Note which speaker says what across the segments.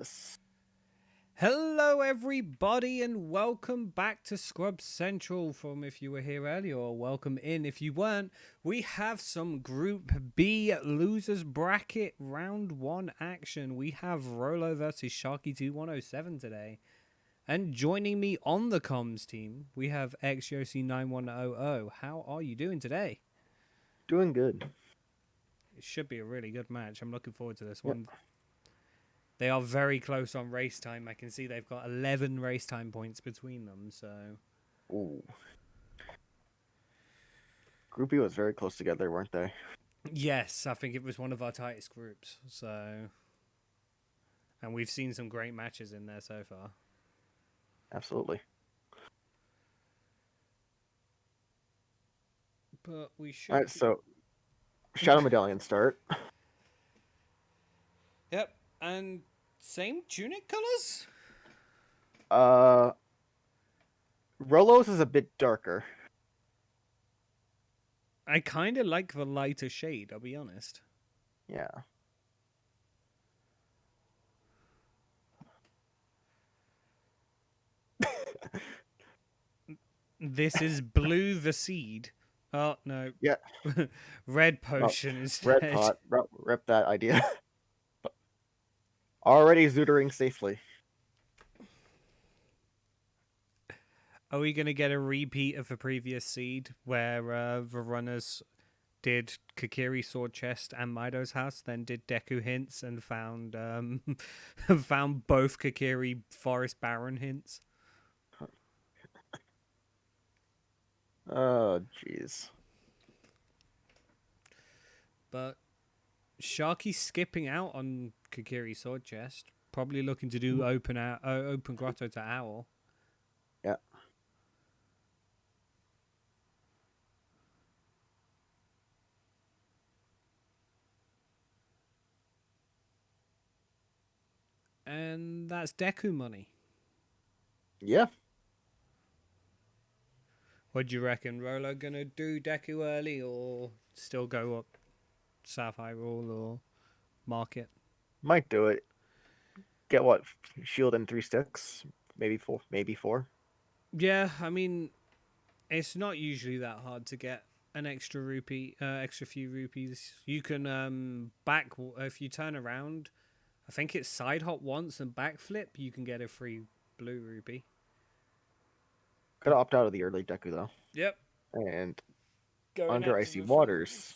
Speaker 1: this.
Speaker 2: Hello, everybody, and welcome back to Scrub Central. From if you were here earlier, or welcome in if you weren't. We have some Group B losers bracket round one action. We have Rollo versus Sharky2107 today. And joining me on the comms team, we have Sharky9107. How are you doing today?
Speaker 1: Doing good.
Speaker 2: It should be a really good match. I'm looking forward to this
Speaker 1: Yep.
Speaker 2: one. They are very close on race time. I can see they've got 11 race time points between them, so...
Speaker 1: Ooh. Group B was very close together, weren't they?
Speaker 2: Yes, I think it was one of our tightest groups, so... And we've seen some great matches in there so far.
Speaker 1: Absolutely.
Speaker 2: But we should...
Speaker 1: Alright, so Shadow Medallion start.
Speaker 2: Yep, and same tunic colors?
Speaker 1: Rollo's is a bit darker.
Speaker 2: I kind of like the lighter shade, I'll be honest.
Speaker 1: Yeah.
Speaker 2: This is Blue the Seed. Oh, no.
Speaker 1: Yeah.
Speaker 2: Red Potion instead.
Speaker 1: Red Pot. Rep that idea. Already zootering safely.
Speaker 2: Are we going to get a repeat of the previous seed where the runners did Kakiri Sword Chest and Mido's house, then did Deku hints and found found both Kakiri Forest Baron hints?
Speaker 1: Oh, jeez.
Speaker 2: But Sharky skipping out on Kakiri Sword Chest, probably looking to do open grotto to Owl.
Speaker 1: Yeah.
Speaker 2: And that's Deku money.
Speaker 1: Yeah.
Speaker 2: What do you reckon? Rollo gonna do Deku early or still go up South Hyrule or Market?
Speaker 1: Might do it. Get what? Shield and 3 sticks? Maybe four.
Speaker 2: Yeah, I mean, it's not usually that hard to get an extra rupee, extra few rupees. You can back if you turn around. I think it's side hop once and backflip. You can get a free blue rupee.
Speaker 1: Could opt out of the early Deku though.
Speaker 2: Yep.
Speaker 1: And
Speaker 2: Going
Speaker 1: under
Speaker 2: out
Speaker 1: Icy
Speaker 2: for the free
Speaker 1: Waters.
Speaker 2: rupees.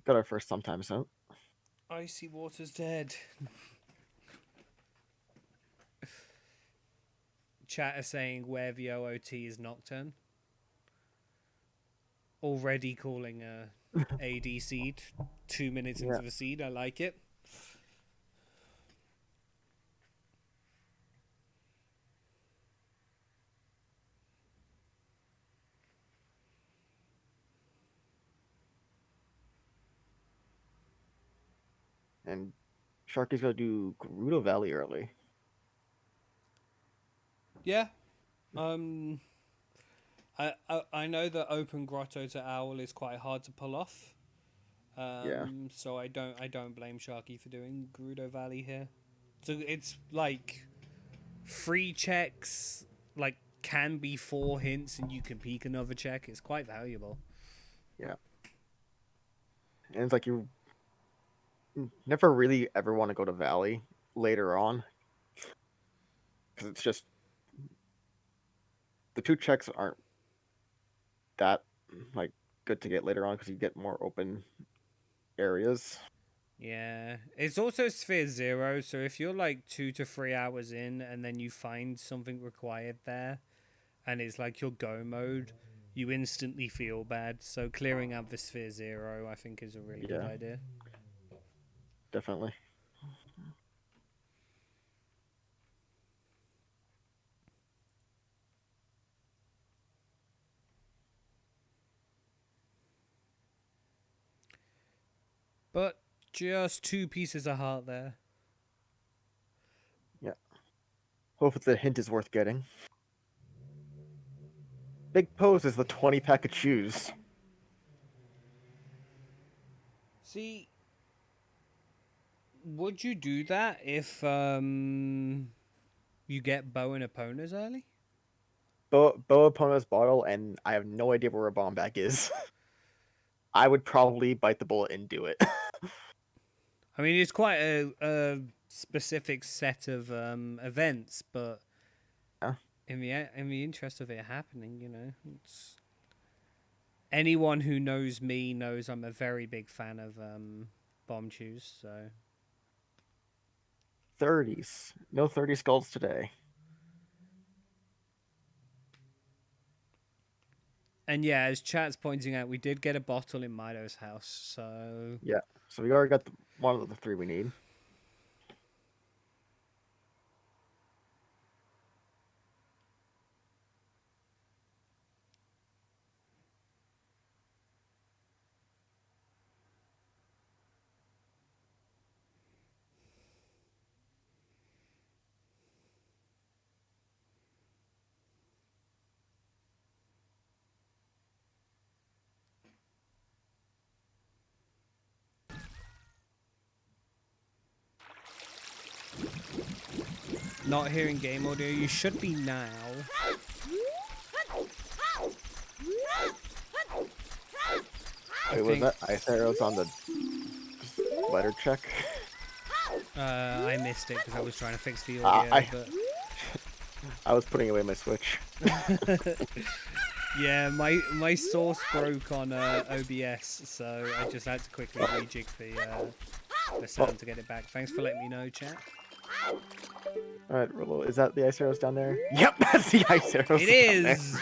Speaker 1: Got our first sometimes out.
Speaker 2: Icy Water's dead. Chat is saying where the OOT is Nocturne. Already calling a AD seed 2 minutes into the seed. I like it.
Speaker 1: And Sharky's gonna do Gerudo Valley early.
Speaker 2: Yeah. I know that open grotto to owl is quite hard to pull off.
Speaker 1: Yeah.
Speaker 2: So I don't blame Sharky for doing Gerudo Valley here. So it's like free checks, like can be 4 hints and you can peek another check. It's quite valuable.
Speaker 1: Yeah. And it's like you never really ever want to go to Valley later on. Because it's just the 2 checks aren't that like good to get later on because you get more open areas.
Speaker 2: Yeah, it's also Sphere Zero, so if you're like 2 to 3 hours in and then you find something required there, and it's like your go mode, you instantly feel bad. So clearing out the Sphere Zero, I think, is a really good idea.
Speaker 1: Definitely.
Speaker 2: But just 2 pieces of heart there.
Speaker 1: Yeah. Hope the hint is worth getting. Big Pose is the 20 pack of shoes.
Speaker 2: See, Would you do that if you get bow and opponents early?
Speaker 1: Bow Epona's bottle, and I have no idea where a bomb bag is. I would probably bite the bullet and do it.
Speaker 2: I mean, it's quite a specific set of events, but
Speaker 1: Yeah.
Speaker 2: in the interest of it happening, it's anyone who knows me knows I'm a very big fan of bomb chews. So
Speaker 1: 30s. No 30 skulls today.
Speaker 2: and yeah, as chat's pointing out, we did get a bottle in Mido's house. So
Speaker 1: Yeah. So we already got one of the three we need.
Speaker 2: not hearing game audio, you should be now.
Speaker 1: Wait, was that ice arrows on the letter check?
Speaker 2: I missed it because I was trying to fix the
Speaker 1: Uh,
Speaker 2: audio,
Speaker 1: I
Speaker 2: but
Speaker 1: I was putting away my Switch.
Speaker 2: yeah, my source broke on OBS, so I just had to quickly rejig the sound to get it back. Thanks for letting me know, chat.
Speaker 1: Alright, Rollo, is that the ice arrows down there? Yep, that's the ice arrows.
Speaker 2: It is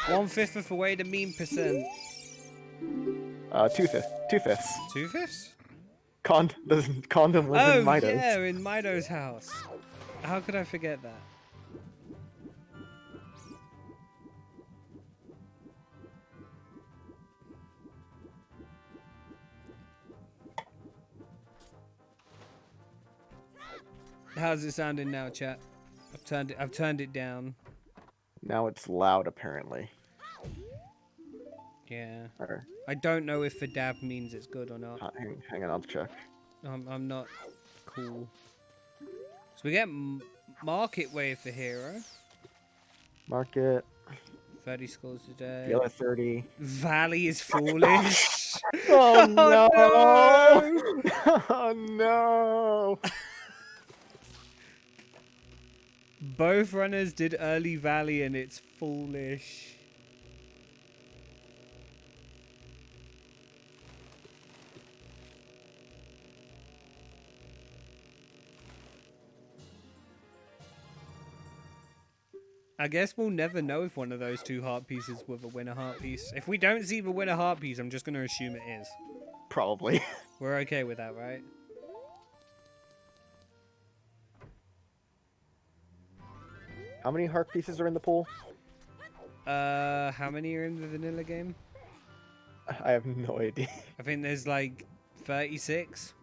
Speaker 2: 1/5 of away to mean percent.
Speaker 1: 2/5. 2/5.
Speaker 2: 2/5?
Speaker 1: The condom was in Midos.
Speaker 2: Yeah, in Mido's house. How could I forget that? How's it sounding now, chat? I've turned it down.
Speaker 1: Now it's loud, apparently.
Speaker 2: Yeah.
Speaker 1: Or,
Speaker 2: I don't know if the dab means it's good or not.
Speaker 1: hang on, I'll check.
Speaker 2: I'm not cool. So we get market wave for hero.
Speaker 1: Market.
Speaker 2: 30 skulls today.
Speaker 1: The other 30.
Speaker 2: Valley is foolish.
Speaker 1: Oh no!
Speaker 2: no!
Speaker 1: Oh no!
Speaker 2: Both runners did early Valley and it's foolish. I guess we'll never know if one of those two heart pieces with a winner heart piece. If we don't see the winner heart piece, I'm just going to assume it is.
Speaker 1: Probably.
Speaker 2: We're okay with that, right?
Speaker 1: How many heart pieces are in the pool?
Speaker 2: How many are in the vanilla game?
Speaker 1: I have no idea.
Speaker 2: I think there's like 36.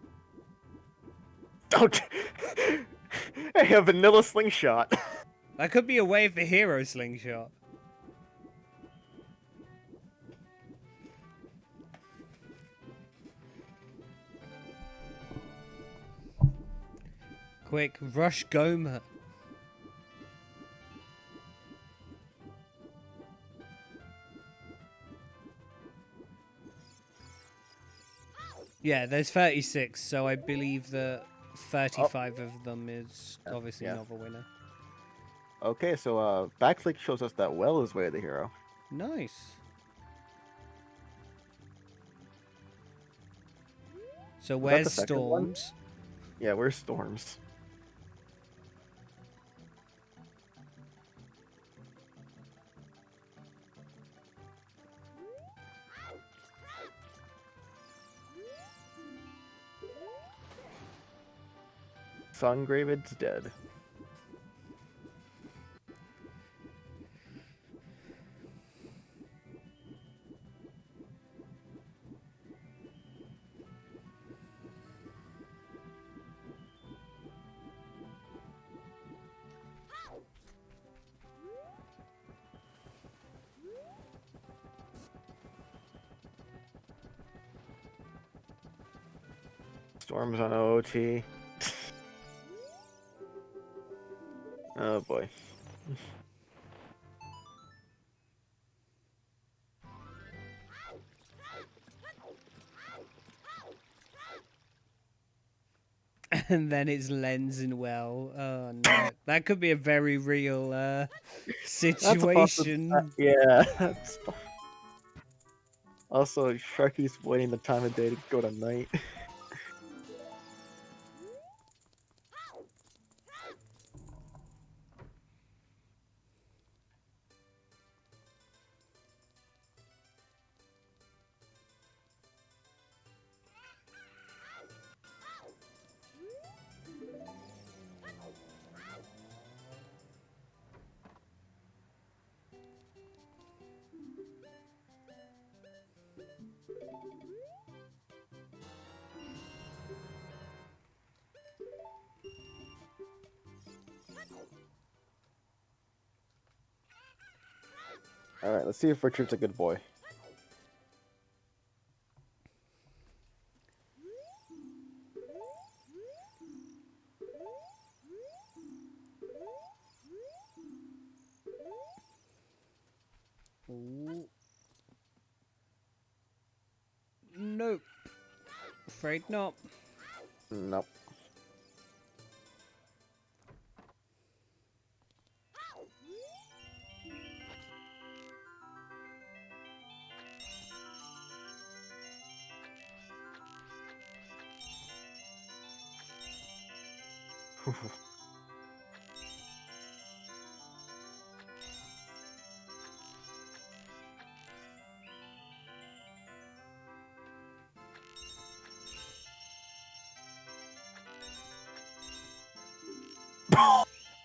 Speaker 1: Don't. Hey, a vanilla slingshot.
Speaker 2: That could be a way for hero slingshot. Quick, rush Goma. Yeah, there's 36, so I believe that 35 of them is obviously not the winner.
Speaker 1: Okay, so backflick shows us that Well is way of the hero.
Speaker 2: Nice. So where's Storms?
Speaker 1: Yeah, where's Storms? Sungravid's dead. Storms on OT. Oh boy.
Speaker 2: And then it's lensing well. Oh no, that could be a very real
Speaker 1: That's a possible.
Speaker 2: situation.
Speaker 1: Yeah. Also, Sharky's waiting the time of day to go to night. All right, let's see if Richard's a good boy.
Speaker 2: Ooh. Nope. Afraid not.
Speaker 1: Nope.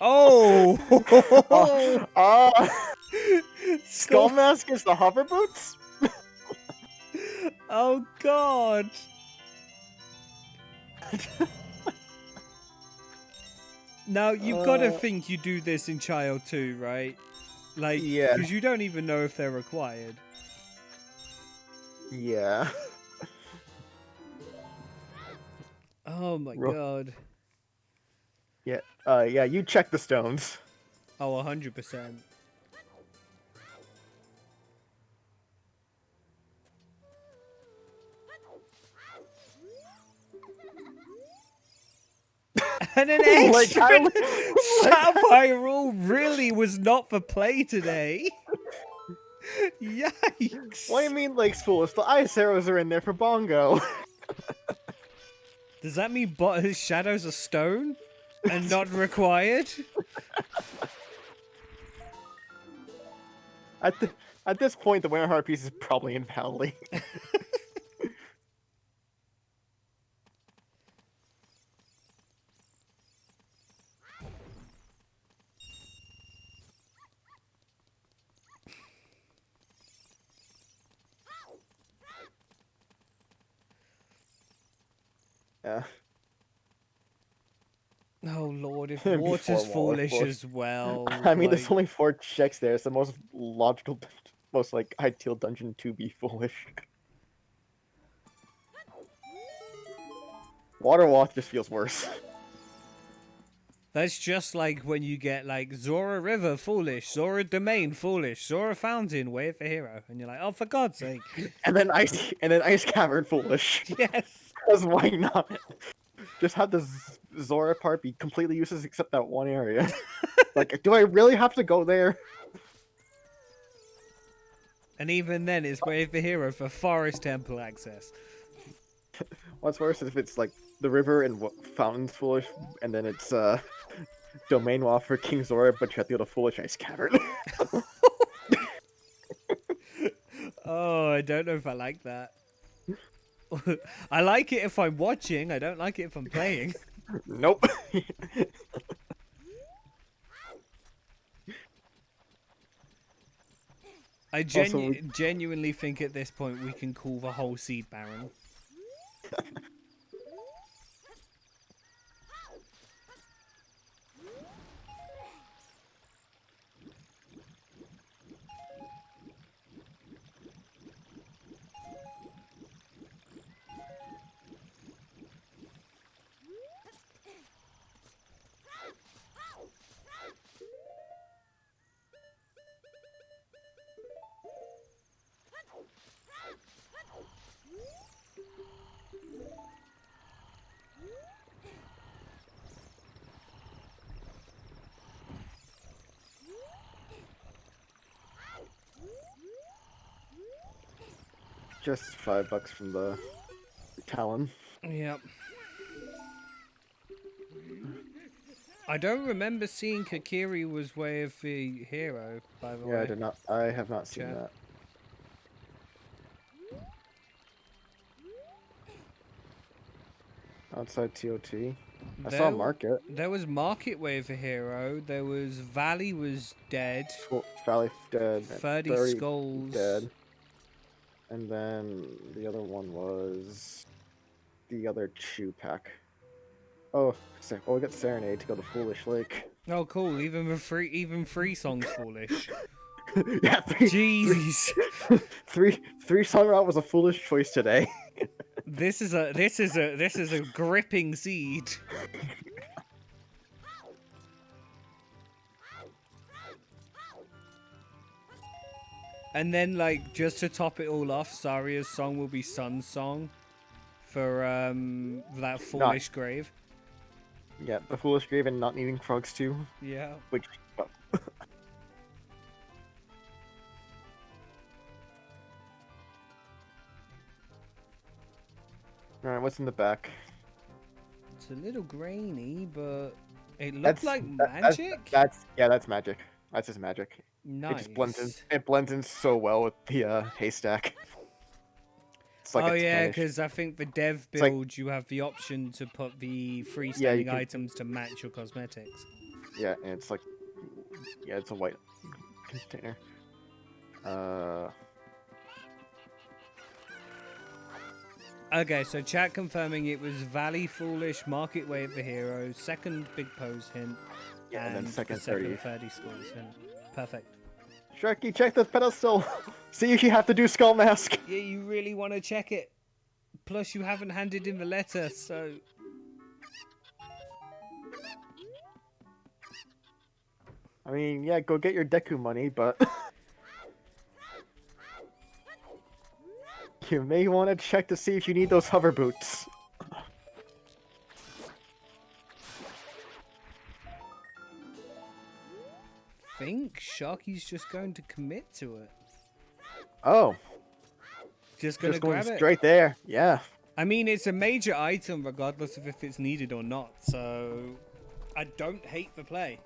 Speaker 2: Oh!
Speaker 1: Skull Mask is the hover boots?
Speaker 2: Oh god! Now, you've got to think you do this in Child 2, right? Like,
Speaker 1: Yeah.
Speaker 2: because you don't even know if they're required.
Speaker 1: Yeah.
Speaker 2: Oh my god.
Speaker 1: Yeah. Yeah, you check the stones.
Speaker 2: Oh, 100%. And an
Speaker 1: Like,
Speaker 2: extra sapphire rule really was not for play today. Yikes.
Speaker 1: What do you mean Lake's foolish? The ice arrows are in there for Bongo.
Speaker 2: Does that mean his shadows are stone and not required?
Speaker 1: At this point, the winter heart piece is probably invalid. Yeah.
Speaker 2: Oh lord, if
Speaker 1: Before
Speaker 2: water's
Speaker 1: Waller,
Speaker 2: foolish
Speaker 1: of course.
Speaker 2: as well.
Speaker 1: I mean,
Speaker 2: like...
Speaker 1: there's only 4 checks there. It's the most logical, most like ideal dungeon to be foolish. Water Walk just feels worse.
Speaker 2: That's just like when you get like Zora River foolish, Zora Domain foolish, Zora Fountain wait for hero, and you're like, oh, for God's sake.
Speaker 1: and then Ice Cavern foolish.
Speaker 2: Yes.
Speaker 1: Because why not? Just have the Zora part be completely useless except that one area. Like, do I really have to go there?
Speaker 2: And even then, it's wait for hero for Forest Temple access.
Speaker 1: What's worse is if it's like the river and fountains foolish, and then it's domain wall for King Zora, but you have to go to foolish Ice Cavern.
Speaker 2: Oh, I don't know if I like that. I like it if I'm watching. I don't like it if I'm playing.
Speaker 1: Nope.
Speaker 2: I genuinely think at this point we can call the whole seed baron.
Speaker 1: Just $5 from the Talon.
Speaker 2: Yep. I don't remember seeing Kakiri was Way of the Hero, by the way.
Speaker 1: Yeah, I did not. I have not seen
Speaker 2: Chat.
Speaker 1: that. Outside TOT. I saw Market.
Speaker 2: There was Market Way of the Hero. There was Valley was dead.
Speaker 1: Valley dead.
Speaker 2: 30 skulls.
Speaker 1: Dead. And then the other one was the other Chew pack. Oh, we got Serenade to go to Foolish Lake.
Speaker 2: Oh, cool. Even free songs foolish.
Speaker 1: Yeah,
Speaker 2: Jeez.
Speaker 1: Three song route was a foolish choice today.
Speaker 2: This is a gripping seed. And then, like, just to top it all off, Saria's song will be Sun's song for that foolish grave.
Speaker 1: Yeah, the foolish grave and not needing frogs too.
Speaker 2: Yeah.
Speaker 1: Which. Oh. Alright, what's in the back?
Speaker 2: It's a little grainy, but it looks like magic.
Speaker 1: That's magic. That's just magic.
Speaker 2: Nice.
Speaker 1: It just blends in. It blends in so well with the haystack.
Speaker 2: It's like because I think the dev build you have the option to put the freestanding items to match your cosmetics.
Speaker 1: Yeah, and it's like, it's a white container.
Speaker 2: Okay, so chat confirming it was Valley Foolish, Market Way of the Heroes, second Big Pose hint,
Speaker 1: and then second
Speaker 2: 30 schools hint. Perfect.
Speaker 1: Sharky, check the pedestal. See if you have to do Skull Mask.
Speaker 2: Yeah, you really want to check it. Plus, you haven't handed in the letter, so...
Speaker 1: I mean, yeah, go get your Deku money, but... you may want to check to see if you need those hover boots.
Speaker 2: Think Sharky's just going to commit to it.
Speaker 1: Oh.
Speaker 2: Just gonna grab it.
Speaker 1: Straight there, yeah.
Speaker 2: I mean, it's a major item regardless of if it's needed or not, so I don't hate the play.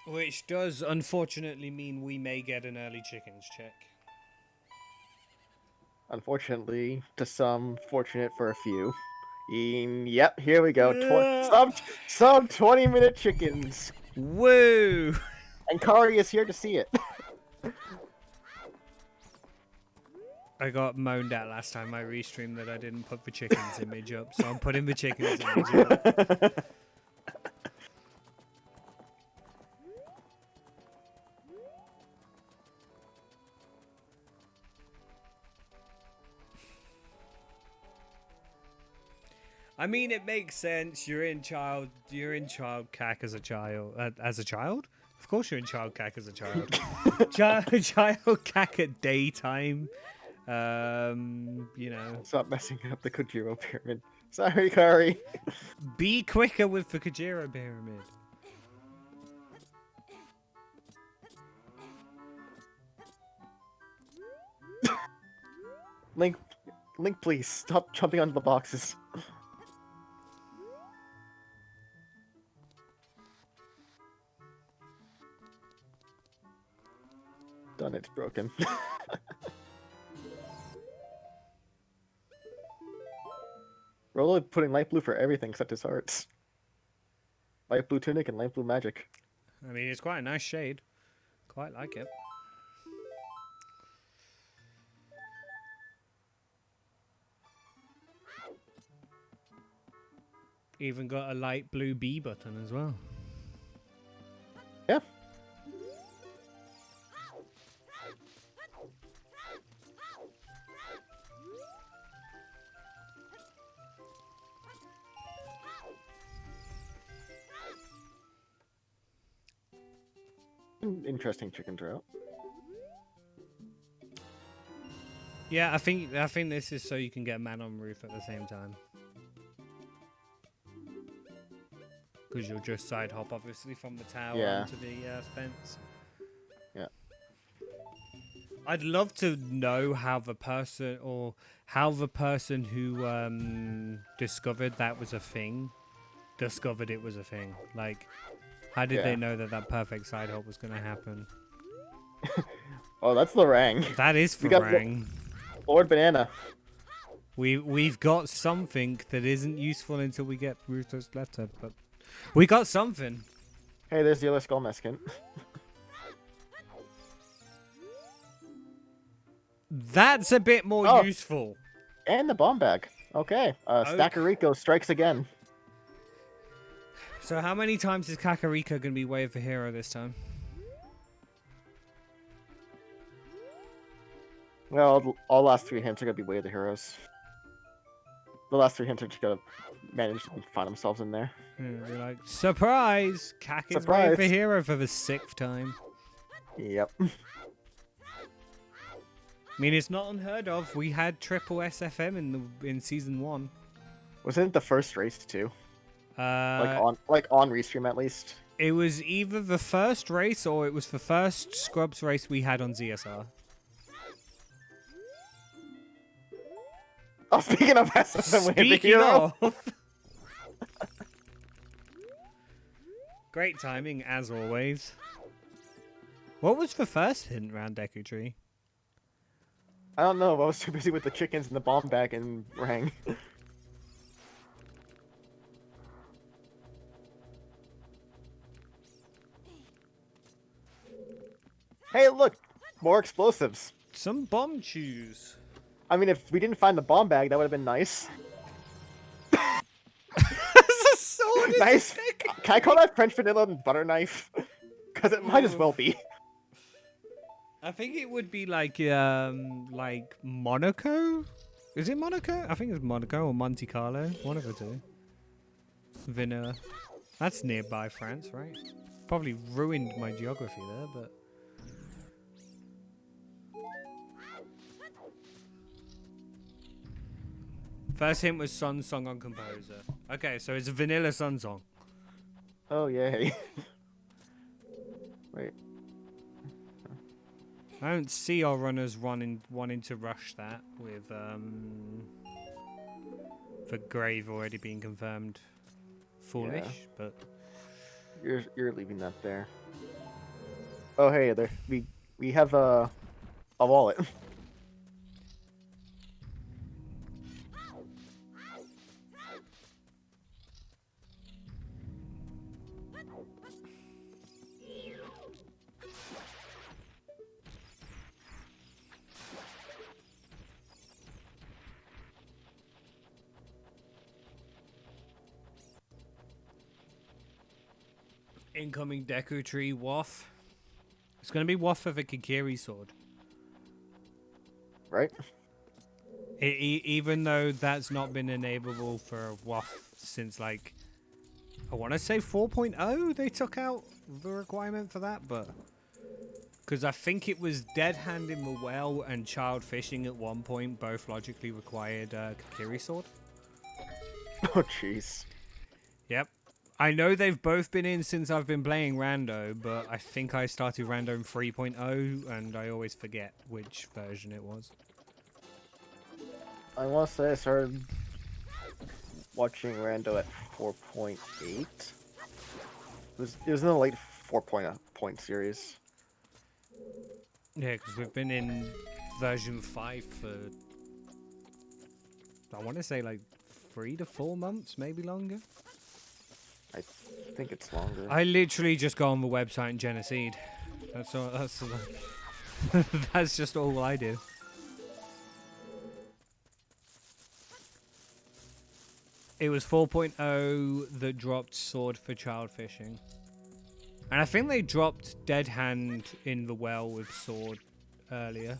Speaker 2: Which does unfortunately mean we may get an early chickens check.
Speaker 1: Unfortunately, to some, fortunate for a few. Yep, here we go. Some 20-minute chickens.
Speaker 2: Woo!
Speaker 1: And Kari is here to see it.
Speaker 2: I got moaned at last time I restreamed that I didn't put the chickens image up, so I'm putting the chickens image up. I mean, it makes sense. You're in child cack as a child. As a child? Of course you're in child cack as a child. Child cack at daytime. You know.
Speaker 1: Stop messing up the Kojiro pyramid. Sorry, Kari.
Speaker 2: Be quicker with the Kojiro pyramid.
Speaker 1: Link, please stop jumping onto the boxes. Done, it's broken. Rollo putting light blue for everything except his hearts. Light blue tunic and light blue magic.
Speaker 2: I mean, it's quite a nice shade. Quite like it. Even got a light blue B button as well.
Speaker 1: Yeah. Interesting chicken trout.
Speaker 2: Yeah, I think this is so you can get man on roof at the same time. because you'll just side hop obviously from the tower
Speaker 1: Yeah.
Speaker 2: onto the fence.
Speaker 1: Yeah.
Speaker 2: I'd love to know how the person who discovered that was a thing discovered it was a thing. Like, how did they know that that perfect side hop was going to happen?
Speaker 1: Oh, that's Lorang.
Speaker 2: That is
Speaker 1: We got
Speaker 2: Farang.
Speaker 1: Lord Banana.
Speaker 2: We've got something that isn't useful until we get Ruthless letter, but we got something.
Speaker 1: Hey, there's the other Skull Meskin.
Speaker 2: That's a bit more useful.
Speaker 1: And the bomb bag. Okay. Stackerico strikes again.
Speaker 2: So how many times is Kakariko going to be Way of the Hero this time?
Speaker 1: Well, all last 3 hints are going to be Way of the Heroes. The last 3 hints are just going to manage to find themselves in there.
Speaker 2: They're like, surprise! Kak is Way of the Hero for the 6th time.
Speaker 1: Yep.
Speaker 2: I mean, it's not unheard of. We had triple SFM in season 1.
Speaker 1: Wasn't it the first race too? On restream at least.
Speaker 2: It was either the first race or it was the first Scrubs race we had on ZSR.
Speaker 1: Oh, speaking of SFM, Way of the Hero.
Speaker 2: Great timing as always. What was the first hint round Deku Tree?
Speaker 1: I don't know. I was too busy with the chickens and the bomb bag and Rang. Hey, look! More explosives.
Speaker 2: Some bomb chews.
Speaker 1: I mean, if we didn't find the bomb bag, that would have been nice.
Speaker 2: That's a sword.
Speaker 1: Nice. Can I call that French vanilla and butter knife? Because it might as well be.
Speaker 2: I think it would be like Monaco. Is it Monaco? I think it's Monaco or Monte Carlo. One of the two. Vanilla. That's nearby France, right? Probably ruined my geography there, but. First hint was Sun Song on Composer. Okay, so it's a vanilla Sun Song.
Speaker 1: Oh, yay. Wait.
Speaker 2: I don't see our runners wanting to rush that with the grave already being confirmed. Foolish, yeah. But
Speaker 1: you're leaving that there. Oh, hey, there we have a wallet.
Speaker 2: Incoming Deku Tree Waff. It's going to be Waff of a Kikiri sword.
Speaker 1: Right?
Speaker 2: Even though that's not been enableable for Waff since, like, I want to say 4.0, they took out the requirement for that, but... Because I think it was Dead Hand in the Well and Child Fishing at one point both logically required Kikiri sword.
Speaker 1: Oh, jeez.
Speaker 2: Yep. I know they've both been in since I've been playing Rando, but I think I started Rando in 3.0, and I always forget which version it was.
Speaker 1: I want to say I started watching Rando at 4.8. It was in the late 4.0 point series.
Speaker 2: Yeah, because we've been in version 5 for, I want to say like 3 to 4 months, maybe longer.
Speaker 1: I think it's longer.
Speaker 2: I literally just go on the website and Geneseed. That's all. That's just all I do. It was 4.0 that dropped Sword for Child Fishing. And I think they dropped Dead Hand in the Well with Sword earlier.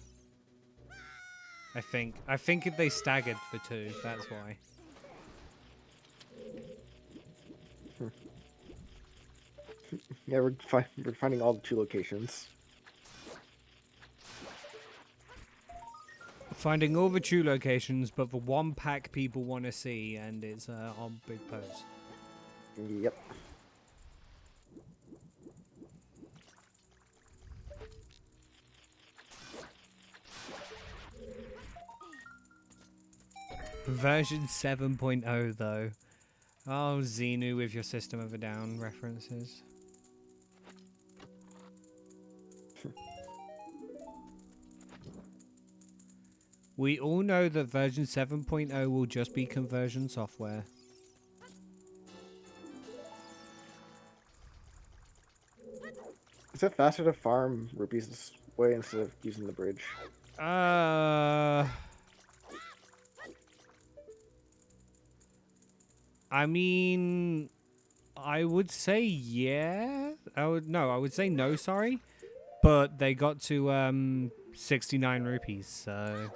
Speaker 2: I think if they staggered the two, that's why.
Speaker 1: Yeah, we're finding all the 2 locations.
Speaker 2: Finding all the 2 locations, but the one pack people want to see, and it's on Big Post.
Speaker 1: Yep.
Speaker 2: Version 7.0 though. Oh, Xenu with your System of a Down references. We all know that version 7.0 will just be conversion software.
Speaker 1: Is it faster to farm rupees this way instead of using the bridge?
Speaker 2: I mean, I would say yeah. I would say no, sorry. But they got to 69 rupees, so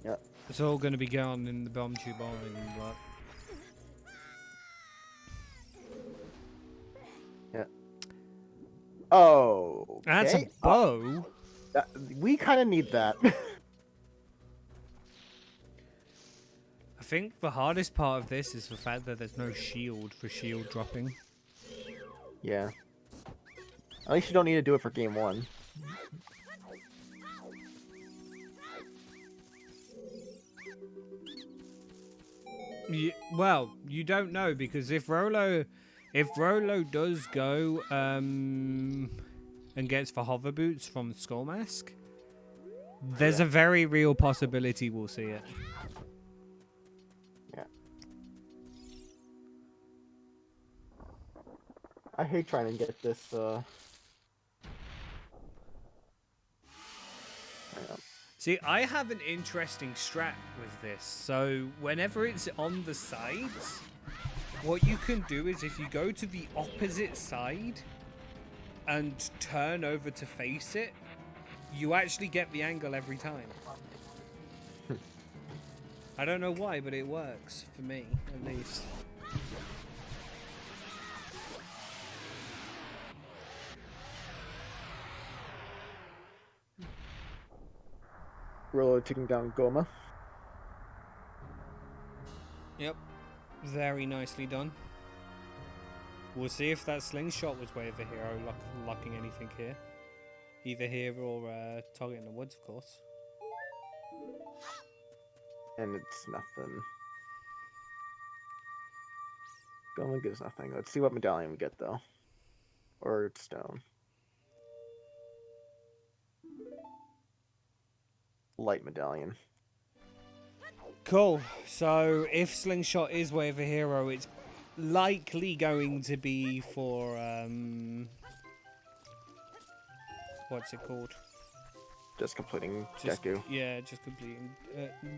Speaker 1: Yeah.
Speaker 2: it's all going to be gone in the bomb tube bowling lot.
Speaker 1: Yeah. Oh,
Speaker 2: That's a
Speaker 1: okay.
Speaker 2: bow.
Speaker 1: We kind of need that.
Speaker 2: I think the hardest part of this is the fact that there's no shield for shield dropping.
Speaker 1: Yeah. At least you don't need to do it for game 1.
Speaker 2: Well, you don't know because if Rollo does go and gets the hover boots from Skull Mask, there's a very real possibility we'll see it.
Speaker 1: Yeah. I hate trying to get this.
Speaker 2: See, I have an interesting strat with this. So whenever it's on the sides, what you can do is if you go to the opposite side and turn over to face it, you actually get the angle every time. I don't know why, but it works for me, at least.
Speaker 1: Rollo taking down Goma.
Speaker 2: Yep. Very nicely done. We'll see if that slingshot was way of a hero locking anything here. Either here or target in the woods, of course.
Speaker 1: And it's nothing. Goma gives nothing. Let's see what medallion we get, though. Or stone. Light medallion.
Speaker 2: Cool. So if slingshot is way of a hero, it's likely going to be for what's it called?
Speaker 1: Just completing Deku.
Speaker 2: Yeah, just completing.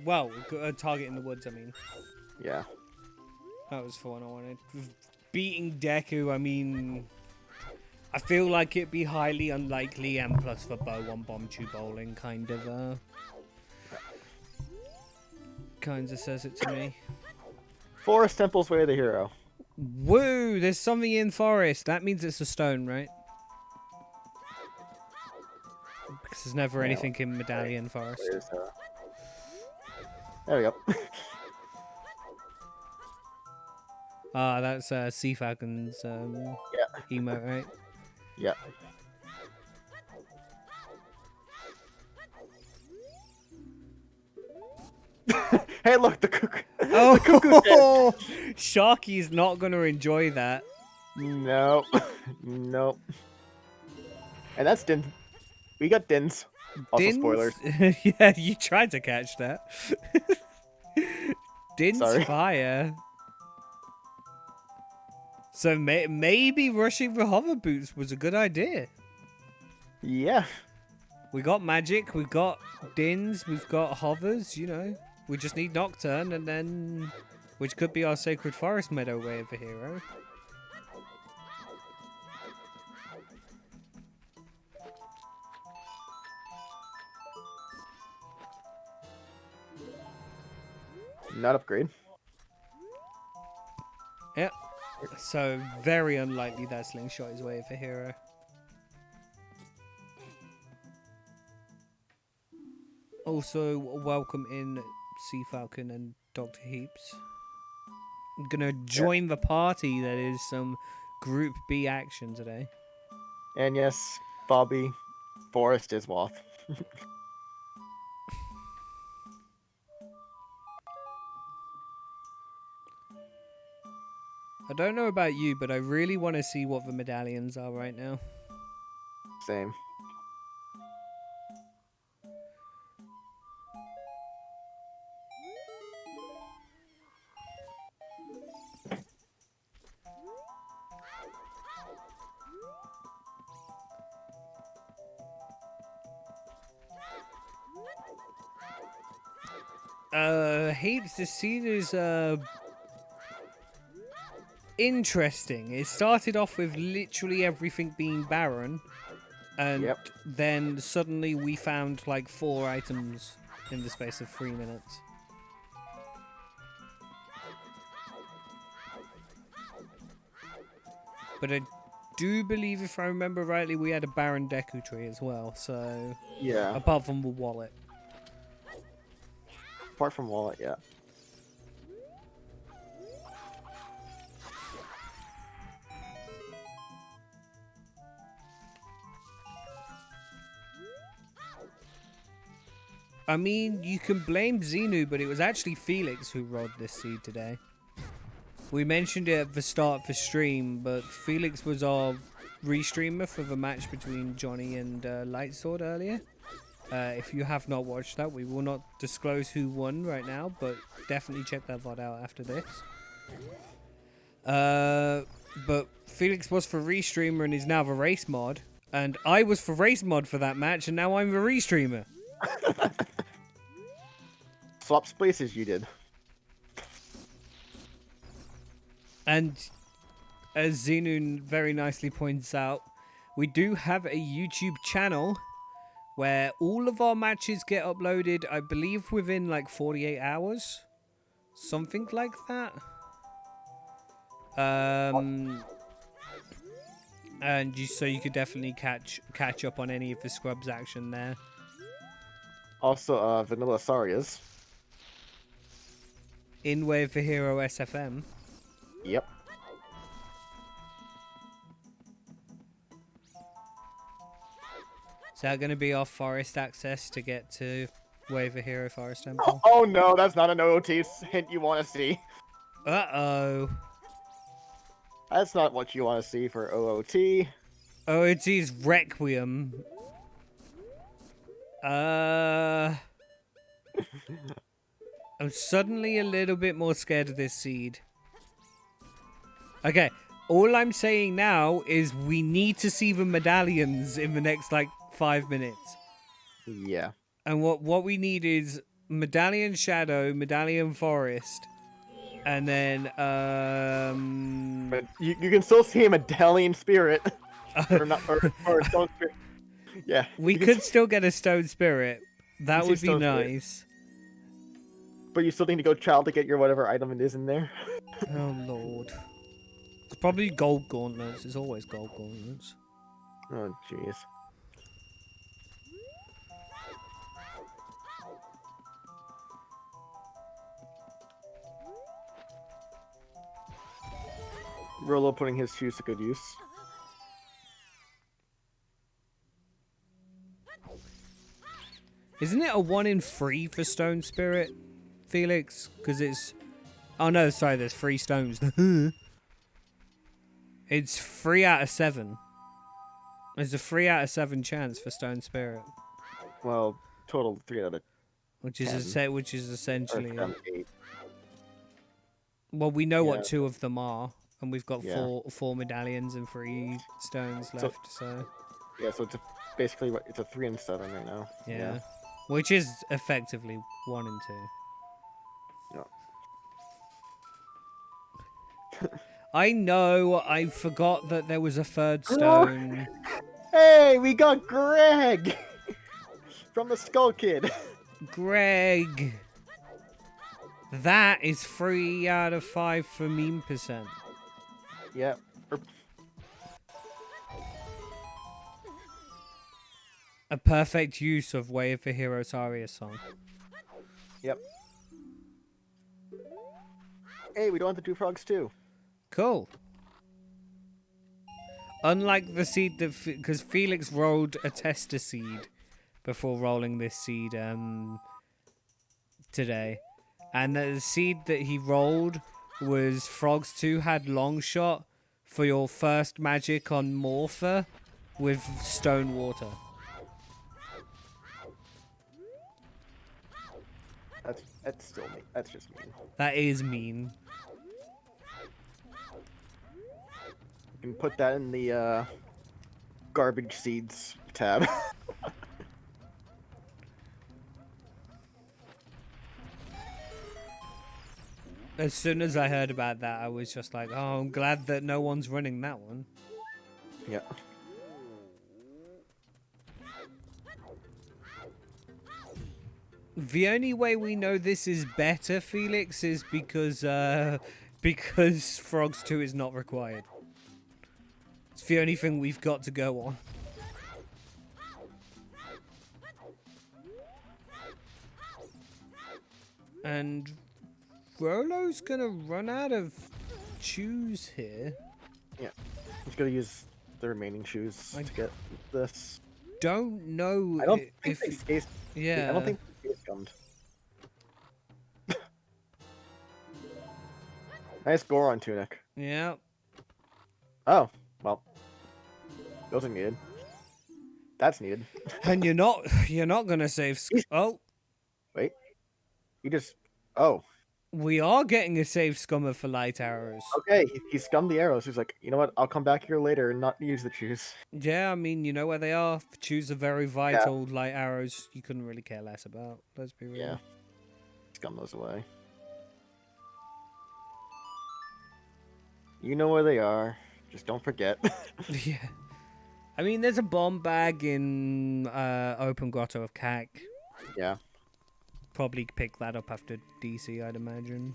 Speaker 2: Well, target in the woods. I mean.
Speaker 1: Yeah.
Speaker 2: That was the one I wanted. Beating Deku. I mean, I feel like it'd be highly unlikely, and plus for bow on bomb tube bowling, kind of says it to me.
Speaker 1: Forest Temple's way of the hero.
Speaker 2: Woo! There's something in forest. That means it's a stone, right? Because there's never anything in Medallion Forest.
Speaker 1: There we go.
Speaker 2: Ah, that's Sea Falcon's emote, right?
Speaker 1: Yeah. Hey, look, the cuckoo.
Speaker 2: Oh,
Speaker 1: the cuckoo
Speaker 2: Sharky's not going to enjoy that.
Speaker 1: Nope. Nope. And that's Din. We got Dins. Also,
Speaker 2: Din's?
Speaker 1: spoilers.
Speaker 2: Yeah, you tried to catch that. Din's
Speaker 1: Sorry.
Speaker 2: fire. So maybe rushing for hover boots was a good idea.
Speaker 1: Yeah.
Speaker 2: We got magic, we've got Dins, we've got hovers, you know. We just need Nocturne and then... Which could be our Sacred Forest Meadow way of a hero.
Speaker 1: Not upgrade.
Speaker 2: Yep. So very unlikely that Slingshot is way of a hero. Also, welcome in Sea Falcon and Dr. Heaps. I'm gonna join the party that is some Group B action today.
Speaker 1: And yes, Bobby, Forest is Woth.
Speaker 2: I don't know about you, but I really want to see what the medallions are right now.
Speaker 1: Same.
Speaker 2: Heaps, the scene is interesting. It started off with literally everything being barren, and
Speaker 1: Yep.
Speaker 2: then suddenly we found like 4 items in the space of 3 minutes. But I do believe, if I remember rightly, we had a barren Deku tree as well, so
Speaker 1: Yeah.
Speaker 2: apart from the wallet.
Speaker 1: Apart from wallet, yeah.
Speaker 2: I mean, you can blame Xenu, but it was actually Felix who rolled this seed today. We mentioned it at the start of the stream, but Felix was our restreamer for the match between Johnny and Lightsword earlier. If you have not watched that, we will not disclose who won right now, but definitely check that VOD out after this. But Felix was for restreamer and is now the race mod, and I was for race mod for that match, and now I'm the restreamer.
Speaker 1: Swap spaces you did.
Speaker 2: And as Xenun very nicely points out, we do have a YouTube channel where all of our matches get uploaded, I believe, within like 48 hours. Something like that. And so you could definitely catch up on any of the Scrubs action there.
Speaker 1: Also, Vanilla Sarias.
Speaker 2: In Wave for Hero SFM.
Speaker 1: Yep.
Speaker 2: Is that going to be our forest access to get to Wave of Hero Forest Temple?
Speaker 1: Oh no, that's not an OOT hint you want to see.
Speaker 2: Uh-oh.
Speaker 1: That's not what you want to see for OOT.
Speaker 2: Oh, it's his Requiem. I'm suddenly a little bit more scared of this seed. Okay, all I'm saying now is we need to see the medallions in the next, like, 5 minutes.
Speaker 1: Yeah.
Speaker 2: And what we need is Medallion Shadow, Medallion Forest, and then,
Speaker 1: But you can still see a medallion spirit. or not, or a stone spirit. Yeah.
Speaker 2: we could still get a Stone Spirit. That would be nice.
Speaker 1: But you still need to go child to get your whatever item it is in there.
Speaker 2: Oh, Lord. It's probably Gold Gauntlets. It's always Gold Gauntlets.
Speaker 1: Oh, jeez. Rollo putting his shoes to good use.
Speaker 2: Isn't it a 1 in 3 for Stone Spirit, Felix? Because it's... Oh, no, sorry, there's 3 stones. It's 3 out of 7. There's a 3 out of 7 chance for Stone Spirit.
Speaker 1: Well, total 3 out of
Speaker 2: Which is
Speaker 1: 10.
Speaker 2: which is essentially...
Speaker 1: 8.
Speaker 2: Well, we know what 2 of them are. And we've got
Speaker 1: Yeah.
Speaker 2: four medallions and 3 stones left, so...
Speaker 1: Yeah, so it's basically it's a 3 and 7 right now.
Speaker 2: Yeah. Which is effectively 1 and 2.
Speaker 1: No.
Speaker 2: I know, I forgot that there was a 3rd stone.
Speaker 1: Hey, we got Greg! From the Skull Kid.
Speaker 2: Greg! That is 3 out of 5 for meme percent.
Speaker 1: Yep.
Speaker 2: A perfect use of Way of the Hero Saria song.
Speaker 1: Yep. Hey, we don't have the 2 frogs too.
Speaker 2: Cool. Unlike the seed that... Because Felix rolled a tester seed before rolling this seed today. And the seed that he rolled was Frogs 2 had long shot for your first magic on Morpher with stone water.
Speaker 1: That's still me. That's just mean.
Speaker 2: That is mean.
Speaker 1: You can put that in the garbage seeds tab.
Speaker 2: As soon as I heard about that, I was just like, oh, I'm glad that no one's running that one.
Speaker 1: Yeah.
Speaker 2: The only way we know this is better, Felix, is because Frogs 2 is not required. It's the only thing we've got to go on. And Rollo's gonna run out of shoes here.
Speaker 1: Yeah. He's gonna use the remaining shoes to get this.
Speaker 2: Don't know
Speaker 1: I don't think
Speaker 2: if
Speaker 1: they space.
Speaker 2: yeah.
Speaker 1: I don't think they space gummed. Nice gore on Tunic.
Speaker 2: Yeah.
Speaker 1: Oh, well. Those are needed. That's needed.
Speaker 2: And you're not gonna save. Oh,
Speaker 1: wait. You just. Oh.
Speaker 2: We are getting a save scummer for light arrows.
Speaker 1: Okay, he scummed the arrows. He's like, you know what? I'll come back here later and not use the shoes.
Speaker 2: Yeah, I mean, you know where they are. Choose are very vital. Light arrows, you couldn't really care less about. Let's be real.
Speaker 1: Yeah. Scum those away. You know where they are. Just don't forget.
Speaker 2: Yeah. I mean, there's a bomb bag in Open Grotto of Cac.
Speaker 1: Yeah.
Speaker 2: Probably pick that up after DC, I'd imagine.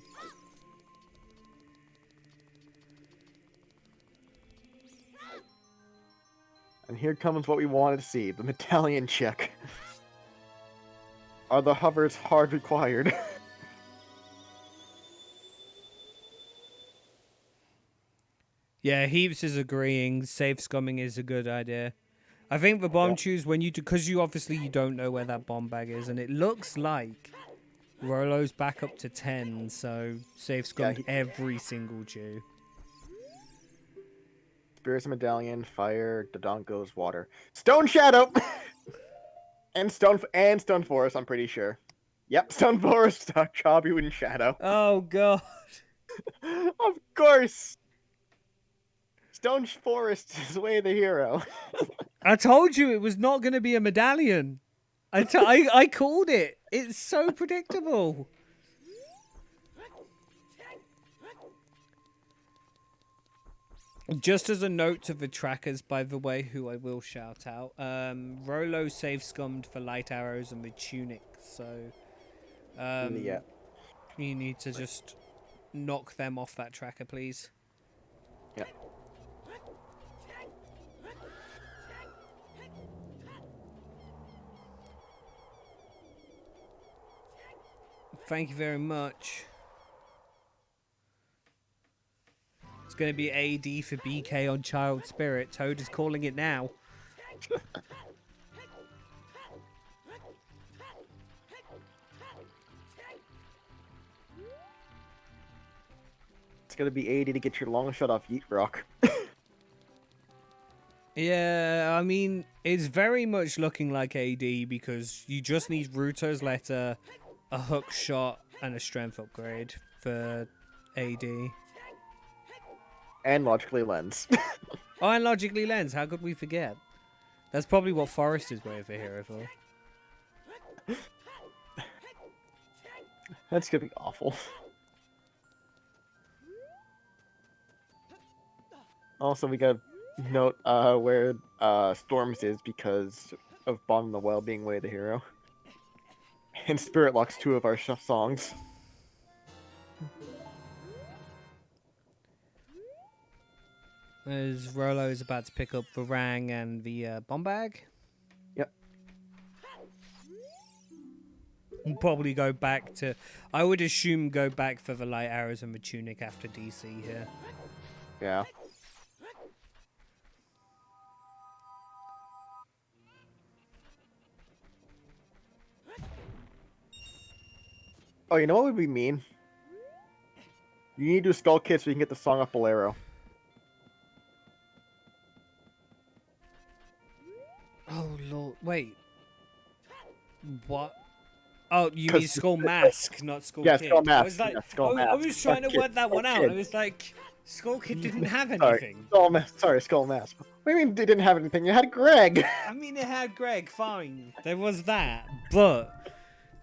Speaker 1: And here comes what we wanted to see, the medallion check. Are the hovers hard required?
Speaker 2: Yeah, Heaps is agreeing. Safe scumming is a good idea. I think the bomb choose when you do, because you obviously you don't know where that bomb bag is, and it looks like Rollo's back up to 10, so safe scum every single chew.
Speaker 1: Spirits Medallion, Fire, Dodongo's Water, Stone Shadow, and Stone Forest. I'm pretty sure. Yep, Stone Forest, Chabu, and Shadow.
Speaker 2: Oh god!
Speaker 1: Of course. Stone Forest is way the hero.
Speaker 2: I told you it was not going to be a medallion. I called it. It's so predictable. Just as a note to the trackers, by the way, who I will shout out, Rollo safe scummed for light arrows and the tunic, so
Speaker 1: Yeah.
Speaker 2: you need to just knock them off that tracker, please.
Speaker 1: Yeah.
Speaker 2: Thank you very much. It's going to be AD for BK on Child Spirit. Toad is calling it now.
Speaker 1: It's going to be 80 to get your long shot off Yeet Rock.
Speaker 2: Yeah, I mean, it's very much looking like AD because you just need Ruto's Letter, a hook shot, and a strength upgrade for AD.
Speaker 1: And Logically Lens.
Speaker 2: Oh, and Logically Lens, how could we forget? That's probably what Forrest is waiting for here for.
Speaker 1: That's gonna be awful. Also, we gotta note where Storms is because of Bottom of the Well being way the hero. And Spirit Locks 2 of our songs.
Speaker 2: As Rollo is about to pick up the Rang and the bomb bag.
Speaker 1: Yep.
Speaker 2: We'll probably go back to... I would assume go back for the light arrows and the tunic after DC here.
Speaker 1: Yeah. Oh, you know what would be mean? You need to do Skull Kid so you can get the song up Bolero.
Speaker 2: Oh lord, wait. What? Oh, you mean
Speaker 1: 'Cause
Speaker 2: Skull Mask, not Skull
Speaker 1: yeah, Skull
Speaker 2: Kid. I was
Speaker 1: Mask.
Speaker 2: like,
Speaker 1: Yeah, Skull
Speaker 2: I
Speaker 1: Mask.
Speaker 2: was trying to
Speaker 1: Kid,
Speaker 2: work that
Speaker 1: Skull
Speaker 2: one out.
Speaker 1: Kid.
Speaker 2: I was like, Skull Kid didn't have
Speaker 1: Sorry,
Speaker 2: anything.
Speaker 1: Skull Mask. Sorry, Skull Mask. What do you mean they didn't have anything? You had Greg.
Speaker 2: I mean, it had Greg, fine. There was that. But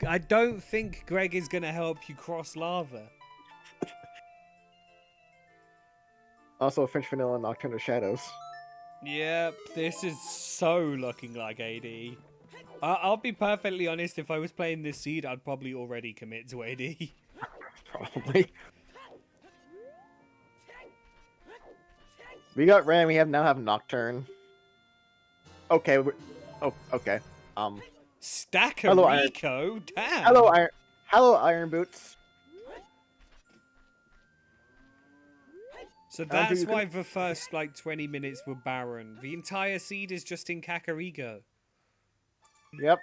Speaker 2: I don't think Greg is going to help you cross lava.
Speaker 1: Also, French Vanilla Nocturnal Shadows.
Speaker 2: Yep, this is so looking like AD. I'll be perfectly honest, if I was playing this seed, I'd probably already commit to AD.
Speaker 1: Probably. We got Ram. We now have Nocturne. Okay. Oh, okay.
Speaker 2: Stack of
Speaker 1: Hello, Iron.
Speaker 2: Rico? Damn.
Speaker 1: Hello, Iron. Hello, Iron Boots.
Speaker 2: So that's why the first, 20 minutes were barren. The entire seed is just in Kakariko.
Speaker 1: Yep.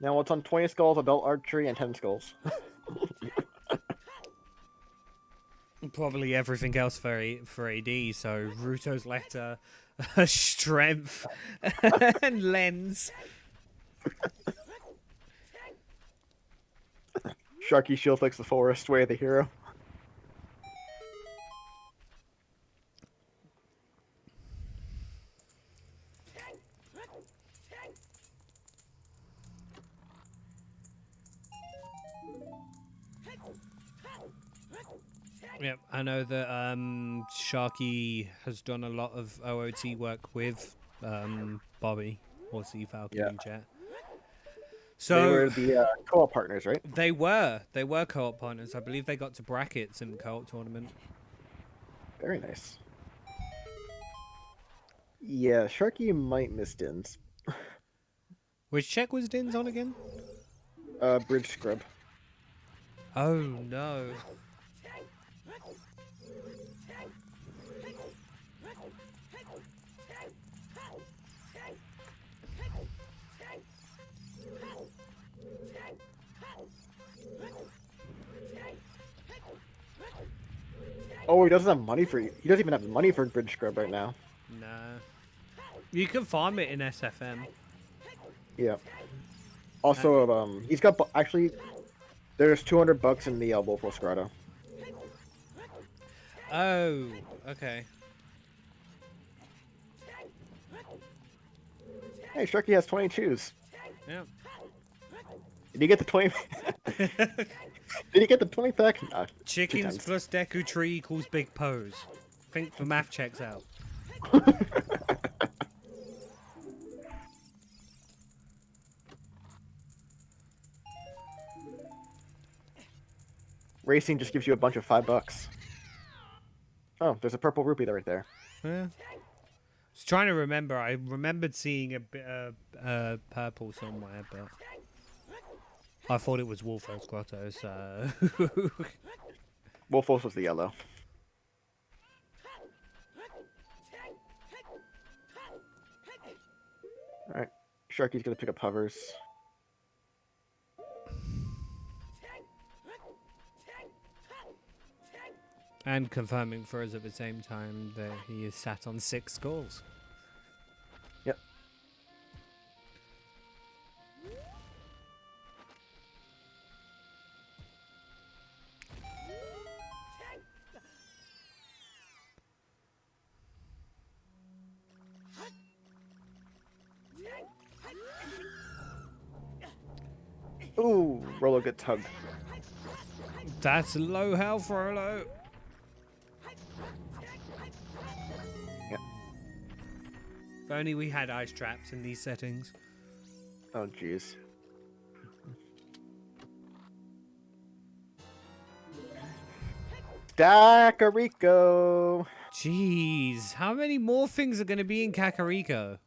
Speaker 1: Now it's on 20 skulls, adult archery, and 10 skulls.
Speaker 2: Probably everything else for AD, so Ruto's letter, strength, and lens.
Speaker 1: Sharky Shield likes the forest, way of the hero.
Speaker 2: Yep, I know that Sharky has done a lot of OOT work with Bobby or Sea Falcon in chat. So
Speaker 1: they were the co-op partners, right?
Speaker 2: They were co-op partners. I believe they got to brackets in the co-op tournament.
Speaker 1: Very nice. Yeah, Sharky might miss Dins.
Speaker 2: Which check was Dins on again?
Speaker 1: Bridge Scrub.
Speaker 2: Oh no.
Speaker 1: Oh, he doesn't have money for. He doesn't even have money for Bridge Scrub right now.
Speaker 2: Nah. You can farm it in SFM.
Speaker 1: Yeah. Also, he's got actually. There's $200 in the Wolfo Scrata.
Speaker 2: Oh, okay.
Speaker 1: Hey, Sharky has 22s.
Speaker 2: Yeah.
Speaker 1: Did he get the 20? Did he get the 20 pack? Nah,
Speaker 2: Chickens plus Deku Tree equals Big Pose. Think the math checks out.
Speaker 1: Racing just gives you a bunch of $5. Oh, there's a purple rupee right there.
Speaker 2: Yeah. I was trying to remember. I remembered seeing a bit of purple somewhere, but I thought it was Wolfo's Grotto, so...
Speaker 1: Wolfos was the yellow. Alright. Sharky's gonna pick up hovers.
Speaker 2: And confirming for us at the same time that he is sat on 6 skulls.
Speaker 1: Yep. Ooh, Rollo gets hugged.
Speaker 2: That's low health, Rollo.
Speaker 1: Yeah.
Speaker 2: If only we had ice traps in these settings.
Speaker 1: Oh, jeez. Kakariko.
Speaker 2: Jeez, how many more things are going to be in Kakariko?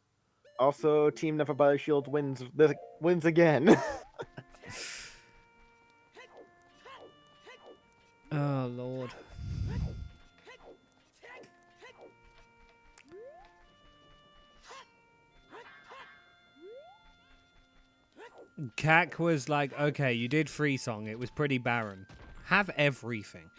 Speaker 1: Also, Team Never By Shield wins again.
Speaker 2: Oh, Lord. Kak was like, okay, you did free song. It was pretty barren. Have everything.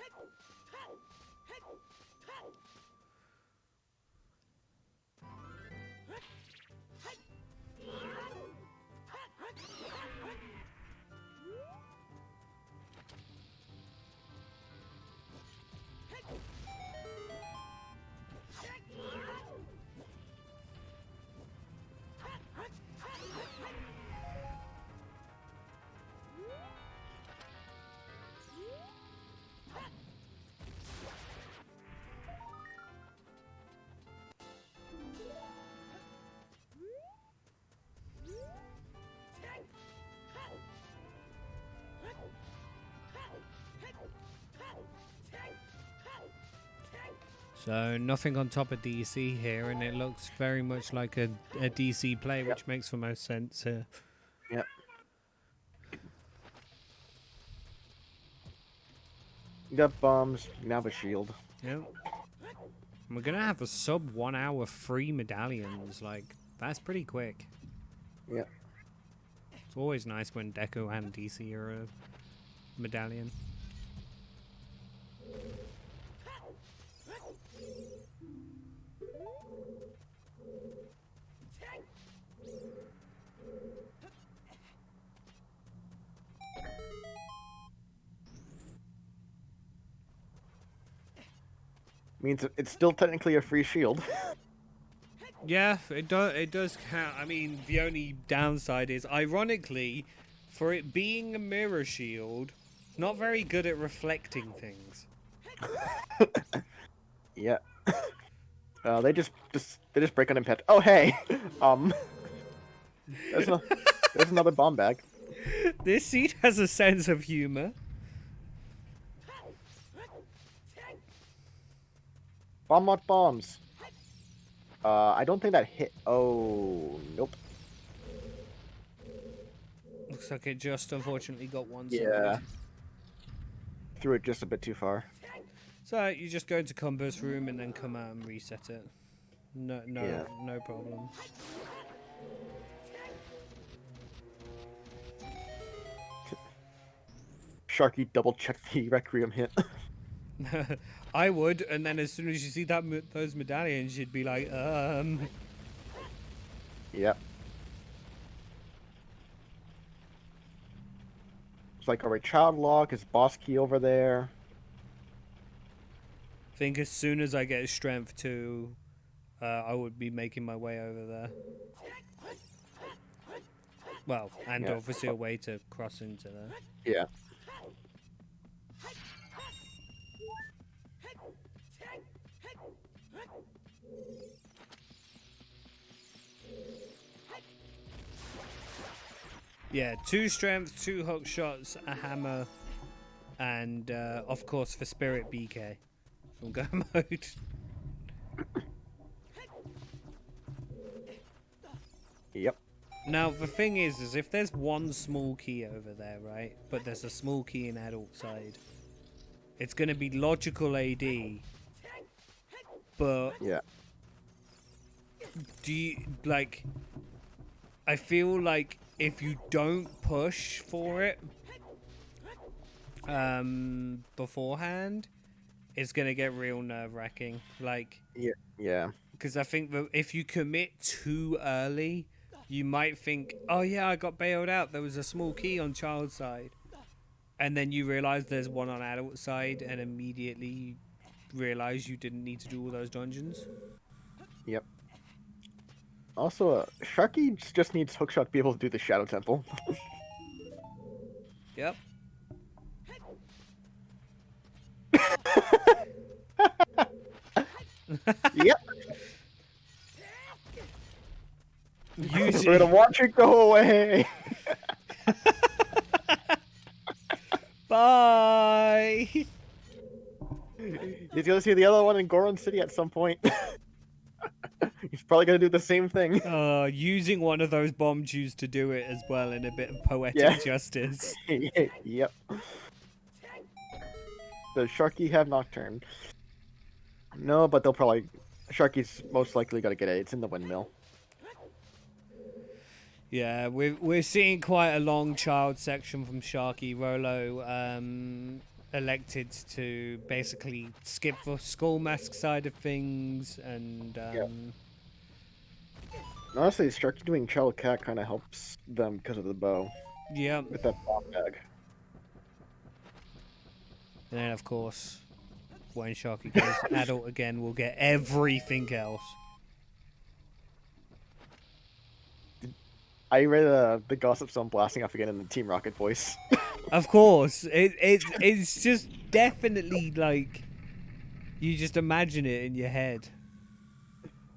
Speaker 2: So nothing on top of DC here, and it looks very much like a DC play,
Speaker 1: Yep.
Speaker 2: which makes the most sense here.
Speaker 1: Yep. You got bombs, you now have a shield.
Speaker 2: Yep. And we're gonna have a sub 1 hour free medallions. Like, that's pretty quick.
Speaker 1: Yep.
Speaker 2: It's always nice when Deco and DC are a medallion.
Speaker 1: Means it's still technically a free shield.
Speaker 2: Yeah, it does count. I mean, the only downside is, ironically, for it being a mirror shield, it's not very good at reflecting things.
Speaker 1: Yeah. They just break on impact. Oh hey, there's another bomb bag.
Speaker 2: This seat has a sense of humor.
Speaker 1: Bomb what bombs? I don't think that hit. Oh nope.
Speaker 2: Looks like it just unfortunately got one side.
Speaker 1: Yeah. Threw it just a bit too far.
Speaker 2: So you just go into Combo's room and then come out and reset it. No problem.
Speaker 1: Sharky double checked the Requiem hit.
Speaker 2: I would, and then as soon as you see those medallions, you'd be like,
Speaker 1: Yep. It's like, alright, child lock, is boss key over there?
Speaker 2: I think as soon as I get strength 2, I would be making my way over there. Well, and
Speaker 1: Yeah.
Speaker 2: obviously a way to cross into there.
Speaker 1: Yeah.
Speaker 2: Yeah, 2 strength, 2 hook shots, a hammer, and of course for Spirit BK from Go mode.
Speaker 1: Yep.
Speaker 2: Now the thing is if there's one small key over there, right? But there's a small key in adult side, it's gonna be logical AD. But
Speaker 1: Yeah.
Speaker 2: do you like? I feel like if you don't push for it beforehand, it's gonna get real nerve-wracking. Like,
Speaker 1: Yeah.
Speaker 2: because I think that if you commit too early, you might think, oh yeah, I got bailed out. There was a small key on child side. And then you realize there's one on adult side, and immediately you realize you didn't need to do all those dungeons.
Speaker 1: Yep. Also, Sharky just needs hookshot to be able to do the Shadow Temple.
Speaker 2: Yep.
Speaker 1: Yep.
Speaker 2: Using...
Speaker 1: We're gonna watch it go away.
Speaker 2: Bye.
Speaker 1: He's gonna see the other one in Goron City at some point. He's probably gonna do the same thing.
Speaker 2: Using one of those bomb juice to do it as well in a bit of poetic justice.
Speaker 1: Yep. Does Sharky have Nocturne? No, but they'll probably... Sharky's most likely gonna get it. It's in the windmill.
Speaker 2: Yeah, we're seeing quite a long child section from Sharky. Rollo elected to basically skip the school mask side of things, and
Speaker 1: Yeah. Honestly, Sharky doing child cat kind of helps them because of the bow
Speaker 2: yeah.
Speaker 1: with that bomb bag.
Speaker 2: And then of course, when Sharky goes adult again, we'll get everything else.
Speaker 1: I read the gossip song blasting off again in the Team Rocket voice.
Speaker 2: Of course, it's just definitely like you just imagine it in your head,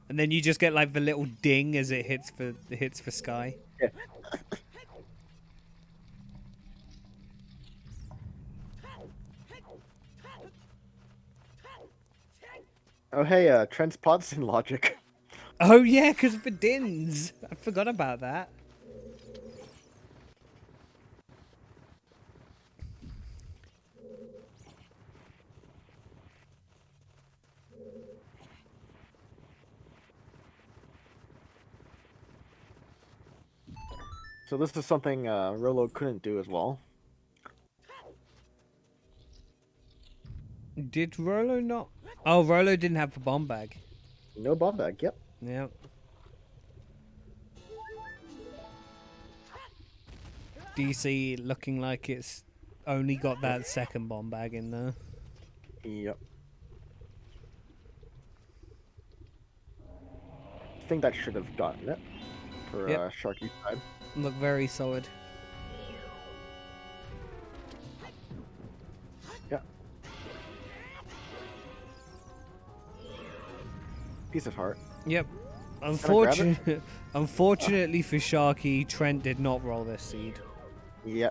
Speaker 2: and then you just get like the little ding as it hits for Sky.
Speaker 1: Yeah. Oh hey, Trent's pods in logic.
Speaker 2: Oh yeah, because of the dins. I forgot about that.
Speaker 1: So this is something Rollo couldn't do as well.
Speaker 2: Did Rollo not? Oh, Rollo didn't have the bomb bag.
Speaker 1: No bomb bag. Yep.
Speaker 2: Yeah. DC looking like it's only got that second bomb bag in there.
Speaker 1: Yep. I think that should have gotten it for
Speaker 2: Yep.
Speaker 1: Sharky's side.
Speaker 2: Look very solid.
Speaker 1: Yeah. Piece of heart.
Speaker 2: Yep.
Speaker 1: Unfortunately
Speaker 2: For Sharky, Trent did not roll this seed.
Speaker 1: Yeah.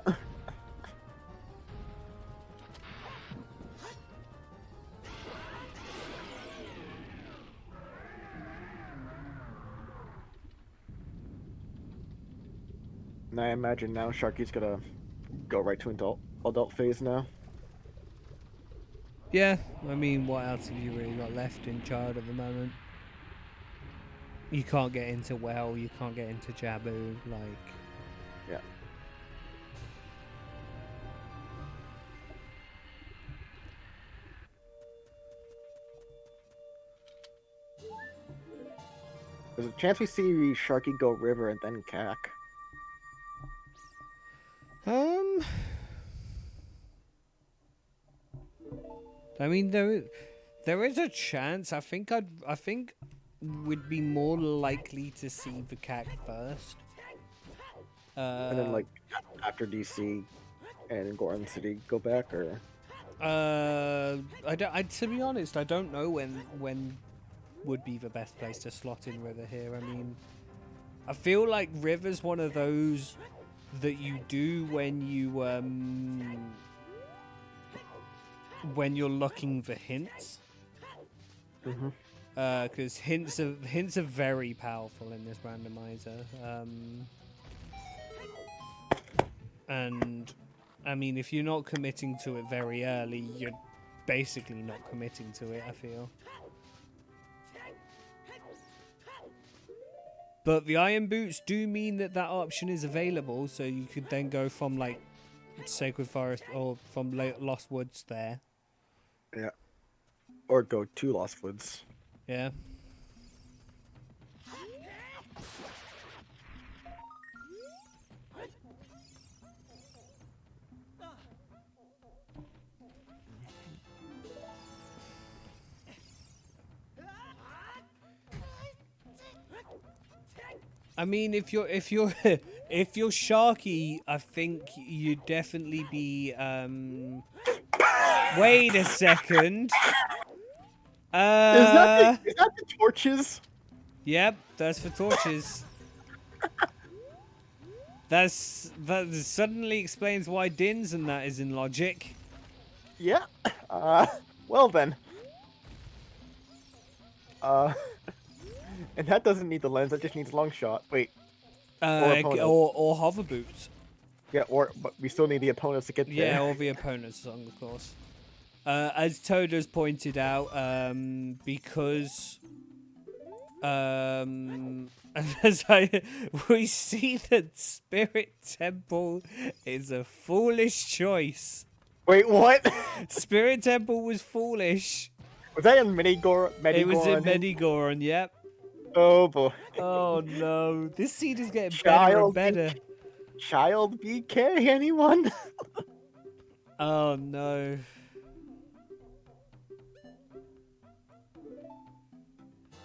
Speaker 1: And I imagine now Sharky's gonna go right to adult phase now.
Speaker 2: Yeah, I mean, what else have you really got left in Child at the moment? You can't get into Well, you can't get into Jabu, like...
Speaker 1: Yeah. There's a chance we see Sharky go River and then Cack.
Speaker 2: I mean, there is a chance. I think we'd be more likely to see the CAC first.
Speaker 1: And then like after DC and Goron City go back, or
Speaker 2: to be honest, I don't know when would be the best place to slot in River here. I mean, I feel like River's one of those that you do when you're looking for hints. Because hints are very powerful in this randomizer. And I mean, if you're not committing to it very early, you're basically not committing to it, I feel. But the iron boots do mean that option is available, so you could then go from like Sacred Forest or from Lost Woods there.
Speaker 1: Yeah. Or go to Lost Woods.
Speaker 2: Yeah. I mean, if you're Sharky, I think you'd definitely be. Wait a second.
Speaker 1: Is that the torches?
Speaker 2: Yep, that's for torches. that suddenly explains why Dins and that is in logic.
Speaker 1: Yeah. Well then. And that doesn't need the lens. That just needs long shot. Wait.
Speaker 2: Or hover boots.
Speaker 1: Yeah. But we still need the opponents to get there.
Speaker 2: Yeah, or the opponent's song, of course. As Toad has pointed out, because As we see that Spirit Temple is a foolish choice.
Speaker 1: Wait, what?
Speaker 2: Spirit Temple was foolish.
Speaker 1: Was that in Medigor?
Speaker 2: It was in
Speaker 1: Medigoron?
Speaker 2: Medigoron, yep.
Speaker 1: Oh boy.
Speaker 2: Oh no, this scene is getting better and
Speaker 1: Child
Speaker 2: better.
Speaker 1: Child BK, anyone?
Speaker 2: Oh no.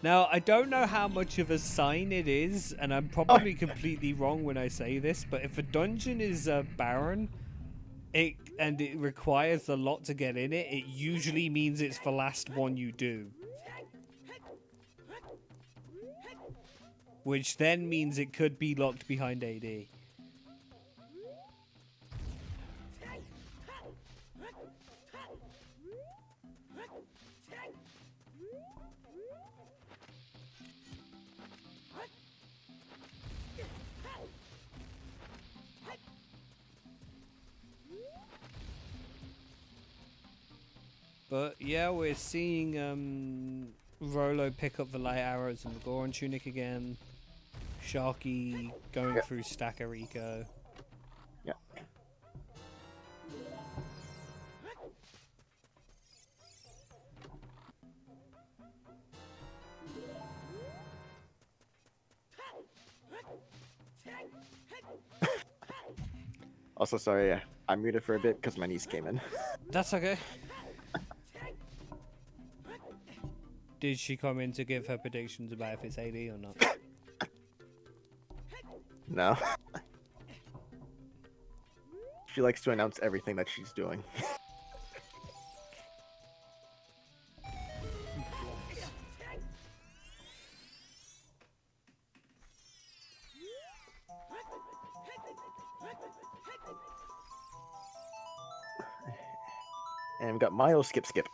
Speaker 2: Now, I don't know how much of a sign it is, and I'm probably completely wrong when I say this, but if a dungeon is barren, and it requires a lot to get in it, it usually means it's the last one you do. Which then means it could be locked behind AD. But yeah, we're seeing Rollo pick up the light arrows and the Goron tunic again. Sharky going through Stacker Eco.
Speaker 1: Yeah. Also, sorry, I muted for a bit because my niece came in.
Speaker 2: That's okay. Did she come in to give her predictions about if it's AD or not?
Speaker 1: No. She likes to announce everything that she's doing. And we've got Milo Skip Skip.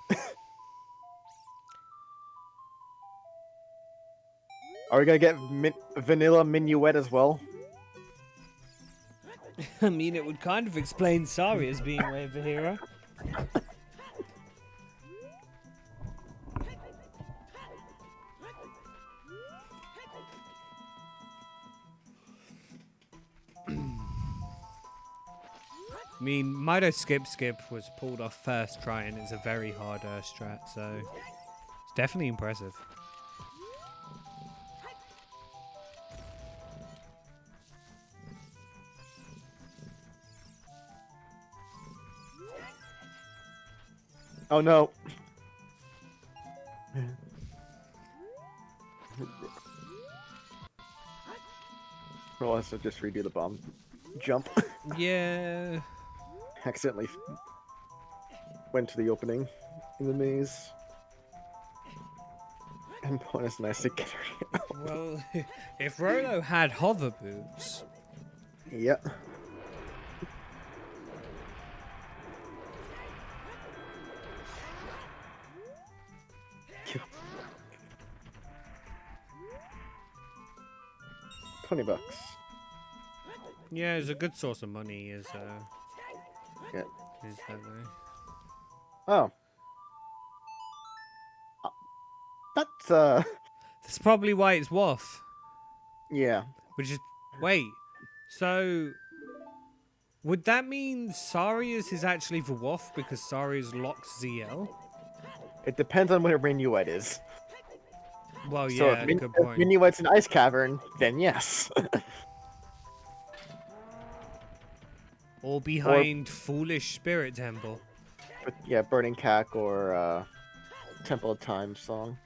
Speaker 1: Are we gonna get Vanilla Minuet as well?
Speaker 2: I mean, it would kind of explain Sari as being Way of the Hero. I mean, Mido Skip Skip was pulled off first try, and it's a very hard strat, so it's definitely impressive.
Speaker 1: Oh no. Well, let's just redo the bomb jump.
Speaker 2: Yeah.
Speaker 1: Accidentally went to the opening in the maze. And bonus nice to get her.
Speaker 2: Well, if Rollo had hover boots.
Speaker 1: Yep. $20.
Speaker 2: Yeah, it's a good source of money.
Speaker 1: Yeah.
Speaker 2: Is that way?
Speaker 1: Oh. That's
Speaker 2: That's probably why it's WAF.
Speaker 1: yeah.
Speaker 2: Which is wait. So would that mean Sarius is actually the WAF because Sarius locks ZL?
Speaker 1: It depends on what her Minuet is.
Speaker 2: Well,
Speaker 1: So
Speaker 2: yeah,
Speaker 1: if
Speaker 2: good point.
Speaker 1: Minuet's an ice cavern, then yes.
Speaker 2: Or behind Foolish Spirit Temple.
Speaker 1: But yeah, Burning Cack or Temple of Time song.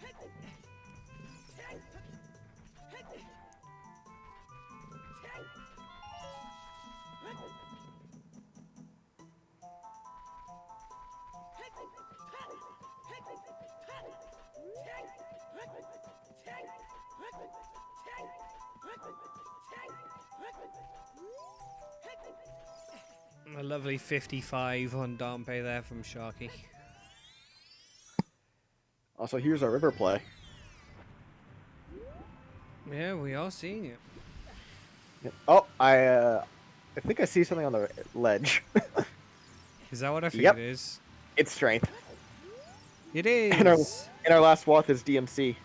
Speaker 2: A lovely 55 on Dompe there from Sharky.
Speaker 1: Also, here's our river play.
Speaker 2: Yeah, we are seeing it.
Speaker 1: Yep. Oh, I think I see something on the ledge.
Speaker 2: Is that what I think
Speaker 1: Yep.
Speaker 2: it is?
Speaker 1: It's strength.
Speaker 2: It is.
Speaker 1: And our last wath is DMC.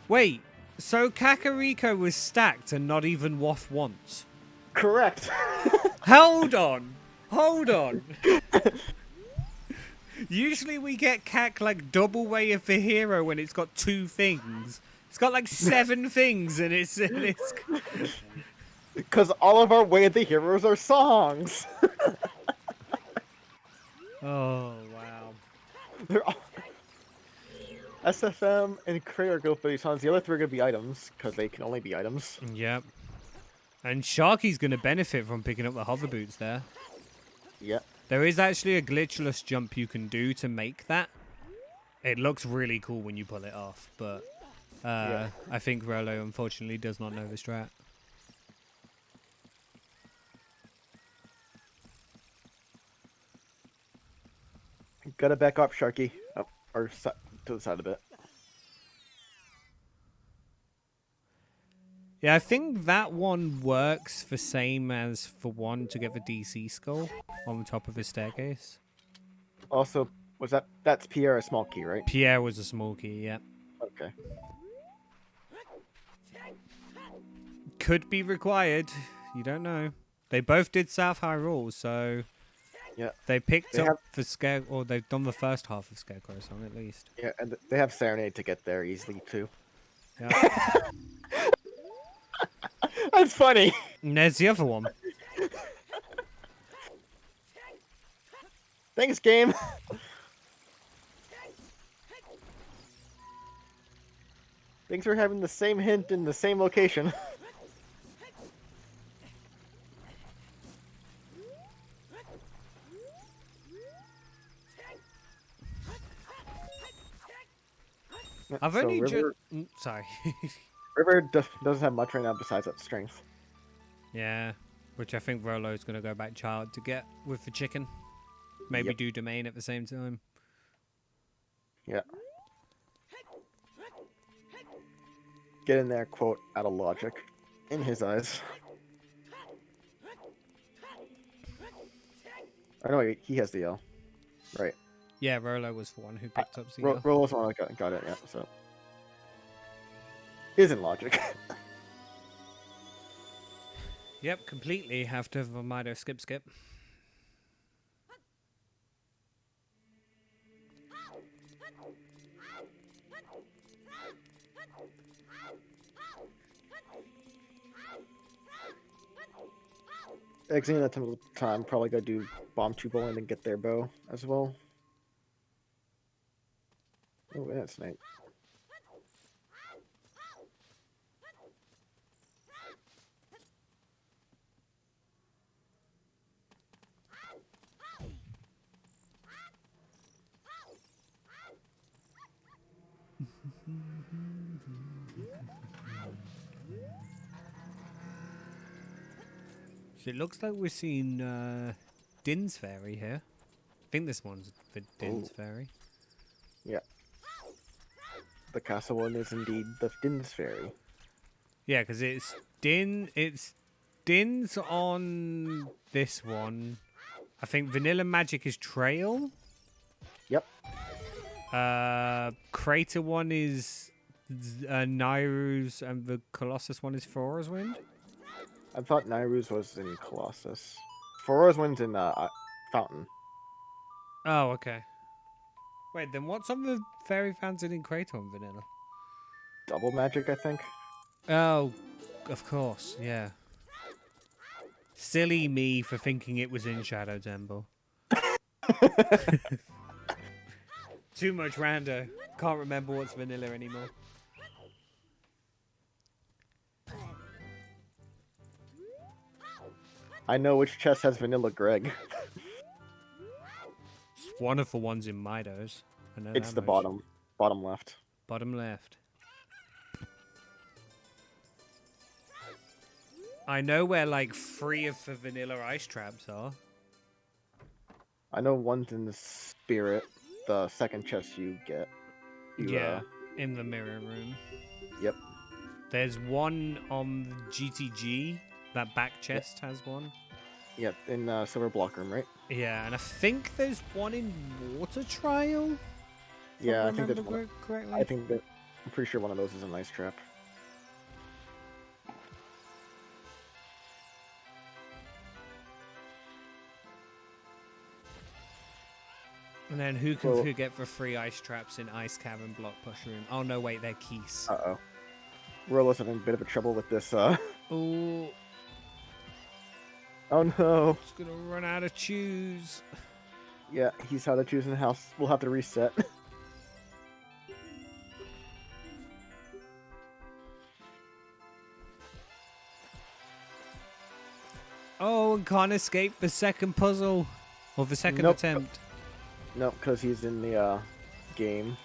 Speaker 2: Wait, so Kakariko was stacked and not even waff once?
Speaker 1: Correct.
Speaker 2: Hold on. Hold on. Usually we get Kak like double way of the hero when it's got 2 things. It's got like 7 things and it's
Speaker 1: Because all of our Way of the Heroes are songs.
Speaker 2: Oh wow.
Speaker 1: They're all... SFM and Krayer go for these songs. The other 3 are going to be items, because they can only be items.
Speaker 2: Yep. And Sharky's going to benefit from picking up the hover boots there.
Speaker 1: Yeah.
Speaker 2: There is actually a glitchless jump you can do to make that. It looks really cool when you pull it off, but I think Rollo unfortunately does not know the strat.
Speaker 1: Gotta back up, Sharky. Up, or to the side a bit.
Speaker 2: Yeah, I think that one works the same as for one to get the DC skull on the top of the staircase.
Speaker 1: Also, that's Pierre a small key, right?
Speaker 2: Pierre was a small key, yeah.
Speaker 1: Okay.
Speaker 2: Could be required. You don't know. They both did South Hyrule, so
Speaker 1: Yeah.
Speaker 2: they picked up the scare, or they've done the first half of Scarecrow song at least.
Speaker 1: Yeah, and they have Serenade to get there easily too.
Speaker 2: Yeah.
Speaker 1: That's funny.
Speaker 2: And there's the other one.
Speaker 1: Thanks, game. Thanks for having the same hint in the same location.
Speaker 2: I've
Speaker 1: So
Speaker 2: only
Speaker 1: River,
Speaker 2: sorry.
Speaker 1: River doesn't have much right now besides that strength.
Speaker 2: Yeah, which I think Rollo's going to go back child to get with the chicken. Maybe do domain at the same time.
Speaker 1: Yeah. Get in there, quote, out of logic. In his eyes. I know he has the L. Right.
Speaker 2: Yeah, Rollo was the one who picked up CL.
Speaker 1: Rollo's the one that got it, yeah, so. Isn't logic.
Speaker 2: Yep, completely have to have a Mido skip.
Speaker 1: Exiting that time, probably gotta do bomb 2 bowl and then get their bow as well. Oh, that's nice.
Speaker 2: So it looks like we're seeing Din's Fairy here. I think this one's the Din's Fairy.
Speaker 1: Yeah. The castle one is indeed the Din's Fairy.
Speaker 2: Yeah, because it's Din's on this one. I think Vanilla Magic is Trail.
Speaker 1: Yep.
Speaker 2: Crater one is Nairu's, and the Colossus one is Flora's Wind.
Speaker 1: I thought Nairu's was in Colossus. Flora's Wind's in Fountain.
Speaker 2: Oh, okay. Wait, then what's on the Fairy Fountain in Crater and Vanilla?
Speaker 1: Double Magic, I think.
Speaker 2: Oh, of course, yeah. Silly me for thinking it was in Shadow Temple. Too much rando. Can't remember what's vanilla anymore.
Speaker 1: I know which chest has Vanilla Greg.
Speaker 2: It's one of the ones in Mido's. I know
Speaker 1: It's
Speaker 2: that
Speaker 1: the
Speaker 2: much.
Speaker 1: bottom left.
Speaker 2: Bottom left. I know where like 3 of the vanilla ice traps are.
Speaker 1: I know one's in the Spirit. The second chest you get.
Speaker 2: Yeah, in the mirror room.
Speaker 1: Yep.
Speaker 2: There's one on the GTG. That back chest has one.
Speaker 1: Yep, in Silver Block Room, right?
Speaker 2: Yeah, and I think there's one in Water Trial.
Speaker 1: Yeah, I think there's one.
Speaker 2: Correctly.
Speaker 1: I think that I'm pretty sure one of those is an ice trap.
Speaker 2: And then who can forget the 3 ice traps in Ice Cavern Block Push Room? Oh no, wait, they're Keys.
Speaker 1: Uh-oh. Rollo's having a bit of a trouble with this,
Speaker 2: Oh.
Speaker 1: Oh no.
Speaker 2: Just gonna run out of choose.
Speaker 1: Yeah, he's how to choose in the house. We'll have to reset.
Speaker 2: Oh, and can't escape the second puzzle. Or the second attempt.
Speaker 1: Nope, because he's in the game.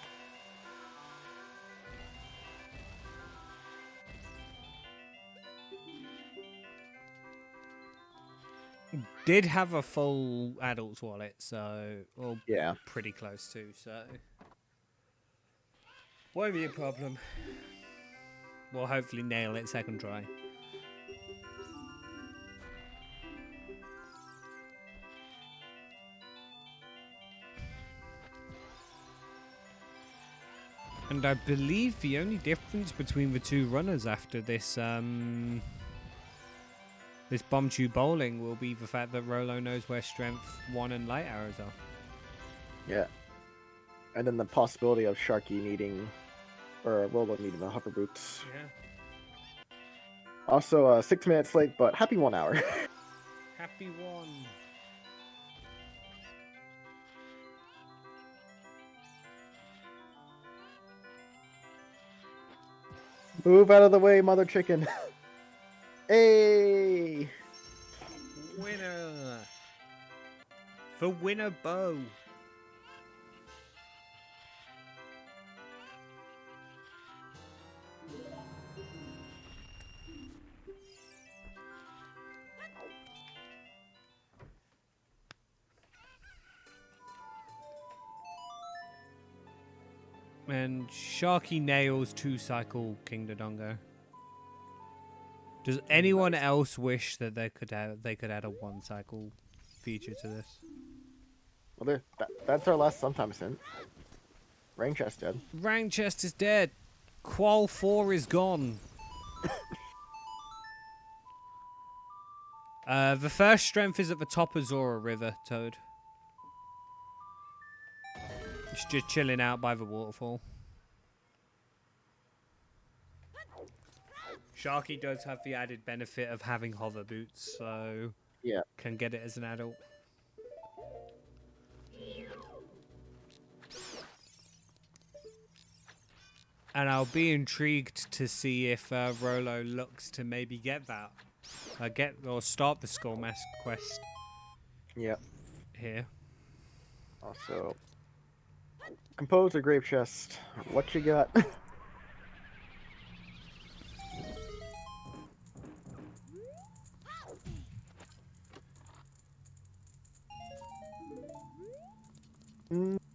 Speaker 2: Did have a full adult's wallet, so... Well,
Speaker 1: Yeah.
Speaker 2: pretty close to, so... Won't be a problem. We'll hopefully nail it second try. And I believe the only difference between the 2 runners after this this bomb tube bowling will be the fact that Rollo knows where strength 1 and light arrows are.
Speaker 1: Yeah. And then the possibility of Sharky needing, or Rollo needing the hover boots.
Speaker 2: Yeah.
Speaker 1: Also, 6 minutes late, but happy 1 hour.
Speaker 2: Happy 1.
Speaker 1: Move out of the way, mother chicken. Hey!
Speaker 2: Winner! The winner bow. And Sharky nails 2 cycle King Dodongo. Does anyone else wish that they could add a 1 cycle feature to this?
Speaker 1: Well, that's our last sometimes hint. Rain chest dead.
Speaker 2: Rank chest is dead. Qual 4 is gone. The first strength is at the top of Zora River, Toad. It's just chilling out by the waterfall. Sharky does have the added benefit of having hover boots, so
Speaker 1: yeah,
Speaker 2: can get it as an adult. And I'll be intrigued to see if Rollo looks to maybe get that, start the Skull Mask quest.
Speaker 1: Yep.
Speaker 2: Here.
Speaker 1: Also, compose a grave chest. What you got?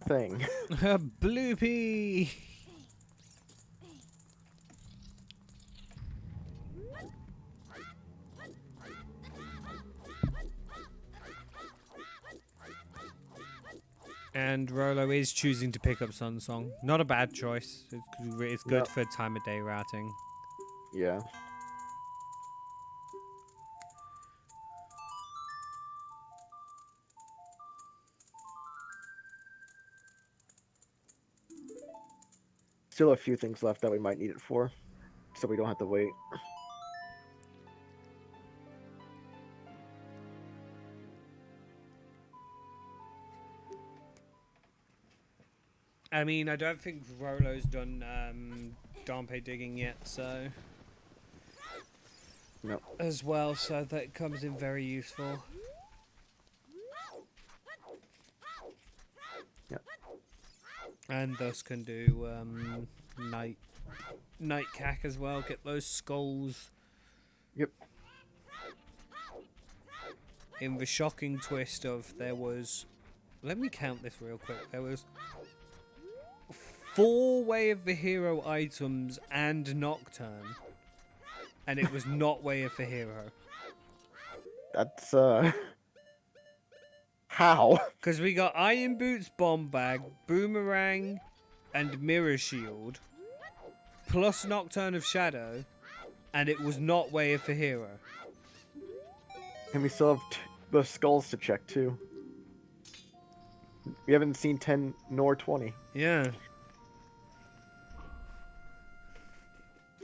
Speaker 1: Thing.
Speaker 2: Bloopy. And Rollo is choosing to pick up Sun Song. Not a bad choice. It's good for time of day routing.
Speaker 1: Yeah. Still a few things left that we might need it for, so we don't have to wait.
Speaker 2: I mean, I don't think Rollo's done Dompe digging yet, so...
Speaker 1: No.
Speaker 2: As well, so that comes in very useful.
Speaker 1: Yep.
Speaker 2: And thus can do night cack as well, get those skulls.
Speaker 1: Yep.
Speaker 2: In the shocking twist of there was... Let me count this real quick. There was 4 Way of the Hero items and Nocturne. And it was not Way of the Hero.
Speaker 1: That's, how?
Speaker 2: Because we got Iron Boots, Bomb Bag, Boomerang, and Mirror Shield. plus Nocturne of Shadow, and it was not Way of the Hero.
Speaker 1: And we still have the skulls to check too. We haven't seen 10 nor 20.
Speaker 2: Yeah.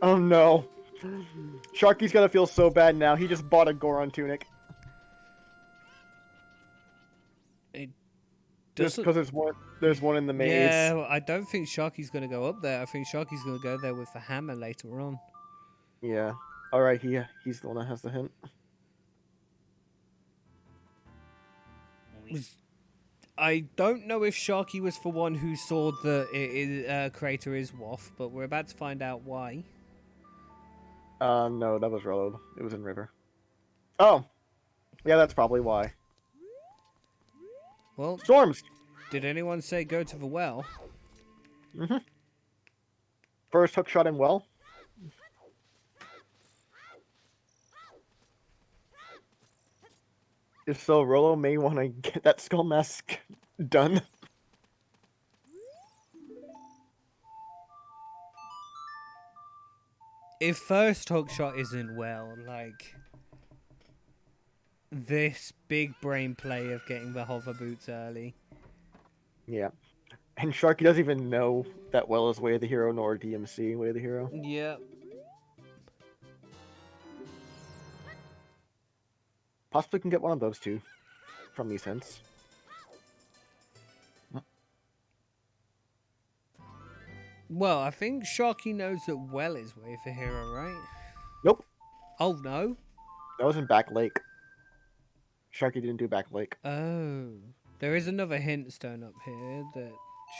Speaker 1: Oh no. Sharky's gonna feel so bad now. He just bought a Goron tunic. Just because there's one in the maze.
Speaker 2: Yeah, well, I don't think Sharky's going to go up there. I think Sharky's going to go there with the hammer later on.
Speaker 1: Yeah. Alright, he's the one that has the hint.
Speaker 2: I don't know if Sharky was the one who saw the crater is Waff, but we're about to find out why.
Speaker 1: No, that was Rollo. It was in River. Oh! Yeah, that's probably why.
Speaker 2: Well,
Speaker 1: Storms!
Speaker 2: did anyone say go to the well?
Speaker 1: Mm-hmm. First hook shot in well. If so, Rollo may want to get that skull mask done.
Speaker 2: If first hook shot isn't well, like this big brain play of getting the hover boots early.
Speaker 1: Yeah. And Sharky doesn't even know that well is Way of the Hero nor DMC Way of the Hero.
Speaker 2: Yep.
Speaker 1: Possibly can get one of those two from these hints.
Speaker 2: Well, I think Sharky knows that well is Way for Hero, right?
Speaker 1: Nope.
Speaker 2: Oh, no?
Speaker 1: That was in Back Lake. Sharky didn't do Back Lake.
Speaker 2: Oh. There is another hint stone up here that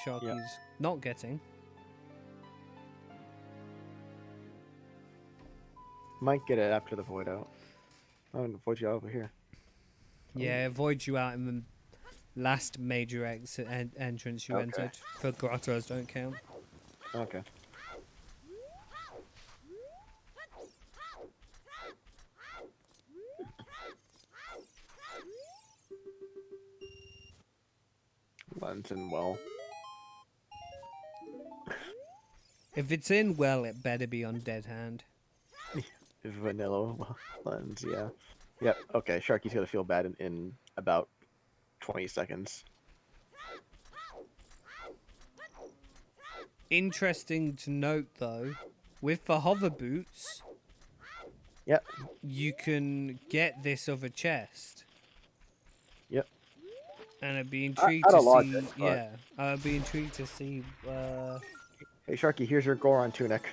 Speaker 2: Sharky's not getting.
Speaker 1: Might get it after the void out. I'm gonna void you out over here.
Speaker 2: Yeah, void you out in the last major exit entrance you entered. For grottos don't count.
Speaker 1: Okay. Lens and well.
Speaker 2: If it's in well, it better be on dead hand.
Speaker 1: Vanilla lens, yeah. Yep, okay, Sharky's gonna feel bad in about 20 seconds.
Speaker 2: Interesting to note, though, with the hover boots,
Speaker 1: Yep.
Speaker 2: you can get this other chest.
Speaker 1: Yep.
Speaker 2: And I'd be intrigued to see. Yeah, I'd be intrigued to see.
Speaker 1: Hey Sharky, here's your Goron tunic.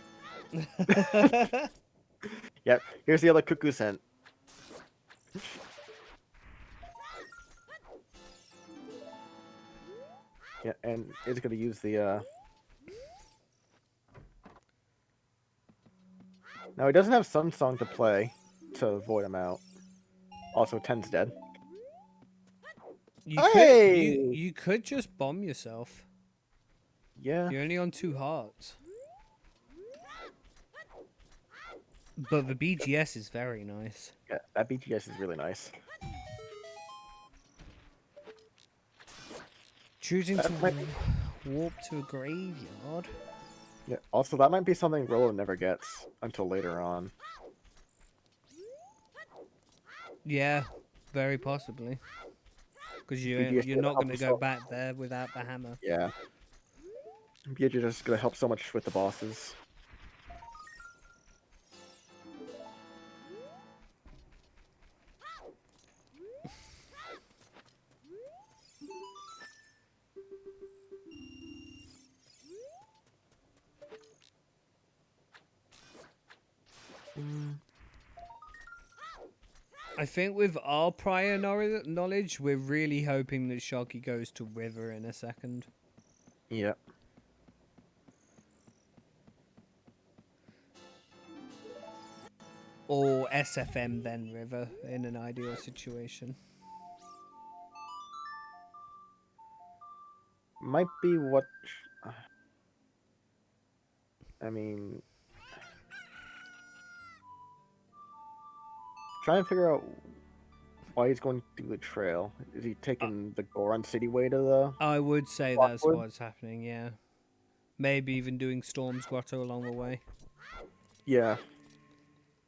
Speaker 1: Yep, here's the other cuckoo scent. Yeah, and it's gonna use the Now he doesn't have some song to play to void him out. Also, 10's dead.
Speaker 2: You could just bomb yourself.
Speaker 1: Yeah.
Speaker 2: You're only on 2 hearts. But the BGS is very nice.
Speaker 1: Yeah, that BGS is really nice.
Speaker 2: Choosing to warp to a graveyard.
Speaker 1: Yeah. Also, that might be something Rollo never gets until later on.
Speaker 2: Yeah, very possibly. Because you're not going to go back there without the hammer.
Speaker 1: Yeah. You're just gonna help so much with the bosses.
Speaker 2: I think with our prior knowledge, we're really hoping that Sharky goes to River in a second.
Speaker 1: Yep.
Speaker 2: Or SFM then River in an ideal situation.
Speaker 1: Might be what... I mean... Trying to figure out why he's going through the trail. Is he taking the Goron City way to the...
Speaker 2: I would say that's what's happening, yeah. Maybe even doing Storm's Grotto along the way.
Speaker 1: Yeah.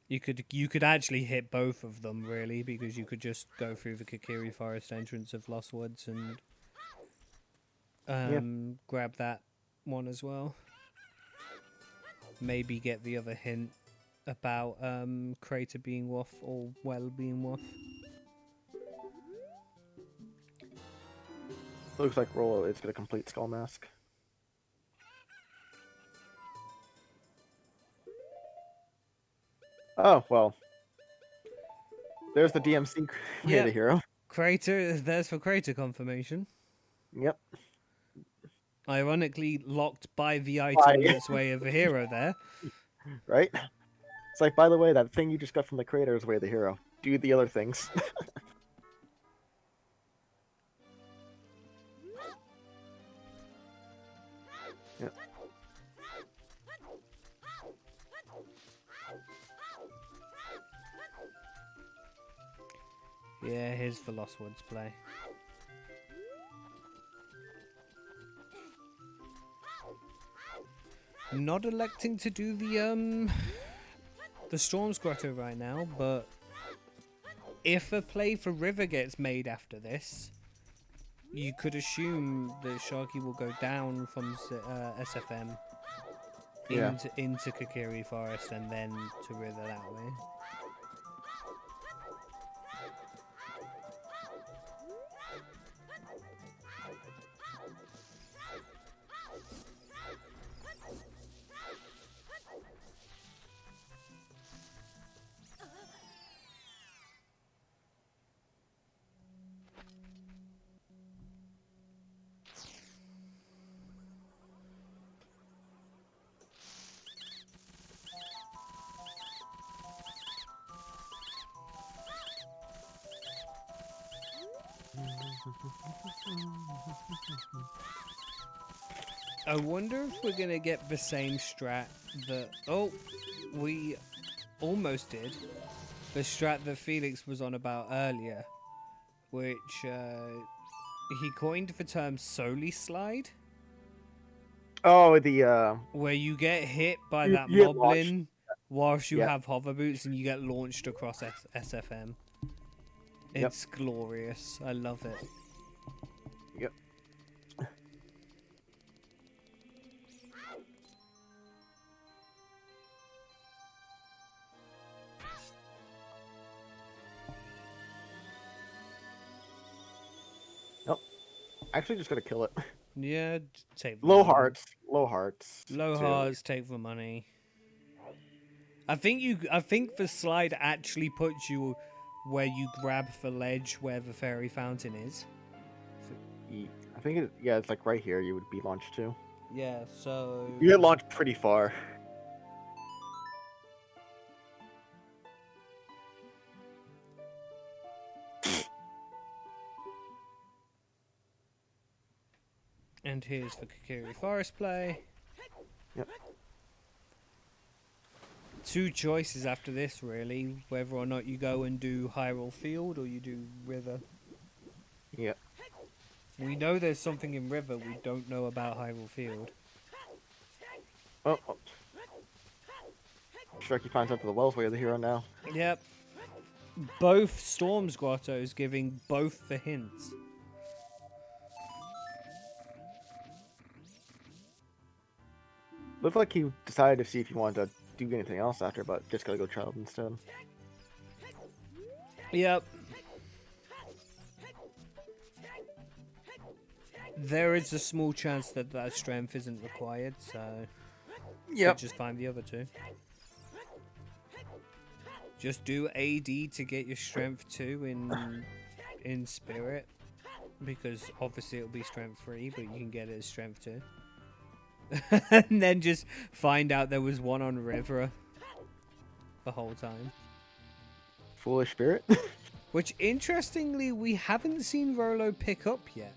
Speaker 2: You could actually hit both of them really, because you could just go through the Kakiri Forest entrance of Lost Woods and grab that one as well. Maybe get the other hint about Crater being Woof or Well being Woof.
Speaker 1: Looks like Rollo is gonna complete Skull Mask. Oh well. There's the DMC Way of the
Speaker 2: Yep.
Speaker 1: Hero.
Speaker 2: Crater, there's for Crater confirmation.
Speaker 1: Yep.
Speaker 2: Ironically locked by the item that's Way of the Hero there.
Speaker 1: Right? It's like, by the way, that thing you just got from the creator is Way of the Hero. Do the other things. Yeah.
Speaker 2: Yeah, here's the Lost Woods play. Not electing to do the Storm's Grotto right now, but if a play for River gets made after this, you could assume that Sharky will go down from SFM into Kakiri Forest and then to River that way. I wonder if we're gonna get the same strat that we almost did. The strat that Felix was on about earlier, which he coined the term Soli Slide.
Speaker 1: Oh, the
Speaker 2: where you get hit by
Speaker 1: you
Speaker 2: that
Speaker 1: get
Speaker 2: moblin whilst you
Speaker 1: Yeah.
Speaker 2: have hover boots and you get launched across SFM.
Speaker 1: Yep.
Speaker 2: It's glorious. I love it.
Speaker 1: Yep. Nope. Actually, just gotta kill it.
Speaker 2: Yeah, take the
Speaker 1: Low
Speaker 2: money.
Speaker 1: hearts. Low hearts.
Speaker 2: Low
Speaker 1: too.
Speaker 2: hearts, take the money. I think the slide actually puts you where you grab the ledge where the fairy fountain is.
Speaker 1: I think it's like right here you would be launched to.
Speaker 2: Yeah, so
Speaker 1: You get launched pretty far.
Speaker 2: and here's the Kakiri Forest play.
Speaker 1: Yep.
Speaker 2: Two choices after this, really. Whether or not you go and do Hyrule Field or you do River.
Speaker 1: Yep.
Speaker 2: We know there's something in River, we don't know about Hyrule Field.
Speaker 1: Oh. Sharky finds out the Wells Way of the Hero now.
Speaker 2: Yep. Both Storm's Grottos giving both the hints.
Speaker 1: Looked like he decided to see if he wanted to do anything else after, but just gotta go Child instead.
Speaker 2: Yep. There is a small chance that that strength isn't required, so
Speaker 1: Yep.
Speaker 2: just find the other two. Just do AD to get your strength 2 in spirit, because obviously it'll be strength 3, but you can get it as strength 2. And then just find out there was one on River the whole time.
Speaker 1: Foolish Spirit.
Speaker 2: Which, interestingly, we haven't seen Rollo pick up yet.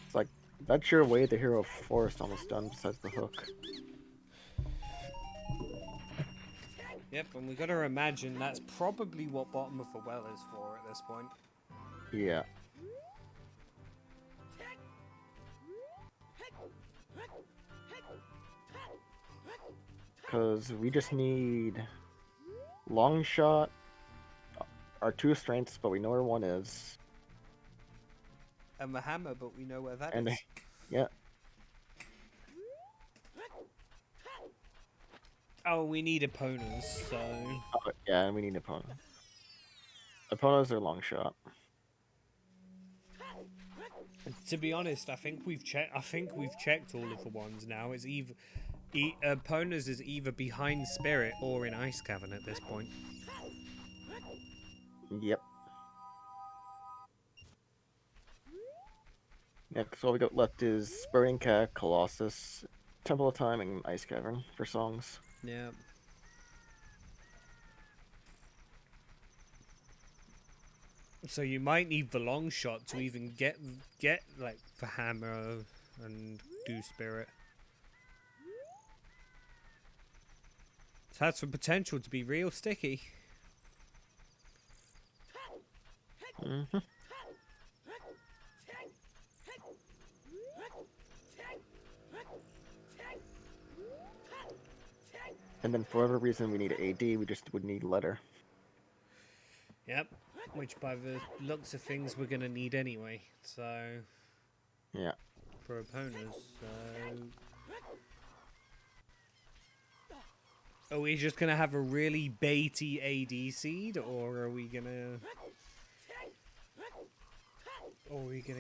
Speaker 1: It's like, that's your Way of the Hero Forest almost done besides the hook.
Speaker 2: Yep, and we got to imagine that's probably what bottom of the well is for at this point.
Speaker 1: Yeah. Because we just need long shot, our 2 strengths, but we know where one is.
Speaker 2: And the hammer, but we know where that
Speaker 1: And
Speaker 2: is.
Speaker 1: yeah.
Speaker 2: Oh, we need opponents, so...
Speaker 1: Oh, yeah, and we need opponent. Opponents are long shot.
Speaker 2: To be honest, I think we've checked. I think we've checked all of the ones now. It's either opponents is either behind Spirit or in Ice Cavern at this point.
Speaker 1: Yep. Next, all we got left is Spurring Cat, Colossus, Temple of Time, and Ice Cavern for songs.
Speaker 2: Yeah. So you might need the long shot to even get like the hammer and do Spirit. So that's the potential to be real sticky.
Speaker 1: Mm-hmm. And then for whatever reason we need AD, we just would need letter.
Speaker 2: Yep. Which by the looks of things we're gonna need anyway. So
Speaker 1: Yeah.
Speaker 2: for opponents, so are we just gonna have a really baity AD seed, or are we gonna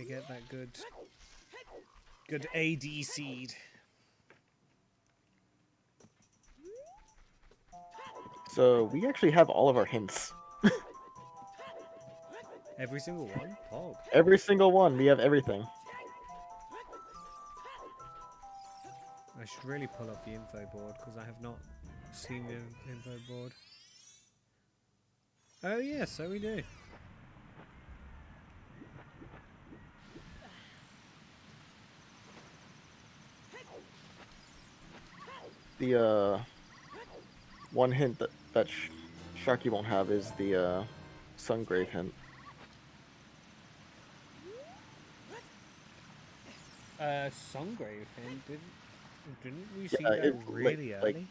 Speaker 2: get that good AD seed?
Speaker 1: So we actually have all of our hints.
Speaker 2: Every single one? Oh.
Speaker 1: Every single one, we have everything.
Speaker 2: I should really pull up the info board because I have not seen the info board. Oh yeah, so we do.
Speaker 1: The one hint that Sharky won't have is the Sungrave hint.
Speaker 2: Sungrave hint, didn't we see
Speaker 1: Yeah,
Speaker 2: that really early?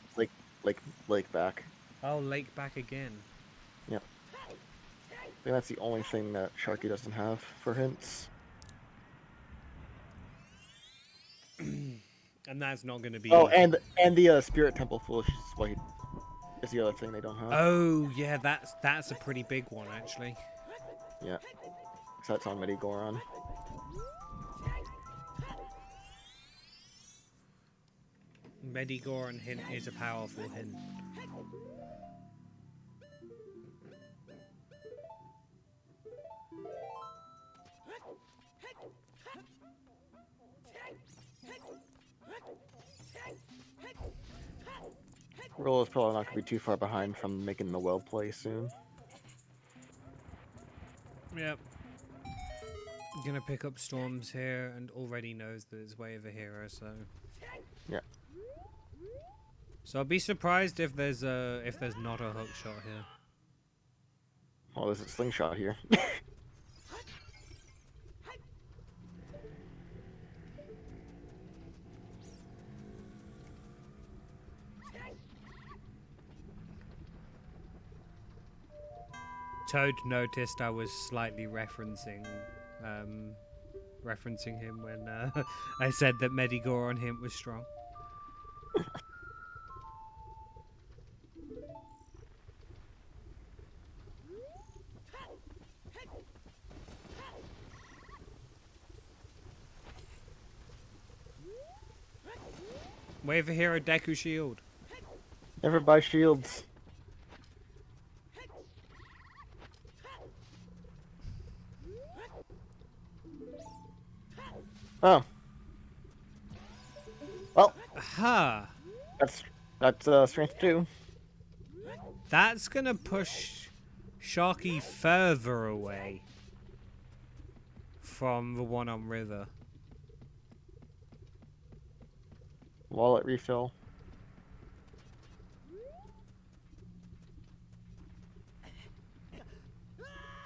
Speaker 1: Lake back.
Speaker 2: Oh, Lake back again.
Speaker 1: Yeah. I think that's the only thing that Sharky doesn't have for hints.
Speaker 2: And that's not going to be.
Speaker 1: Oh, and the Spirit Temple Foolish is the other thing they don't have.
Speaker 2: Oh yeah, that's a pretty big one actually.
Speaker 1: Yeah, so that's on Medigoron.
Speaker 2: Medigoron hint is a powerful hint.
Speaker 1: Rollo's probably not going to be too far behind from making the well play soon.
Speaker 2: Yep. Gonna pick up Storms here and already knows that it's Way of a Hero, so...
Speaker 1: Yeah.
Speaker 2: So I'll be surprised if there's not a hook shot here.
Speaker 1: Oh, there's a slingshot here.
Speaker 2: Toad noticed I was slightly referencing him when I said that Medigoron hint was strong. Wave a hero Deku shield.
Speaker 1: Never buy shields. Oh. Well.
Speaker 2: Aha.
Speaker 1: That's strength 2.
Speaker 2: That's gonna push Sharky further away from the one on River.
Speaker 1: Wallet refill.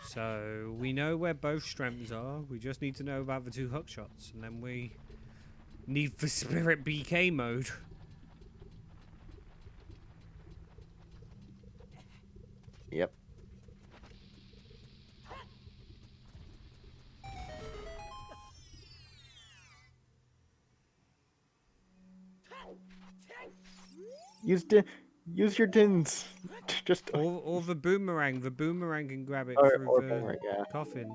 Speaker 2: So we know where both strengths are. We just need to know about the 2 hook shots, and then we need for Spirit BK mode.
Speaker 1: Yep. Use your dins. Just
Speaker 2: Or the boomerang. The boomerang can grab it through
Speaker 1: or
Speaker 2: the
Speaker 1: boomerang, yeah.
Speaker 2: coffin.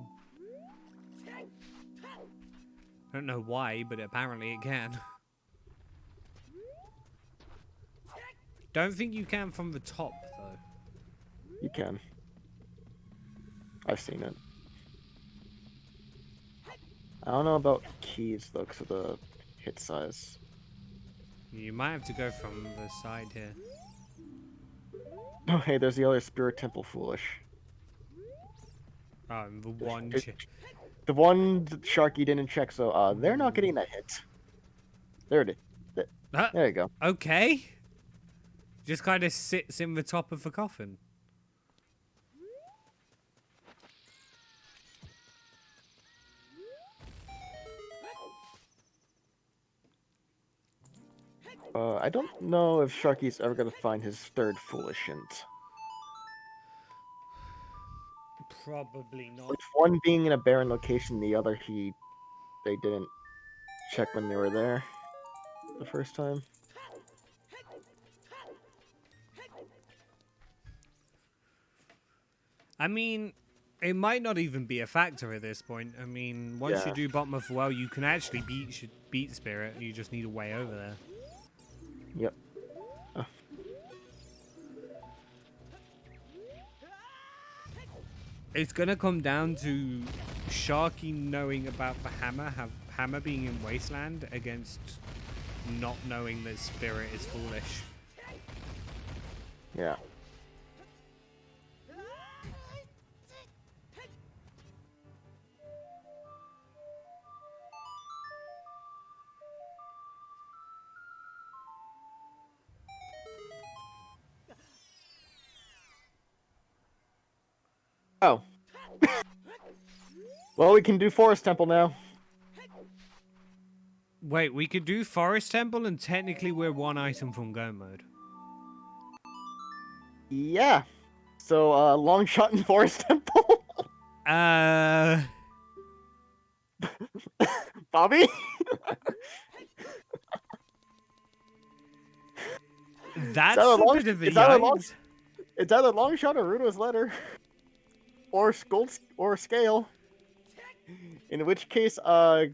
Speaker 2: I don't know why, but apparently it can. Don't think you can from the top, though.
Speaker 1: You can. I've seen it. I don't know about keys though, because of the hit size.
Speaker 2: You might have to go from the side here.
Speaker 1: Oh, hey, there's the other Spirit Temple Foolish.
Speaker 2: Oh, and the one...
Speaker 1: The one Sharky didn't check, so they're not getting that hit. There it is. There you go.
Speaker 2: Okay. Just kind of sits in the top of the coffin.
Speaker 1: I don't know if Sharky's ever gonna find his 3rd Foolish hint.
Speaker 2: Probably not.
Speaker 1: With one being in a barren location, the other they didn't check when they were there the first time.
Speaker 2: I mean, it might not even be a factor at this point. I mean, once you do bottom of the well, you can actually beat Spirit. You just need a way over there.
Speaker 1: Yep.
Speaker 2: It's gonna come down to Sharky knowing about the hammer being in Wasteland against not knowing that Spirit is foolish.
Speaker 1: Yeah. Oh. Well, we can do Forest Temple now.
Speaker 2: Wait, we could do Forest Temple and technically we're 1 item from go mode.
Speaker 1: Yeah. So, long shot in Forest Temple. Bobby?
Speaker 2: That's a bit of a yikes.
Speaker 1: It's either long shot or Rudo's letter. Or Gold or Scale. In which case, do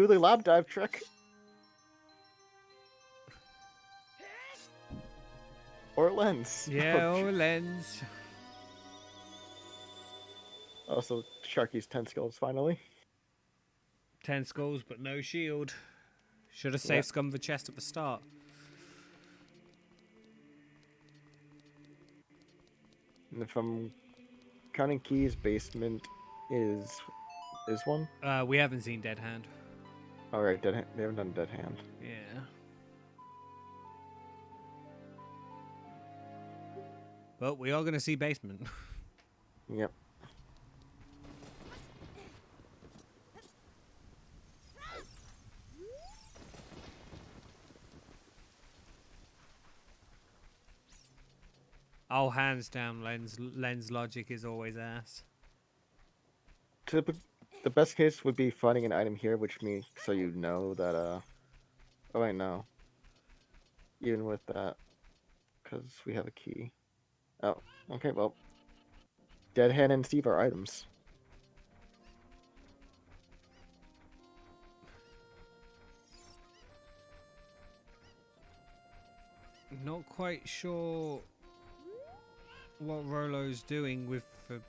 Speaker 1: the lab dive trick. Or lens.
Speaker 2: Yeah, or lens.
Speaker 1: Also, Sharky's 10 skulls finally.
Speaker 2: 10 skulls, but no shield. Should have saved Scum the chest at the start.
Speaker 1: And if I'm counting keys, basement is one.
Speaker 2: We haven't seen Dead Hand.
Speaker 1: All right, they haven't done Dead Hand.
Speaker 2: Yeah. But we are going to see basement.
Speaker 1: Yep.
Speaker 2: Oh, hands down, lens logic is always ass.
Speaker 1: The best case would be finding an item here, which means so you know that oh wait, no. Even with that, because we have a key. Oh, okay, well. Dead Hand and Steve are items.
Speaker 2: Not quite sure what Rollo's doing with the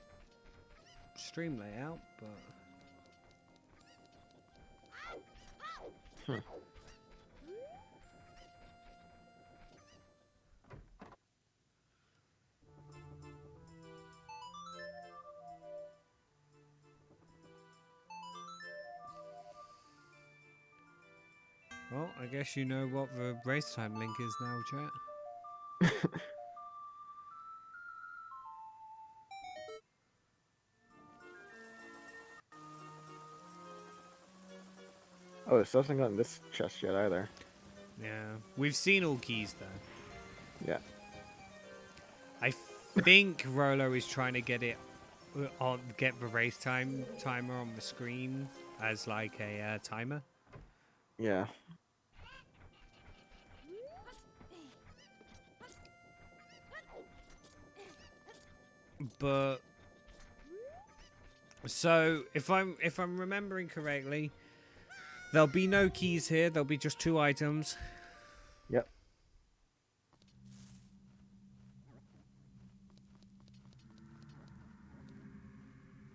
Speaker 2: stream layout, but... Well, I guess you know what the race time link is now, chat.
Speaker 1: it still hasn't gotten this chest yet either.
Speaker 2: Yeah, we've seen all keys though.
Speaker 1: Yeah.
Speaker 2: I think Rollo is trying to get it get the race timer on the screen as like a timer.
Speaker 1: Yeah.
Speaker 2: But so if I'm remembering correctly, there'll be no keys here. There'll be just 2 items.
Speaker 1: Yep.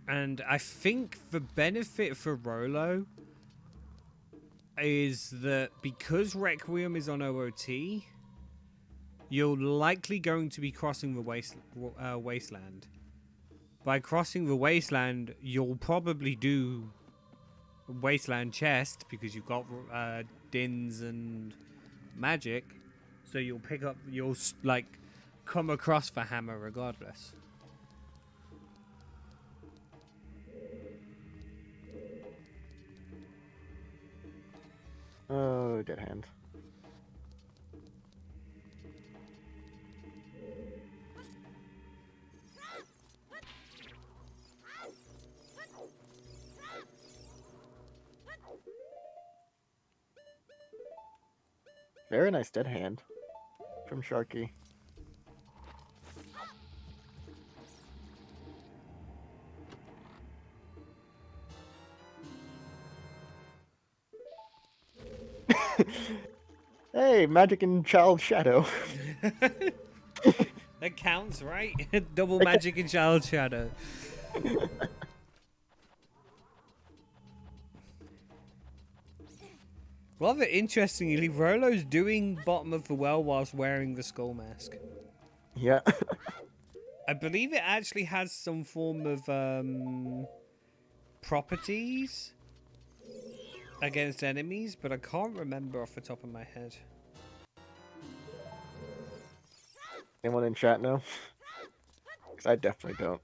Speaker 2: And I think the benefit for Rollo is that because Requiem is on OOT, you're likely going to be crossing the wasteland. By crossing the wasteland, you'll probably do wasteland chest because you've got dins and magic, so you'll like come across the hammer regardless.
Speaker 1: Oh, dead hand. Very nice dead hand from Sharky. Hey, magic and child shadow.
Speaker 2: That counts, right? Double magic and child shadow. Rather interestingly, Rollo's doing bottom of the well whilst wearing the skull mask.
Speaker 1: Yeah.
Speaker 2: I believe it actually has some form of properties against enemies, but I can't remember off the top of my head.
Speaker 1: Anyone in chat know? Because I definitely don't.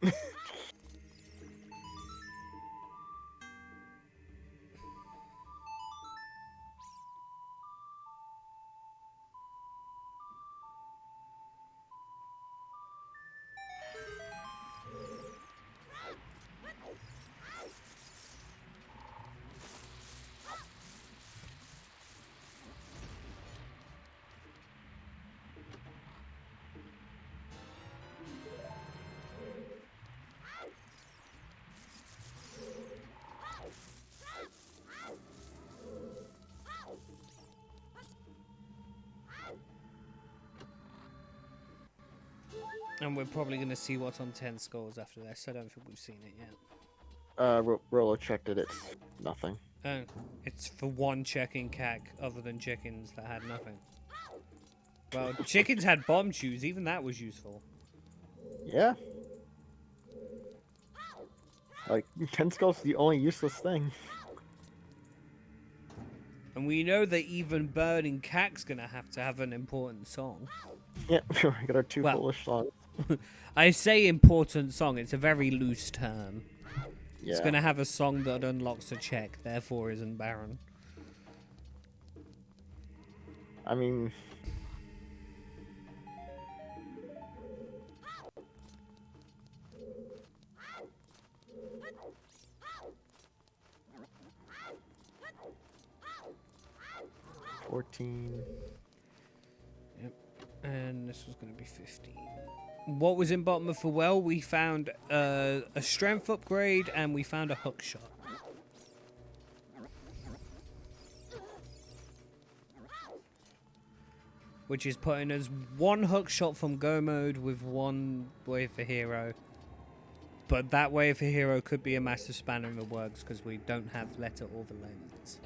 Speaker 2: 'And we're probably going to see what's on 10 skulls after this. I don't think we've seen it yet.
Speaker 1: Rollo checked it. It's nothing.
Speaker 2: Oh, it's for one checking CAC other than chickens that had nothing. Well, chickens had bomb shoes. Even that was useful.
Speaker 1: Yeah. Like, 10 skulls is the only useless thing.
Speaker 2: And we know that even burning CAC's going to have an important song.
Speaker 1: Yeah, we got our 2 foolish songs.
Speaker 2: I say important song. It's a very loose term.
Speaker 1: Yeah.
Speaker 2: It's going to have a song that unlocks a check, therefore isn't barren.
Speaker 1: I mean... $14.
Speaker 2: Yep. And this was going to be 15. What was in bottom of the well? We found a strength upgrade and we found a hook shot. Which is putting us 1 hook shot from go mode with 1 wave for hero. But that wave for hero could be a massive spanner in the works because we don't have letter or the lens.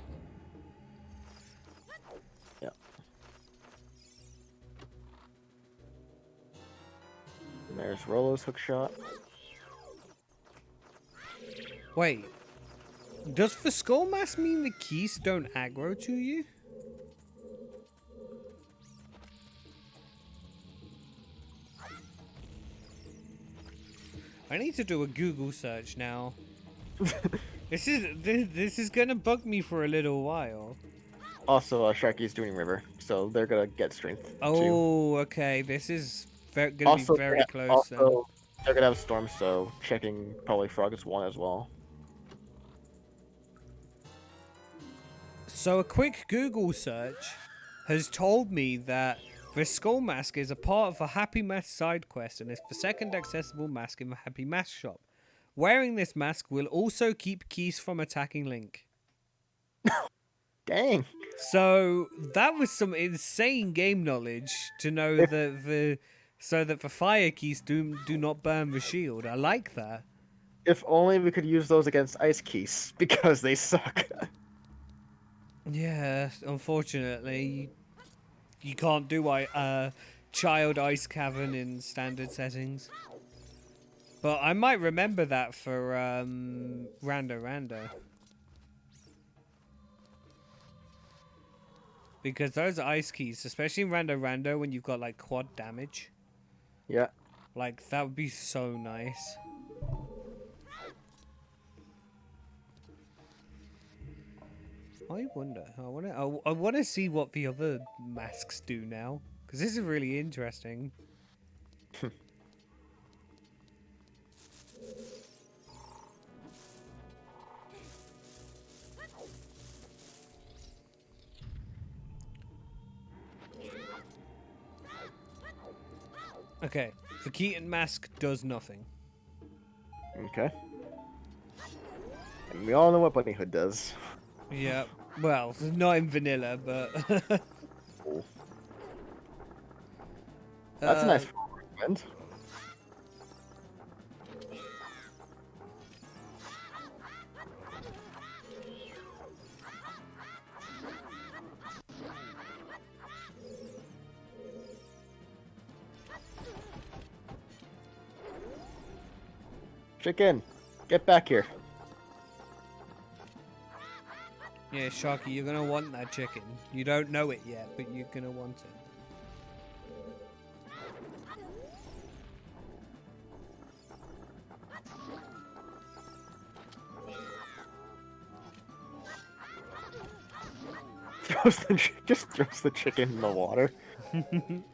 Speaker 1: Yeah. And there's Rollo's hook shot.
Speaker 2: Wait. Does the skull mask mean the keys don't aggro to you? I need to do a Google search now. This is gonna bug me for a little while.
Speaker 1: Also, Sharky's doing river, so they're gonna get strength too.
Speaker 2: Oh, okay. This is gonna be
Speaker 1: Also,
Speaker 2: very
Speaker 1: yeah,
Speaker 2: close then.
Speaker 1: also they're gonna have storm, so checking probably frog is one as well.
Speaker 2: So a quick Google search has told me that the Skull Mask is a part of a Happy Mask side quest and is the second accessible mask in the Happy Mask shop. Wearing this mask will also keep Keys from attacking Link.
Speaker 1: Dang.
Speaker 2: So that was some insane game knowledge to know
Speaker 1: If
Speaker 2: that the fire keys do not burn the shield. I like that.
Speaker 1: if only we could use those against ice keys because they suck.
Speaker 2: Yeah, unfortunately, you can't do child ice cavern in standard settings. But I might remember that for Rando Rando. Because those ice keys, especially in Rando Rando when you've got like quad damage,
Speaker 1: Yeah.
Speaker 2: like that would be so nice. I wonder. I want to see what the other masks do now, because this is really interesting. Okay, the Keaton mask does nothing.
Speaker 1: Okay. And we all know what Bunny Hood does.
Speaker 2: Yeah, well, not in vanilla, but
Speaker 1: Cool. That's a
Speaker 2: uh,
Speaker 1: nice friend. Chicken, get back here.
Speaker 2: yeah, Sharky, you're gonna want that chicken. You don't know it yet, but you're gonna want it.
Speaker 1: Just throws the chicken in the water. It's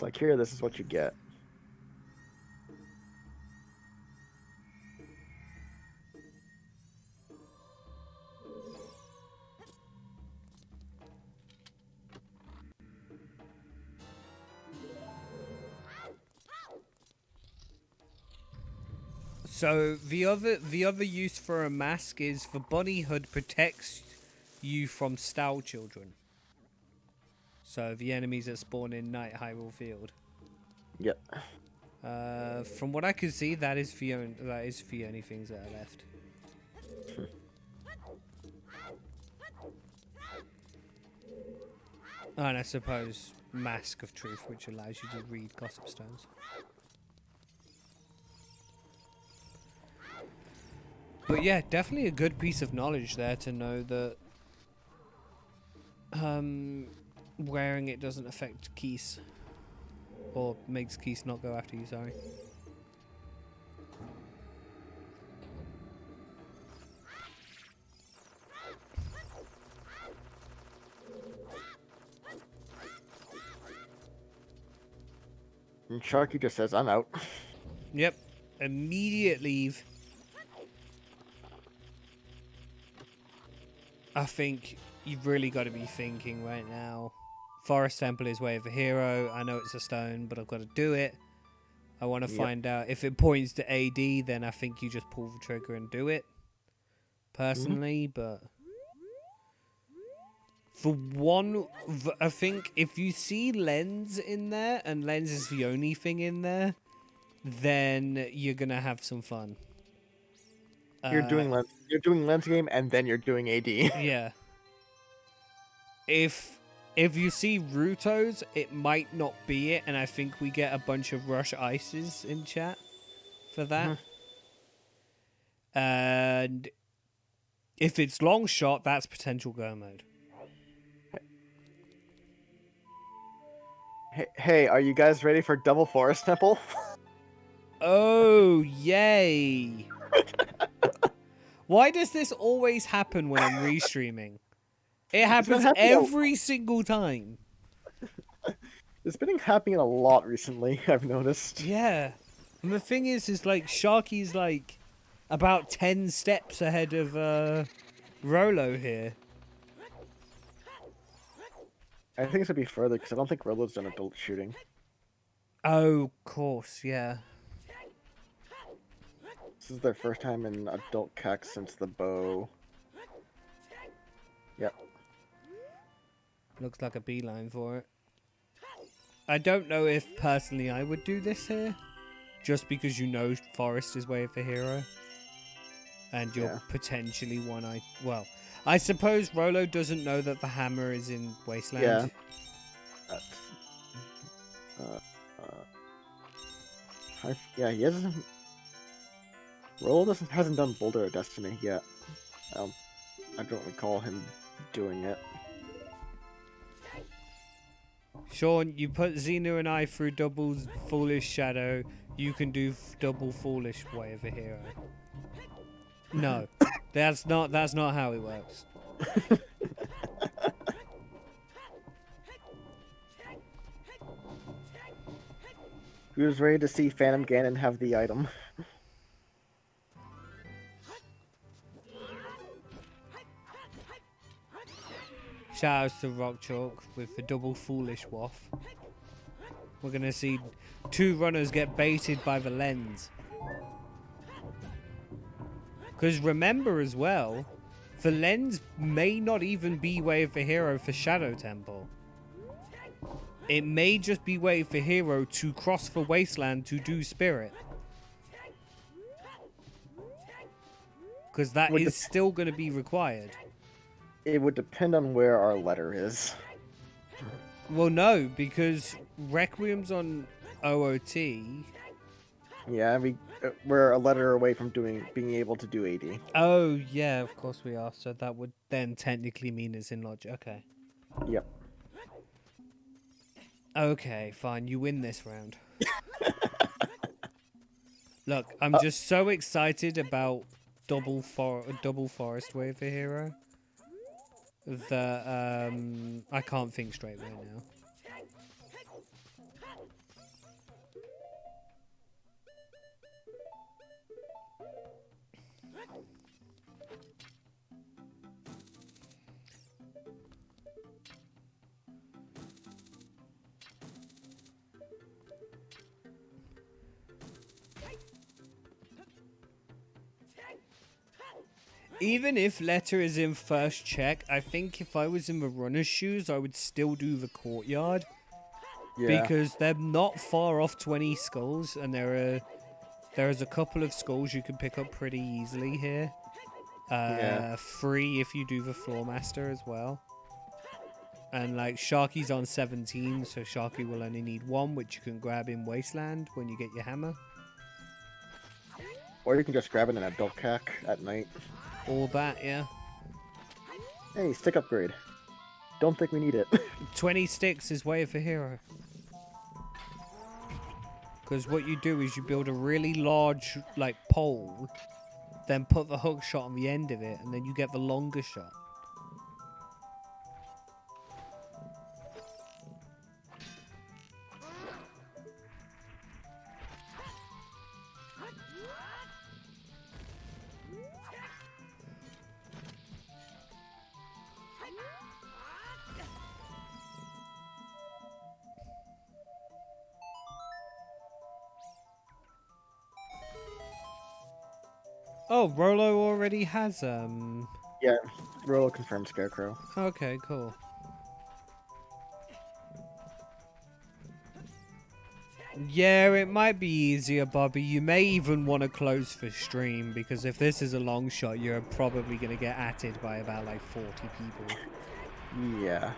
Speaker 1: like, here, this is what you get.
Speaker 2: So the other use for a mask is the Bunny Hood protects you from Style Children. So the enemies that spawn in Night Hyrule Field.
Speaker 1: Yep.
Speaker 2: From what I can see, that is the only things that are left. And I suppose Mask of Truth, which allows you to read Gossip Stones. But yeah, definitely a good piece of knowledge there to know that wearing it doesn't affect Keys. Or makes Keys not go after you, sorry.
Speaker 1: And Sharky just says, I'm out.
Speaker 2: Yep. Immediate leave. I think you've really got to be thinking right now. Forest Temple is way of a hero. I know it's a stone, but I've got to do it. I want to find out if it points to AD, then I think you just pull the trigger and do it. Personally, but for one, I think if you see Lens in there and Lens is the only thing in there, then you're gonna have some fun.
Speaker 1: You're doing lens game and then you're doing AD.
Speaker 2: Yeah. If you see Rutos, it might not be it, and I think we get a bunch of Rush Ices in chat for that. And if it's long shot, that's potential go mode.
Speaker 1: Hey, are you guys ready for double Forest Temple?
Speaker 2: Oh, yay! Why does this always happen when I'm restreaming? It
Speaker 1: It's been
Speaker 2: happens
Speaker 1: happening.
Speaker 2: every single time.
Speaker 1: It's been happening a lot recently. I've noticed.
Speaker 2: Yeah. And the thing is like Sharky's like about 10 steps ahead of Rollo here.
Speaker 1: I think it's gonna be further because I don't think Rollo's done adult shooting.
Speaker 2: Oh, of course, yeah.
Speaker 1: This is their first time in adult CAC since the bow. Yep.
Speaker 2: Looks like a beeline for it. I don't know if personally I would do this here. Just because you know Forest is way of the hero. And you're potentially one-eyed. Well, I suppose Rollo doesn't know that the hammer is in Wasteland.
Speaker 1: Yeah. That's, yeah, he hasn't. Rollo hasn't done Boulder or Destiny yet. I don't recall him doing it.
Speaker 2: Sean, you put Xenu and I through double Foolish Shadow. You can do double Foolish way of a hero. No, that's not how it works.
Speaker 1: Who's ready to see Phantom Ganon have the item?
Speaker 2: Shoutouts to Rock Chalk with the double Foolish waff. We're gonna see two runners get baited by the lens. Because remember as well, the lens may not even be way of the hero for Shadow Temple. It may just be way for hero to cross the wasteland to do spirit. Because that is still going to be required.
Speaker 1: It would depend on where our letter is.
Speaker 2: Well, no, because Requiem's on OOT.
Speaker 1: Yeah, we're a letter away from being able to do AD.
Speaker 2: Oh, yeah, of course we are. So that would then technically mean it's in logic. Okay.
Speaker 1: Yep.
Speaker 2: Okay, fine. You win this round. Look, I'm just so excited about double forest wave for hero that I can't think straight right now. Even if letter is in first check, I think if I was in the runner's shoes, I would still do the courtyard. Yeah. Because they're not far off 20 skulls, and there is a couple of skulls you can pick up pretty easily here. Free if you do the floor master as well. And like Sharky's on 17, so Sharky will only need one, which you can grab in Wasteland when you get your hammer.
Speaker 1: Or you can just grab it in adult CAC at night.
Speaker 2: All that, yeah.
Speaker 1: Hey, stick upgrade. Don't think we need it.
Speaker 2: 20 sticks is way of a hero. Because what you do is you build a really large, like, pole, then put the hook shot on the end of it, and then you get the longer shot. Oh, Rollo already has,
Speaker 1: Yeah, Rollo confirmed Scarecrow.
Speaker 2: Okay, cool. Yeah, it might be easier, Bobby. You may even want to close for stream, because if this is a long shot, you're probably going to get atted by about, like, 40 people.
Speaker 1: Yeah.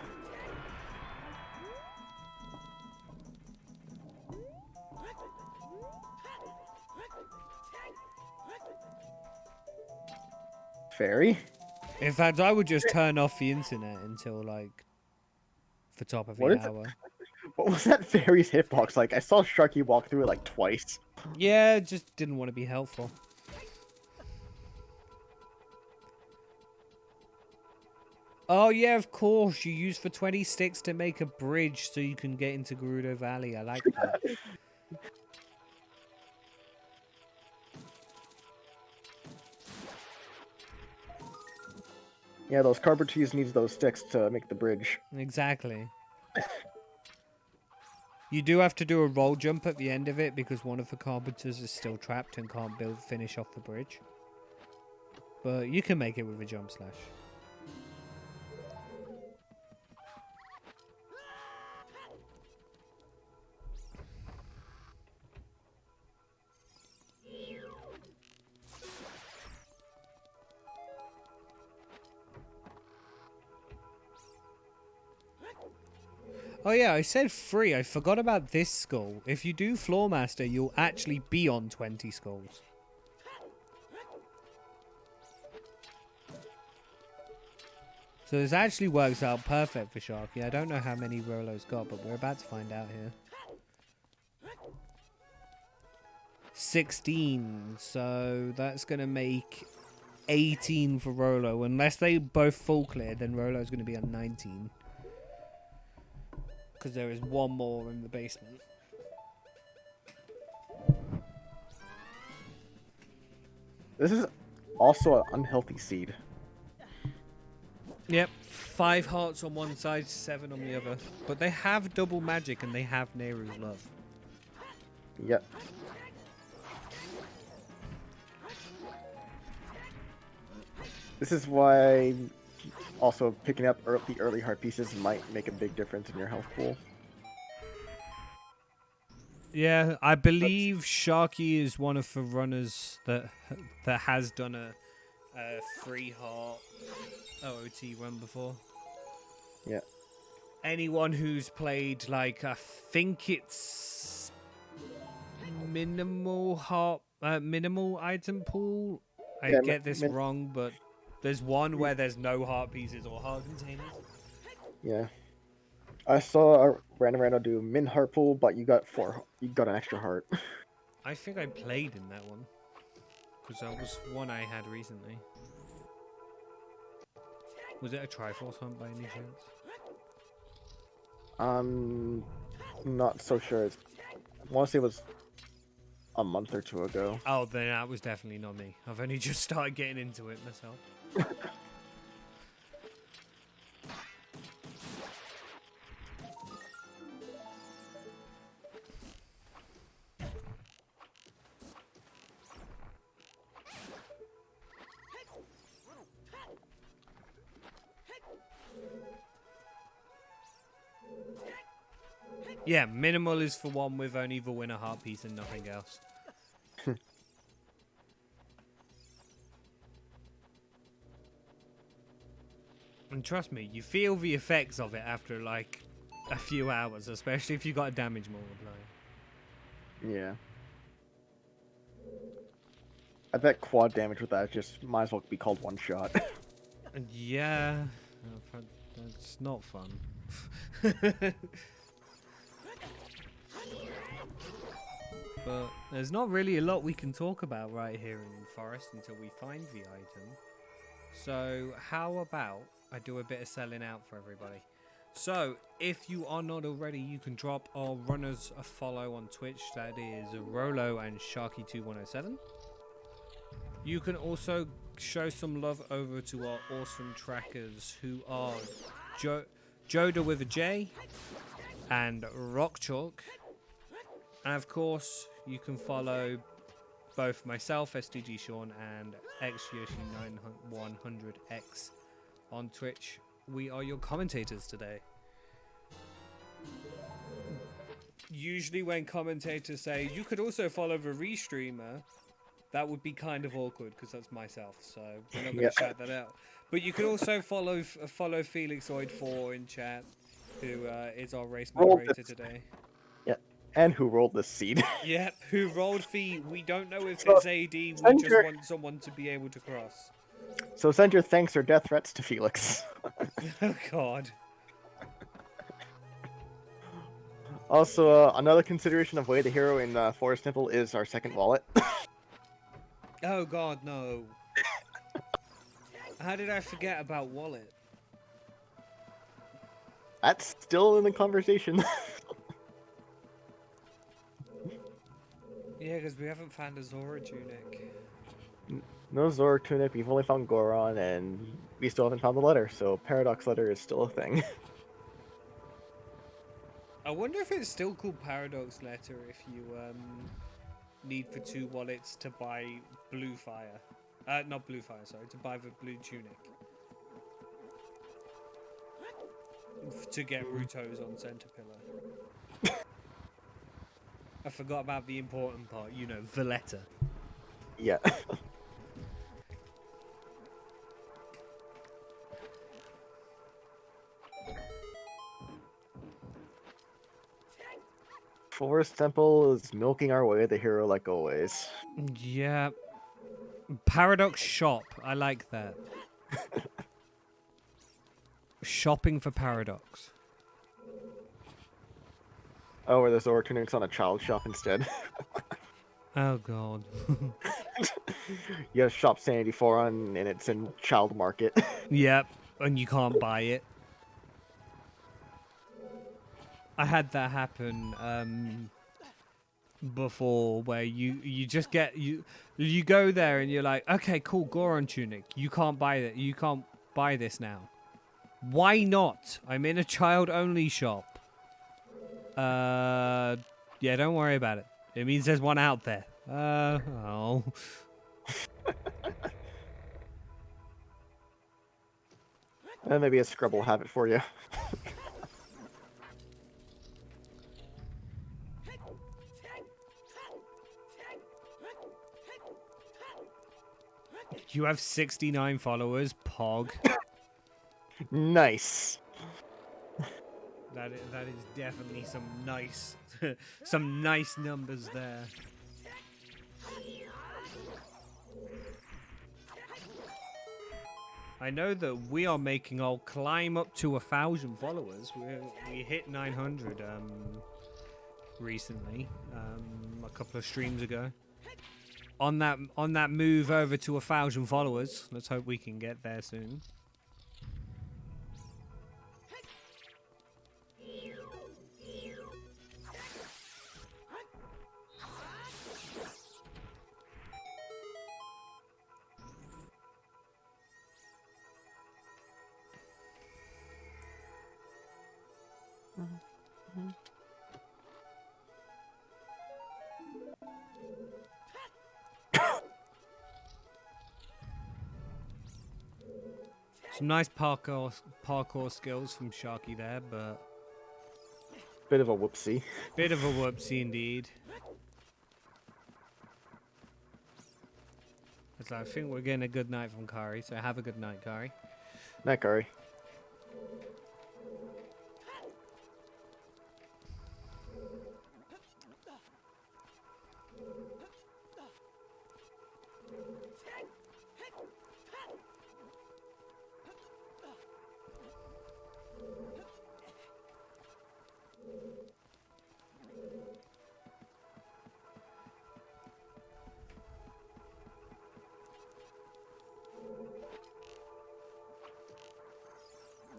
Speaker 1: Fairy?
Speaker 2: In fact, I would just turn off the internet until, like, the top of the hour.
Speaker 1: What was that fairy's hitbox like? I saw Sharky walk through it, like, twice.
Speaker 2: Yeah, just didn't want to be helpful. Oh yeah, of course. You use for 20 sticks to make a bridge so you can get into Gerudo Valley. I like that.
Speaker 1: Yeah, those carpentries needs those sticks to make the bridge.
Speaker 2: Exactly. You do have to do a roll jump at the end of it because one of the carpenters is still trapped and can't finish off the bridge. But you can make it with a jump slash. Oh yeah, I said free. I forgot about this skull. If you do Floor Master, you'll actually be on 20 skulls. So this actually works out perfect for Sharky. I don't know how many Rollo's got, but we're about to find out here. 16. So that's going to make 18 for Rollo. Unless they both full clear, then Rollo's going to be on 19. Because there is one more in the basement.
Speaker 1: This is also an unhealthy seed.
Speaker 2: Yep, 5 hearts on one side, 7 on the other. But they have double magic and they have Nehru's love.
Speaker 1: Yep. This is why also picking up the early heart pieces might make a big difference in your health pool.
Speaker 2: Yeah, I believe Sharky is one of the runners that has done a 3 heart OOT run before.
Speaker 1: Yeah.
Speaker 2: Anyone who's played, like, I think it's minimal item pool. I get this wrong, but there's one where there's no heart pieces or heart containers.
Speaker 1: Yeah. I saw a random do min heart pool, but you got an extra heart.
Speaker 2: I think I played in that one because that was one I had recently. Was it a Triforce hunt by any chance?
Speaker 1: Not so sure. I want to say it was a month or 2 ago.
Speaker 2: Oh, then that was definitely not me. I've only just started getting into it myself. Yeah, minimal is for one with only the winner heart piece and nothing else. And trust me, you feel the effects of it after like a few hours, especially if you got a damage multiplier.
Speaker 1: Yeah. I bet quad damage with that just might as well be called one shot.
Speaker 2: Yeah, that's not fun. But there's not really a lot we can talk about right here in the forest until we find the item. So how about I do a bit of selling out for everybody. So if you are not already, you can drop our runners a follow on Twitch. That is Rollo and Sharky2107. You can also show some love over to our awesome trackers who are Joda with a J and Rock Chalk. And of course, you can follow both myself, SDG Sean, and XYoshi9100X on Twitch. We are your commentators today. Usually when commentators say, you could also follow the restreamer, that would be kind of awkward because that's myself, so we're not going to shout that out. But you can also follow Felixoid4 in chat, who is our race moderator today.
Speaker 1: Yeah, and who rolled this seed.
Speaker 2: Yep, who rolled feet. We don't know if it's AD, we just want someone to be able to cross.
Speaker 1: So send your thanks or death threats to Felix.
Speaker 2: Oh god.
Speaker 1: Also, another consideration of Way the Hero in Forest Temple is our second wallet.
Speaker 2: Oh god, no. How did I forget about wallet?
Speaker 1: That's still in the conversation.
Speaker 2: Yeah, because we haven't found a Zora tunic.
Speaker 1: No Zora tunic, we've only found Goron, and we still haven't found the letter, so Paradox letter is still a thing.
Speaker 2: I wonder if it's still called Paradox Letter if you need for 2 wallets to buy Blue Fire. Not Blue Fire, sorry, to buy the Blue Tunic. To get Ruto's on Center Pillar. I forgot about the important part, you know, the letter.
Speaker 1: Yeah. Forest Temple is milking our way the hero like always.
Speaker 2: Yeah. Paradox Shop. I like that. Shopping for Paradox.
Speaker 1: Oh, where the Zora tunic's on a child shop instead.
Speaker 2: Oh god.
Speaker 1: You have Shop Sanity 4 on, and it's in child market.
Speaker 2: Yep, and you can't buy it. I had that happen before, where you just get you go there and you're like, okay, cool, Goron tunic. You can't buy it. You can't buy this now. Why not? I'm in a child only shop. Yeah, don't worry about it. It means there's one out there. Oh.
Speaker 1: And maybe a scrub will have it for you.
Speaker 2: You have 69 followers, Pog.
Speaker 1: Nice.
Speaker 2: That is definitely some nice some nice numbers there. I know that we are making our climb up to 1,000 followers. We hit 900 recently, a couple of streams ago. On that move over to 1,000 followers, let's hope we can get there soon. Some nice parkour skills from Sharky there, but
Speaker 1: Bit of a whoopsie.
Speaker 2: bit of a whoopsie indeed. So I think we're getting a good night from Kari, so have a good night, Kari.
Speaker 1: Night, Kari.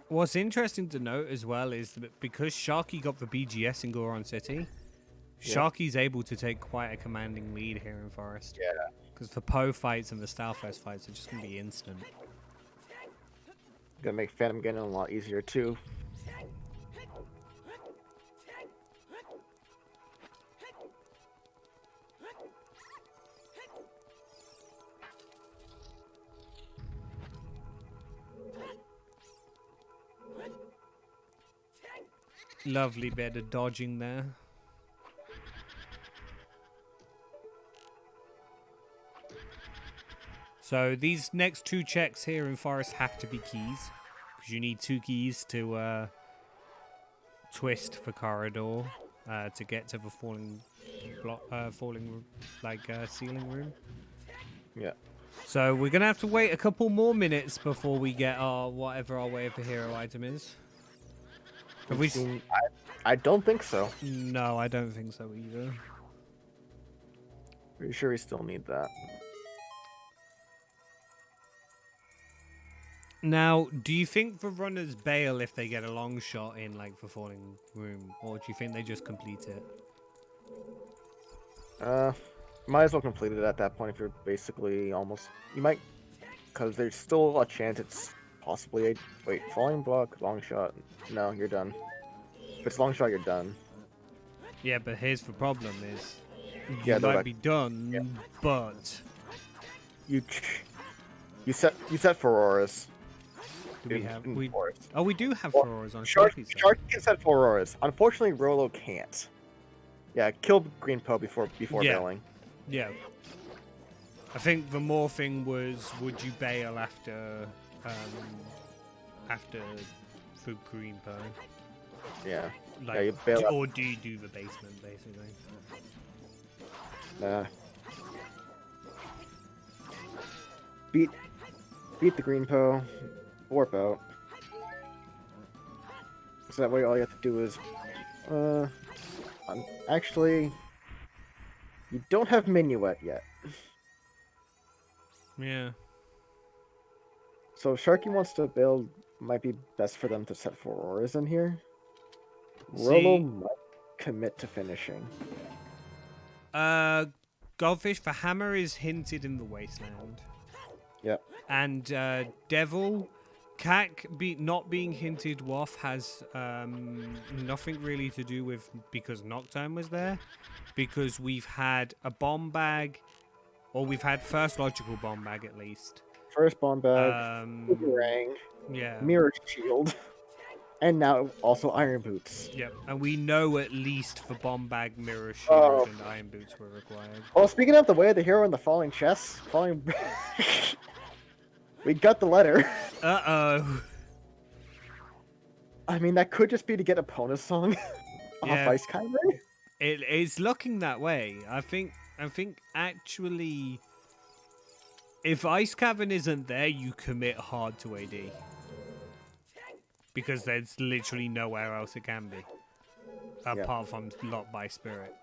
Speaker 2: What's interesting to note as well is that because Sharky got the BGS in Goron City, Sharky's able to take quite a commanding lead here in Forest.
Speaker 1: Yeah.
Speaker 2: Because the Poe fights and the Stalfest fights are just going to be instant.
Speaker 1: Gonna make Phantom Ganon a lot easier too.
Speaker 2: Lovely bit of dodging there. So these next 2 checks here in Forest have to be keys. Because you need 2 keys to twist for corridor to get to the falling ceiling room.
Speaker 1: Yeah.
Speaker 2: So we're going to have to wait a couple more minutes before we get our whatever our way of the hero item is. Have we
Speaker 1: seen? I don't think so.
Speaker 2: No, I don't think so either.
Speaker 1: Pretty sure we still need that.
Speaker 2: Now, do you think the runners bail if they get a long shot in, like, the falling room? Or do you think they just complete it?
Speaker 1: Might as well complete it at that point if you're basically almost. You might, because there's still a chance it's possibly a. Wait, falling block, long shot. No, you're done. If it's long shot, you're done.
Speaker 2: Yeah, but here's the problem is you
Speaker 1: Yeah, though
Speaker 2: might
Speaker 1: that
Speaker 2: be done, but
Speaker 1: you you set for auroras
Speaker 2: do we have
Speaker 1: in
Speaker 2: we
Speaker 1: forest.
Speaker 2: oh we do have
Speaker 1: Well,
Speaker 2: Auroras on
Speaker 1: Shark
Speaker 2: Sharky's side.
Speaker 1: Shark can set for auroras. Unfortunately, Rollo can't. Yeah, kill Green Poe before
Speaker 2: Yeah.
Speaker 1: bailing.
Speaker 2: Yeah. I think the more thing was, would you bail after the green Poe?
Speaker 1: Yeah.
Speaker 2: Like,
Speaker 1: Yeah, you bail out.
Speaker 2: or do you do the basement basically?
Speaker 1: Beat the Green Poe, warp out. So that way all you have to do is actually you don't have Minuet yet.
Speaker 2: Yeah.
Speaker 1: So if Sharky wants to build, might be best for them to set four auras in here. Rollo
Speaker 2: See,
Speaker 1: might commit to finishing.
Speaker 2: Goldfish, the hammer is hinted in the wasteland.
Speaker 1: Yep.
Speaker 2: And Devil, not being hinted off has nothing really to do with because Nocturne was there, because we've had a bomb bag, or we've had first logical bomb bag at least.
Speaker 1: First bomb bag, boomerang,
Speaker 2: Yeah.
Speaker 1: mirror shield, and now also iron boots.
Speaker 2: Yep, and we know at least the bomb bag, mirror shield, and iron boots were required.
Speaker 1: Well, speaking of the way of the hero and the falling chest, we got the letter.
Speaker 2: Uh-oh.
Speaker 1: I mean, that could just be to get a Pona song off
Speaker 2: Yeah.
Speaker 1: Ice Kyber.
Speaker 2: It is looking that way. I think actually, if Ice Cavern isn't there, you commit hard to AD. Because there's literally nowhere else it can be. Apart from Locked by Spirit.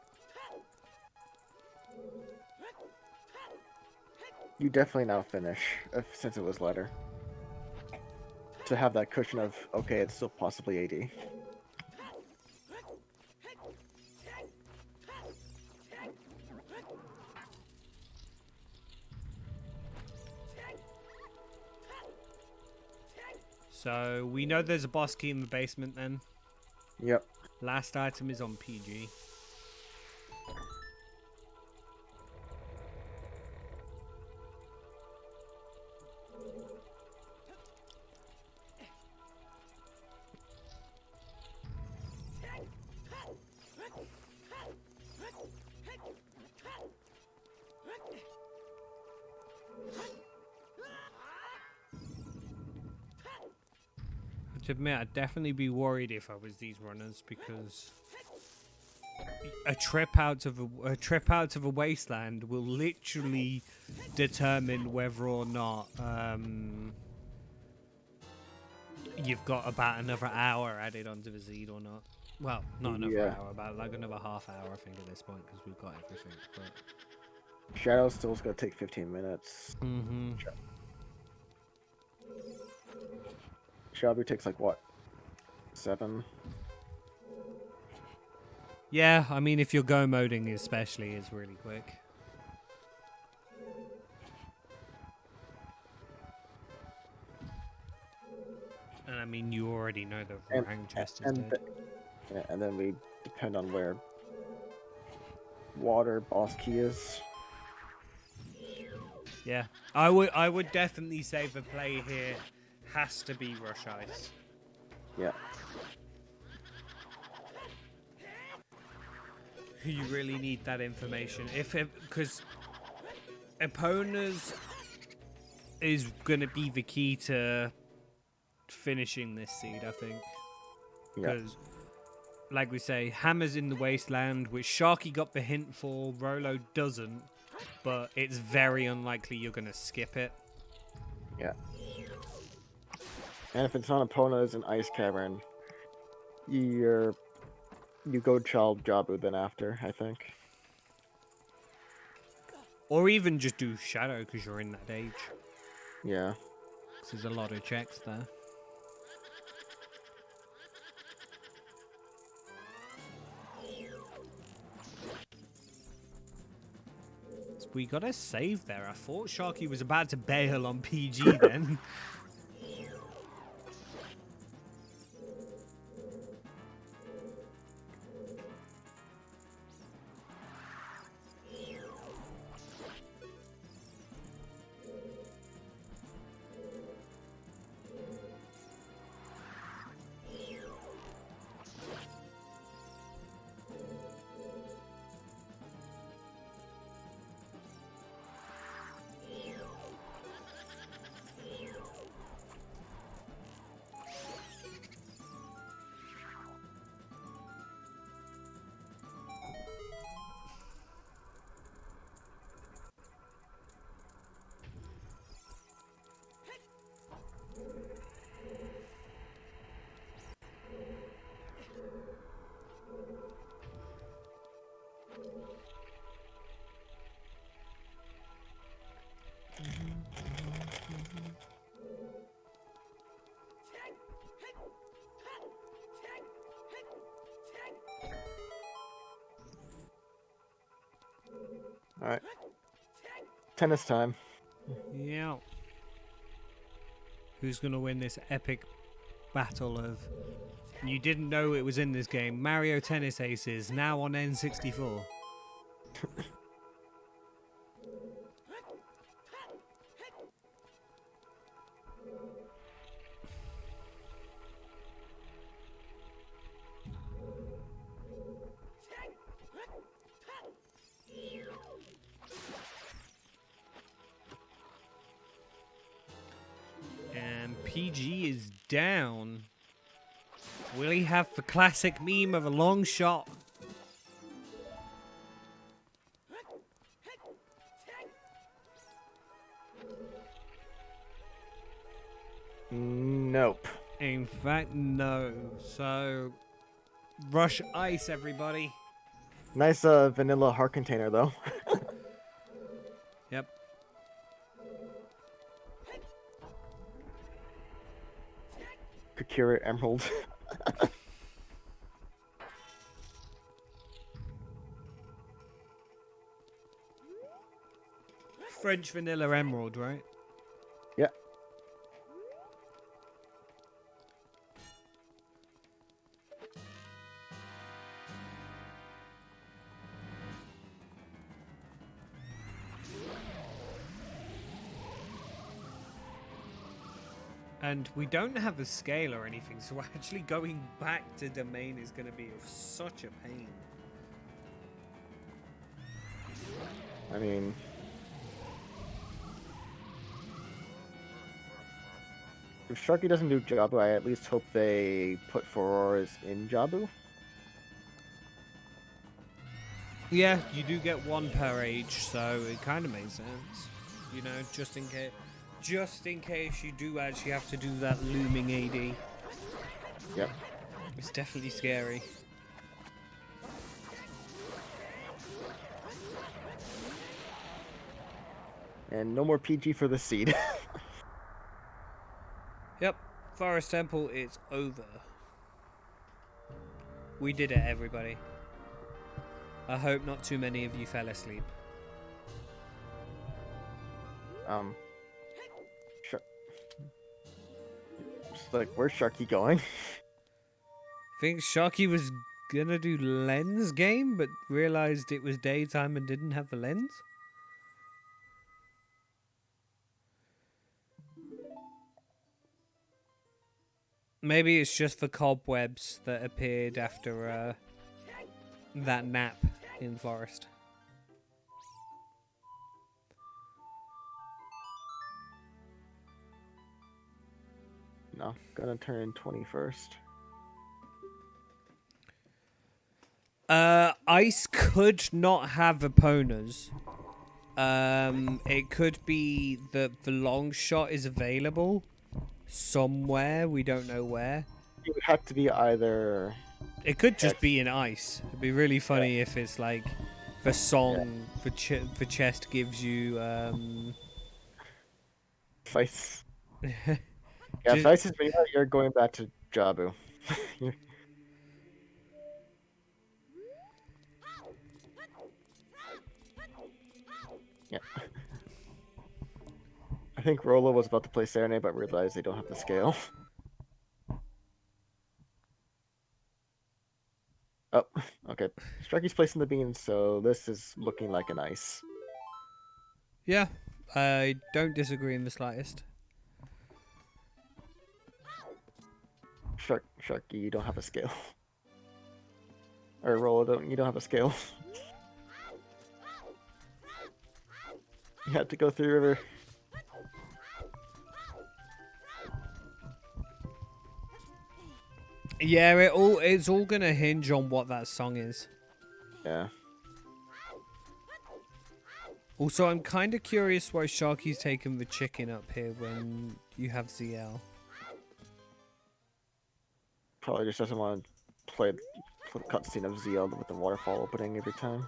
Speaker 1: You definitely now finish, since it was letter. To have that cushion of, okay, it's still possibly AD.
Speaker 2: So, we know there's a boss key in the basement then.
Speaker 1: Yep.
Speaker 2: Last item is on PG. To admit, I'd definitely be worried if I was these runners, because a trip out of a wasteland will literally determine whether or not you've got about another hour added onto the Zed or not. Well, not another hour, about like another half hour, I think, at this point, because we've got everything. But
Speaker 1: Shadow's still's gonna take 15 minutes.
Speaker 2: mm-hmm.
Speaker 1: Shabu takes like what? 7?
Speaker 2: Yeah, I mean, if you're go moding especially, it's really quick. And I mean, you already know the rank chest is dead.
Speaker 1: And then we depend on where water boss key is.
Speaker 2: Yeah, I would definitely say the play here has to be Rush Ice.
Speaker 1: Yeah.
Speaker 2: You really need that information. Because Epona's is going to be the key to finishing this seed, I think. Because, like we say, Hammer's in the Wasteland, which Sharky got the hint for, Rollo doesn't, but it's very unlikely you're going to skip it.
Speaker 1: Yeah. And if it's on Epona's and Ice Cavern, you go Child Jabu then after, I think.
Speaker 2: Or even just do Shadow, because you're in that age.
Speaker 1: Yeah.
Speaker 2: There's a lot of checks there. We got a save there. I thought Sharky was about to bail on PG then.
Speaker 1: All right. Tennis time.
Speaker 2: Yeah. Who's going to win this epic battle of... You didn't know it was in this game. Mario Tennis Aces, now on N64. And PG is down. Will he have the classic meme of a long shot?
Speaker 1: Nope.
Speaker 2: In fact, no. So, rush ice, everybody.
Speaker 1: Nice vanilla heart container, though.
Speaker 2: Yep.
Speaker 1: Kakira Emerald.
Speaker 2: French vanilla emerald, right?
Speaker 1: Yeah.
Speaker 2: And we don't have a scale or anything, so actually going back to domain is going to be of such a pain.
Speaker 1: I mean... If Sharky doesn't do Jabu, I at least hope they put Furores in Jabu.
Speaker 2: Yeah, you do get one per age, so it kind of makes sense. You know, just in case you do actually have to do that looming AD.
Speaker 1: Yep.
Speaker 2: It's definitely scary.
Speaker 1: And no more PG for the seed.
Speaker 2: Yep, Forest Temple, it's over. We did it, everybody. I hope not too many of you fell asleep.
Speaker 1: Just like, where's Sharky going?
Speaker 2: I think Sharky was gonna do lens game, but realized it was daytime and didn't have the lens. Maybe it's just the cobwebs that appeared after that nap in forest.
Speaker 1: No, gonna turn 21st.
Speaker 2: Ice could not have opponents. It could be that the long shot is available somewhere, we don't know where.
Speaker 1: It would have to be either...
Speaker 2: It could just be in ice. It'd be really funny if it's like the song the chest gives you
Speaker 1: Fights. Yeah, if
Speaker 2: Just,
Speaker 1: Ice is Vanilla, you're going back to Jabu. Yeah. I think Rollo was about to play Serenade, but realized they don't have the scale. Oh, okay. Sharky's placing the beans, so this is looking like an ice.
Speaker 2: yeah, I don't disagree in the slightest.
Speaker 1: Sharky, you don't have a scale. Or Rollo, you don't have a scale. You have to go through the river.
Speaker 2: Yeah, it's all gonna hinge on what that song is.
Speaker 1: Yeah.
Speaker 2: Also, I'm kind of curious why Sharky's taking the chicken up here when you have ZL.
Speaker 1: Probably just doesn't want to play the cutscene of ZL with the waterfall opening every time.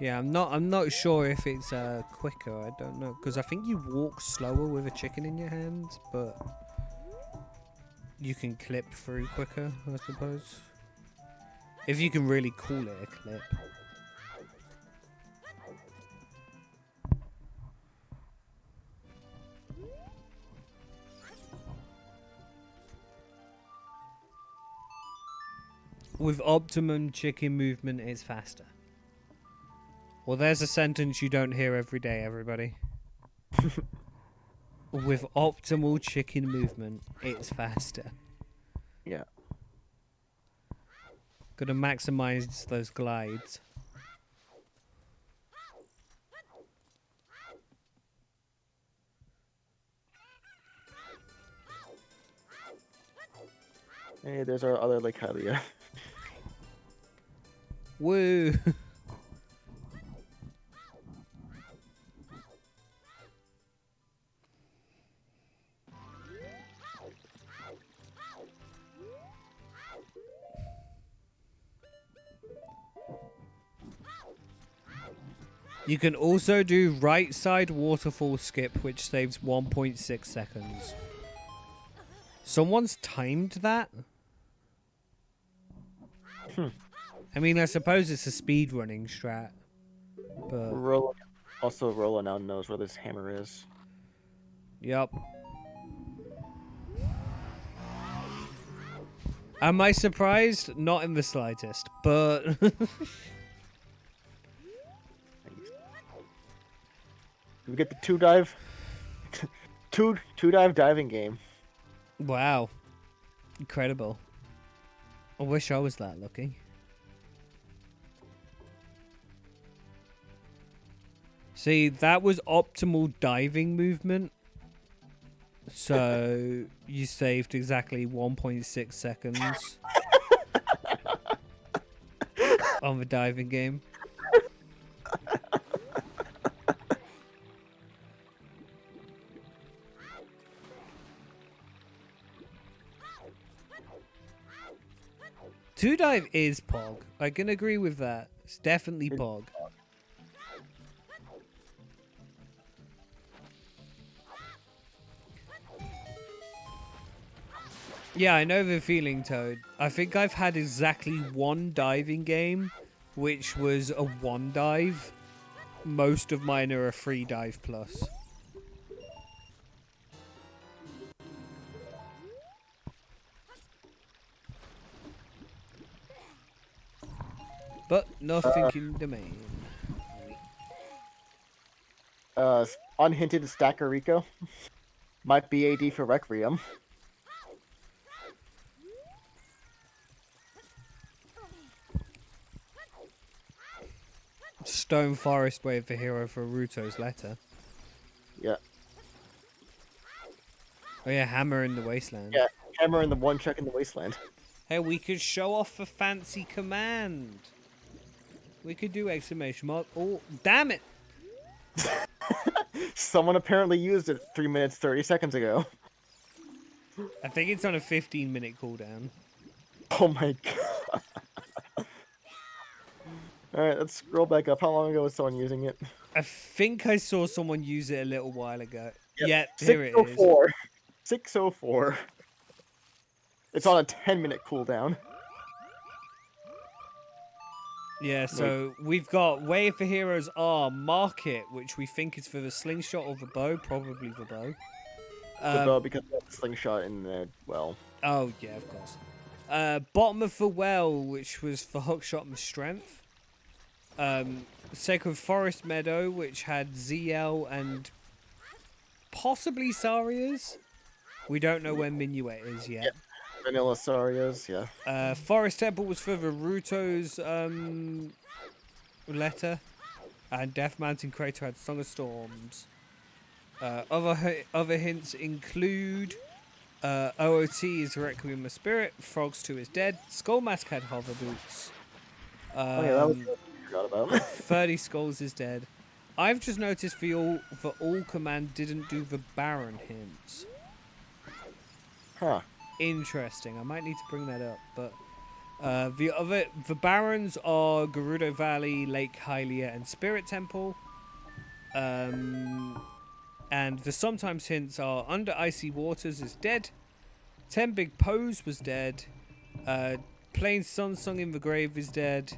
Speaker 2: Yeah, I'm not sure if it's quicker. I don't know because I think you walk slower with a chicken in your hands, but you can clip through quicker, I suppose. If you can really call it a clip. With optimum chicken movement, it's faster. Well, there's a sentence you don't hear every day, everybody. With optimal chicken movement, it's faster.
Speaker 1: Yeah.
Speaker 2: Gotta maximize those glides.
Speaker 1: Hey, there's our other Lake Hylia.
Speaker 2: Woo! You can also do right side waterfall skip, which saves 1.6 seconds. Someone's timed that? I mean, I suppose it's a speedrunning strat, but...
Speaker 1: Rollo now knows where this hammer is.
Speaker 2: Yup. Am I surprised? Not in the slightest, but...
Speaker 1: We get the two dive diving game.
Speaker 2: Wow. Incredible. I wish I was that lucky. See, that was optimal diving movement. So you saved exactly 1.6 seconds on the diving game. Two dive is Pog. I can agree with that. It's definitely Pog. Yeah, I know the feeling, Toad. I think I've had exactly one diving game, which was a one dive. Most of mine are a free dive plus. But nothing in the main.
Speaker 1: Unhinted Stacker Rico. Might be AD for Requiem.
Speaker 2: Stone Forest wave the hero for Ruto's letter.
Speaker 1: Yeah.
Speaker 2: Oh yeah, Hammer in the Wasteland.
Speaker 1: Yeah, hammer in the one check in the wasteland.
Speaker 2: Hey, we could show off a fancy command. We could do exclamation mark. Oh, damn it!
Speaker 1: Someone apparently used it 3 minutes 30 seconds ago.
Speaker 2: I think it's on a 15-minute cooldown.
Speaker 1: Oh my god. Alright, let's scroll back up. How long ago was someone using it?
Speaker 2: I think I saw someone use it a little while ago.
Speaker 1: Yep.
Speaker 2: Yeah, here it is.
Speaker 1: 604. 604. It's on a 10-minute cooldown.
Speaker 2: Yeah, so we've got Way for Heroes R, Market, which we think is for the slingshot or the bow, probably the bow.
Speaker 1: The bow, because that's slingshot in the well.
Speaker 2: Oh, yeah, of course. Bottom of the Well, which was for hookshot and strength. Sacred Forest Meadow, which had ZL and possibly Sarias. We don't know where Minuet is yet.
Speaker 1: Yep. Vanilla Sarias, yeah.
Speaker 2: Forest Temple was for the Ruto's letter. And Death Mountain Crater had Song of Storms. Other hints include OOT is Requiem of Spirit, Frogs 2 is Dead, Skull Mask had Hover Boots.
Speaker 1: Oh yeah, that was good. I forgot about.
Speaker 2: 30 Skulls is Dead. I've just noticed the all command didn't do the Baron hints.
Speaker 1: Huh.
Speaker 2: Interesting. I might need to bring that up, but the Barons are Gerudo Valley, Lake Hylia, and Spirit Temple. And the sometimes hints are Under Icy Waters is dead. 10 Big Pose was dead. Plain Sun Song in the Grave is dead.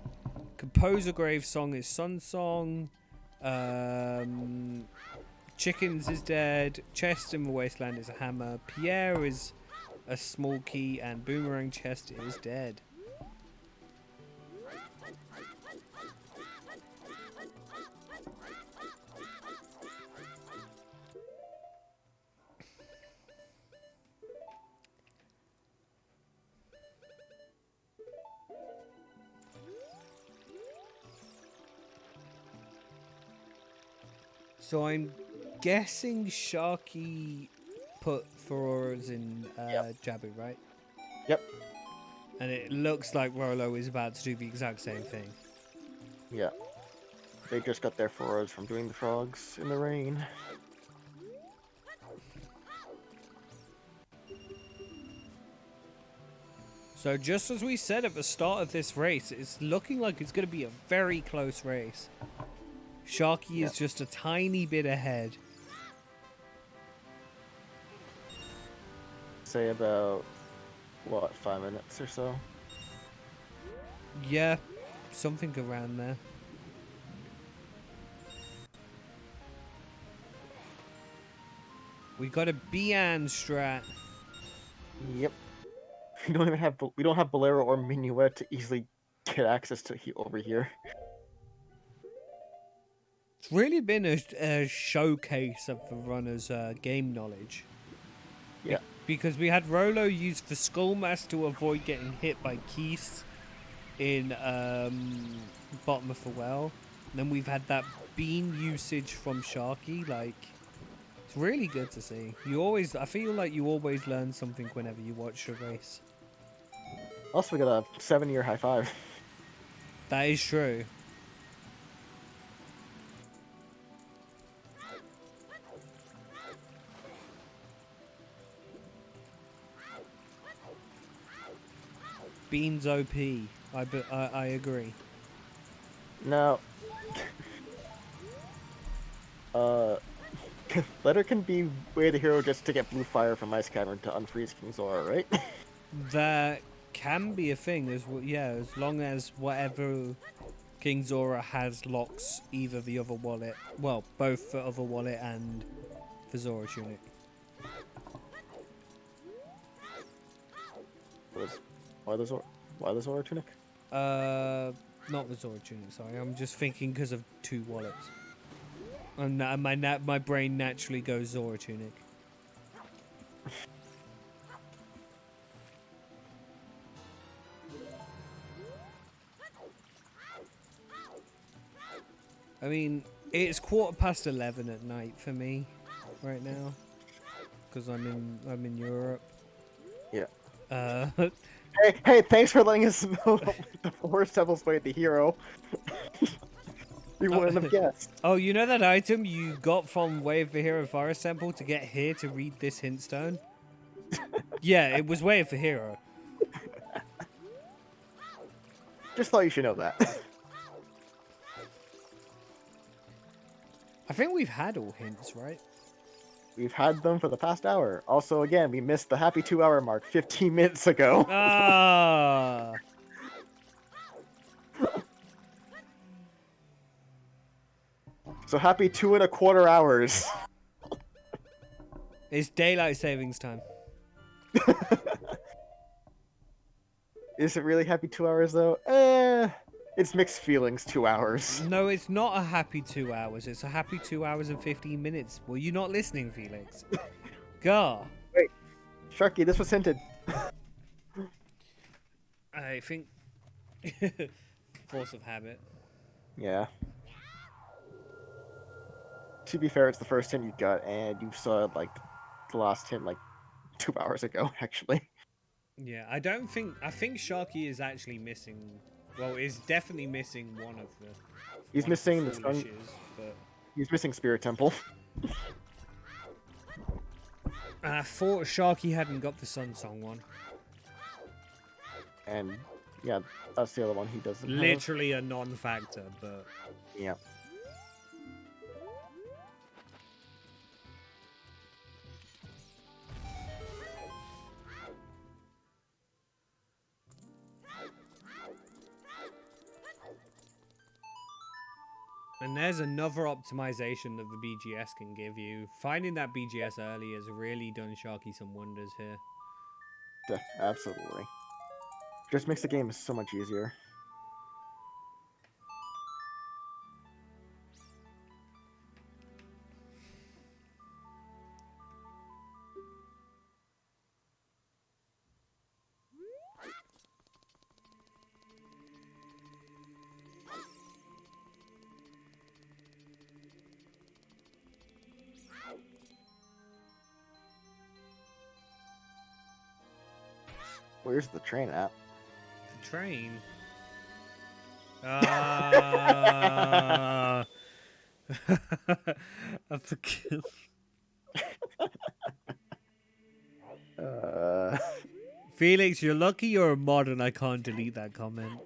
Speaker 2: Composer Grave Song is Sun Song. Chickens is dead. Chest in the Wasteland is a hammer. Pierre is a small key. And Boomerang Chest is dead. So I'm guessing Sharky put Furores in Jabu, right?
Speaker 1: Yep.
Speaker 2: And it looks like Rollo is about to do the exact same thing.
Speaker 1: Yeah. They just got their furrows from doing the frogs in the rain.
Speaker 2: So just as we said at the start of this race, it's looking like it's going to be a very close race. Sharky is just a tiny bit ahead.
Speaker 1: Say about, what, 5 minutes or so?
Speaker 2: Yeah, something around there. We got a Bian strat.
Speaker 1: Yep. We don't have Bolero or Minuet to easily get access to over here.
Speaker 2: It's really been a showcase of the runner's game knowledge.
Speaker 1: Yeah.
Speaker 2: Because we had Rollo use the Skull Mask to avoid getting hit by Keith in Bottom of the Well. And then we've had that bean usage from Sharky. Like, it's really good to see. I feel like you always learn something whenever you watch a race.
Speaker 1: Also, we got a 7-year high five.
Speaker 2: That is true. Beans OP. I agree.
Speaker 1: Now, Letter can be Way the Hero just to get blue fire from Ice Cavern to unfreeze King Zora, right?
Speaker 2: That can be a thing, as long as whatever King Zora has locks either the other wallet, well, both the other wallet and the Zora tunic.
Speaker 1: Why the Zora tunic?
Speaker 2: Not the Zora tunic. Sorry, I'm just thinking because of 2 wallets. And my brain naturally goes Zora tunic. I mean, it's 11:15 at night for me right now because I'm in Europe.
Speaker 1: Yeah. Hey, thanks for letting us know the Forest Temple's Way the Hero. We wouldn't have guessed.
Speaker 2: Oh, you know that item you got from Way of the Hero Forest Temple to get here to read this hint stone? Yeah, it was Way of the Hero.
Speaker 1: Just thought you should know that.
Speaker 2: think we've had all hints, right?
Speaker 1: We've had them for the past hour. Also, again, we missed the happy 2-hour mark 15 minutes ago.
Speaker 2: Ah.
Speaker 1: So happy 2.25 hours.
Speaker 2: It's daylight savings time.
Speaker 1: Is it really happy 2 hours though? It's mixed feelings 2 hours.
Speaker 2: No, it's not a happy 2 hours. It's a happy 2 hours and 15 minutes. Were you not listening, Felix? Gah.
Speaker 1: Wait, Sharky, this was hinted.
Speaker 2: I think force of habit.
Speaker 1: Yeah. To be fair, it's the first hint you got, and you saw like the last hint like 2 hours ago, actually.
Speaker 2: Yeah, I think Sharky is actually missing. Well, is definitely missing one of the.
Speaker 1: He's missing the sun.
Speaker 2: But
Speaker 1: He's missing Spirit Temple.
Speaker 2: I thought Sharky hadn't got the Sun Song one.
Speaker 1: And yeah, that's the other one he doesn't have.
Speaker 2: Literally a non-factor, but
Speaker 1: Yeah.
Speaker 2: and there's another optimization that the BGS can give you. Finding that BGS early has really done Sharky some wonders here.
Speaker 1: Absolutely. Just makes the game so much easier. Where's the train at?
Speaker 2: The train. I forget. Felix, you're lucky you're a mod and I can't delete that comment.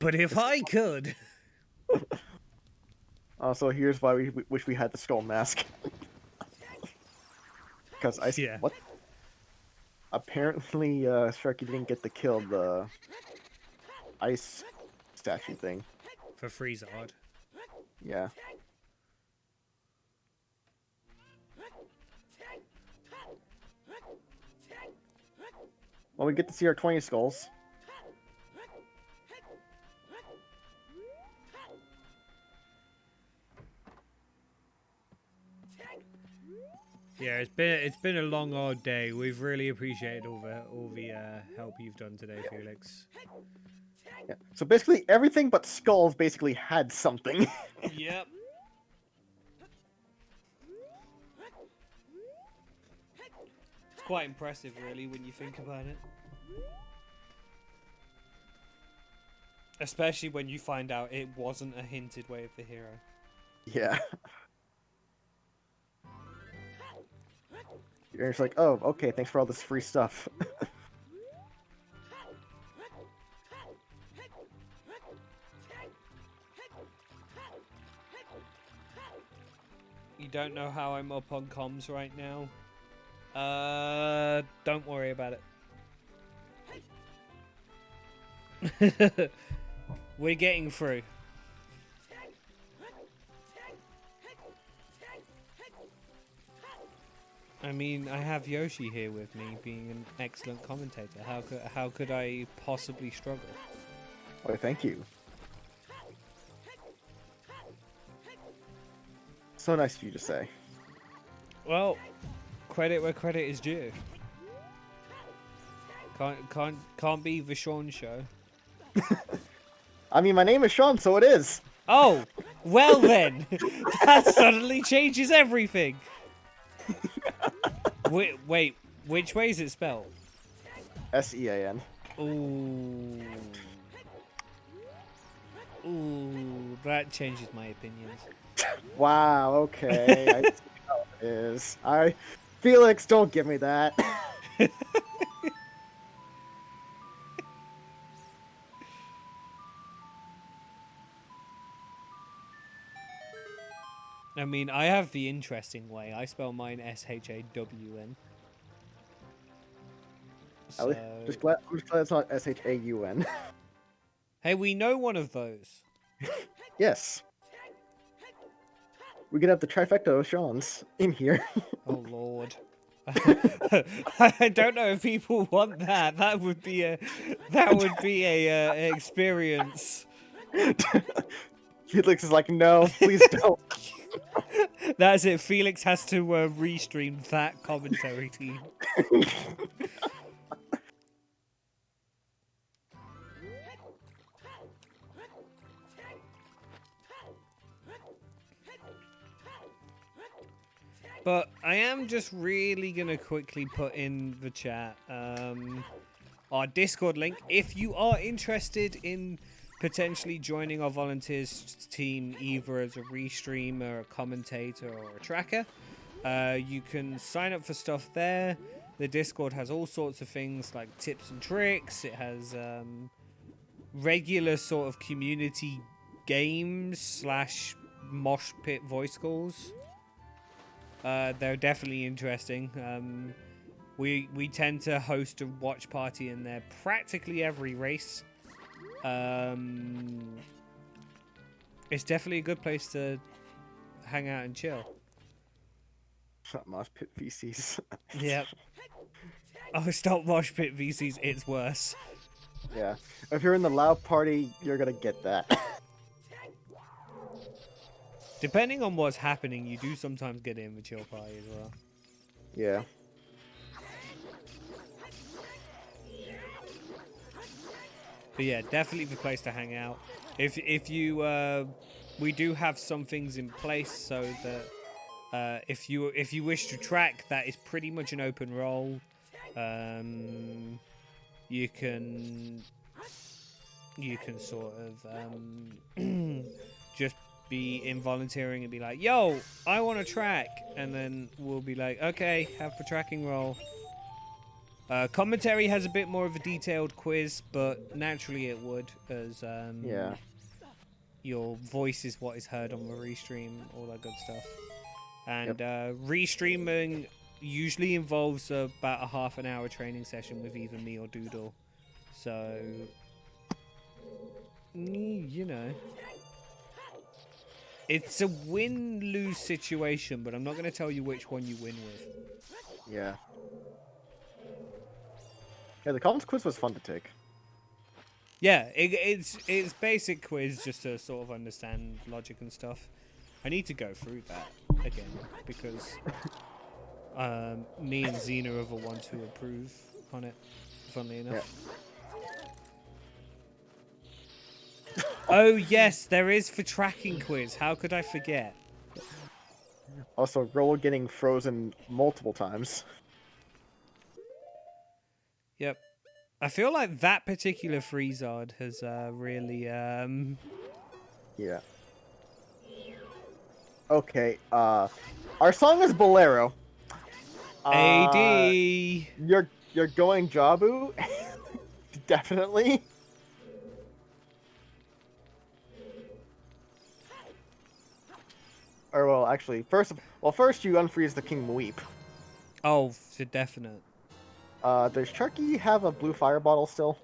Speaker 2: But if I could.
Speaker 1: Also, here's why we wish we had the skull mask. Because I
Speaker 2: Yeah.
Speaker 1: what? Apparently, Sharky didn't get to kill the ice statue thing.
Speaker 2: For Freezard.
Speaker 1: Yeah. Well, we get to see our 20 skulls.
Speaker 2: Yeah, it's been a long odd day. We've really appreciated all the help you've done today, Felix.
Speaker 1: Yeah. So basically, everything but skulls basically had something.
Speaker 2: Yep. It's quite impressive, really, when you think about it. Especially when you find out it wasn't a hinted way of the hero.
Speaker 1: Yeah. You're just like, oh, okay, thanks for all this free stuff.
Speaker 2: You don't know how I'm up on comms right now? Don't worry about it. We're getting through. I mean, I have Yoshi here with me, being an excellent commentator. How could I possibly struggle?
Speaker 1: Oh, thank you. So nice of you to say.
Speaker 2: Well, credit where credit is due. Can't be the Sean show.
Speaker 1: I mean, my name is Sean, so it is.
Speaker 2: Oh, well then, that suddenly changes everything. Wait, which way is it spelled?
Speaker 1: S-E-A-N.
Speaker 2: Ooh, that changes my opinions.
Speaker 1: Wow, okay. I see how it is. Felix, don't give me that.
Speaker 2: I mean, I have the interesting way. I spell mine SHAWN. So,
Speaker 1: I'm just glad it's not SHAUN.
Speaker 2: hey, we know one of those.
Speaker 1: Yes. We could have the trifecta of Sean's in here.
Speaker 2: Oh Lord. I don't know if people want that. That would be a experience.
Speaker 1: Felix is like, no, please don't.
Speaker 2: That's it. Felix has to restream that commentary team. But I am just really going to quickly put in the chat our Discord link. If you are interested in potentially joining our volunteers team, either as a restreamer, a commentator, or a tracker, you can sign up for stuff there. The Discord has all sorts of things like tips and tricks. It has regular sort of community games slash mosh pit voice calls. They're definitely interesting. We tend to host a watch party in there practically every race. It's definitely a good place to hang out and chill.
Speaker 1: Mosh pit VCs.
Speaker 2: Yep. Oh, stop mosh pit VCs. It's worse.
Speaker 1: Yeah. If you're in the loud party, you're gonna get that.
Speaker 2: Depending on what's happening, you do sometimes get in the chill party as well.
Speaker 1: Yeah.
Speaker 2: But yeah, definitely the place to hang out. If you we do have some things in place so that if you wish to track, that is pretty much an open role. You can sort of just be involunteering and be like, yo, I want to track, and then we'll be like, okay, have the tracking role. Commentary has a bit more of a detailed quiz, but naturally it would, as
Speaker 1: Yeah.
Speaker 2: your voice is what is heard on the restream, all that good stuff. And
Speaker 1: Yep.
Speaker 2: restreaming usually involves about a half an hour training session with either me or Doodle. So, you know, it's a win-lose situation, but I'm not going to tell you which one you win with.
Speaker 1: Yeah. Yeah, the Collins quiz was fun to take.
Speaker 2: Yeah, it's basic quiz just to sort of understand logic and stuff. I need to go through that again because me and Xena are the ones who approve on it, funnily enough.
Speaker 1: Yeah.
Speaker 2: Oh yes, there is for tracking quiz. How could I forget?
Speaker 1: Also, Rollo getting frozen multiple times.
Speaker 2: Yep. I feel like that particular Freezard has really
Speaker 1: Yeah. Okay, our song is Bolero.
Speaker 2: AD.
Speaker 1: You're going Jabu? Definitely. Or well, actually, first you unfreeze the King Mweep.
Speaker 2: Oh, for definite.
Speaker 1: Does Sharky have a blue fire bottle still?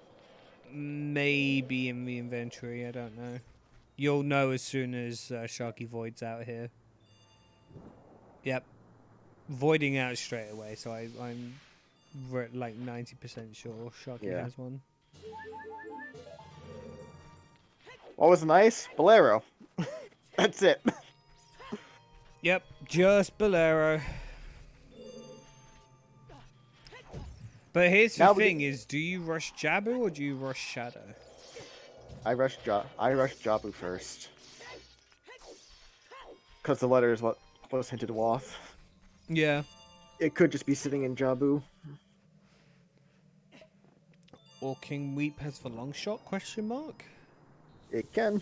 Speaker 2: Maybe in the inventory, I don't know. You'll know as soon as Sharky Void's out here. Yep. Voiding out straight away, so I'm like 90% sure Sharky has one.
Speaker 1: What was nice? Bolero. That's it.
Speaker 2: Yep, just Bolero. But here's the thing: is do you rush Jabu or do you rush Shadow?
Speaker 1: I rushed Jabu first. Because the letter is what was hinted off.
Speaker 2: Yeah.
Speaker 1: It could just be sitting in Jabu.
Speaker 2: Or King Weep has the long shot, question mark?
Speaker 1: It can.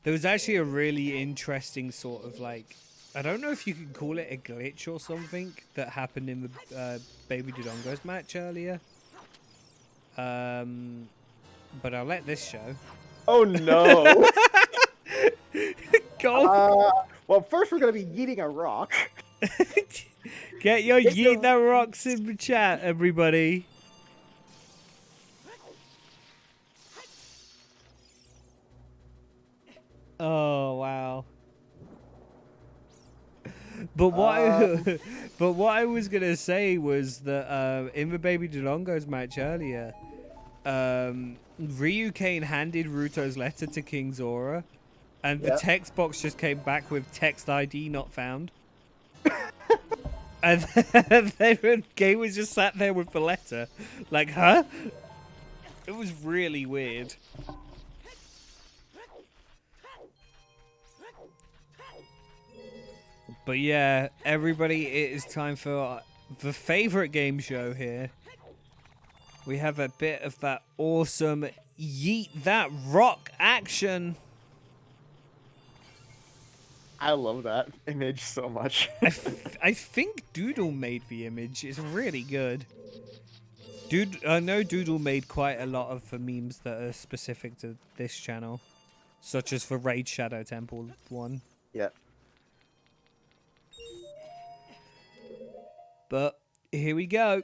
Speaker 2: There was actually a really interesting sort of like, I don't know if you could call it a glitch or something that happened in the Baby Dodongo's match earlier. But I'll let this show.
Speaker 1: Oh no.
Speaker 2: Go.
Speaker 1: Well, first we're gonna be eating a rock.
Speaker 2: Get your
Speaker 1: Get your-
Speaker 2: yeet that rocks in the chat, everybody. Oh wow. But what I was gonna say was that in the Baby Delongo's match earlier, Ryu Kane handed Ruto's letter to King Zora, and the
Speaker 1: Yep.
Speaker 2: text box just came back with text ID not found. And then Kane was just sat there with the letter, like, huh? It was really weird. But yeah, everybody, it is time for the favorite game show here. We have a bit of that awesome yeet that rock action.
Speaker 1: I love that image so much.
Speaker 2: I think Doodle made the image. It's really good. I know Doodle made quite a lot of the memes that are specific to this channel, such as the Raid Shadow Temple one.
Speaker 1: Yeah.
Speaker 2: But here we go.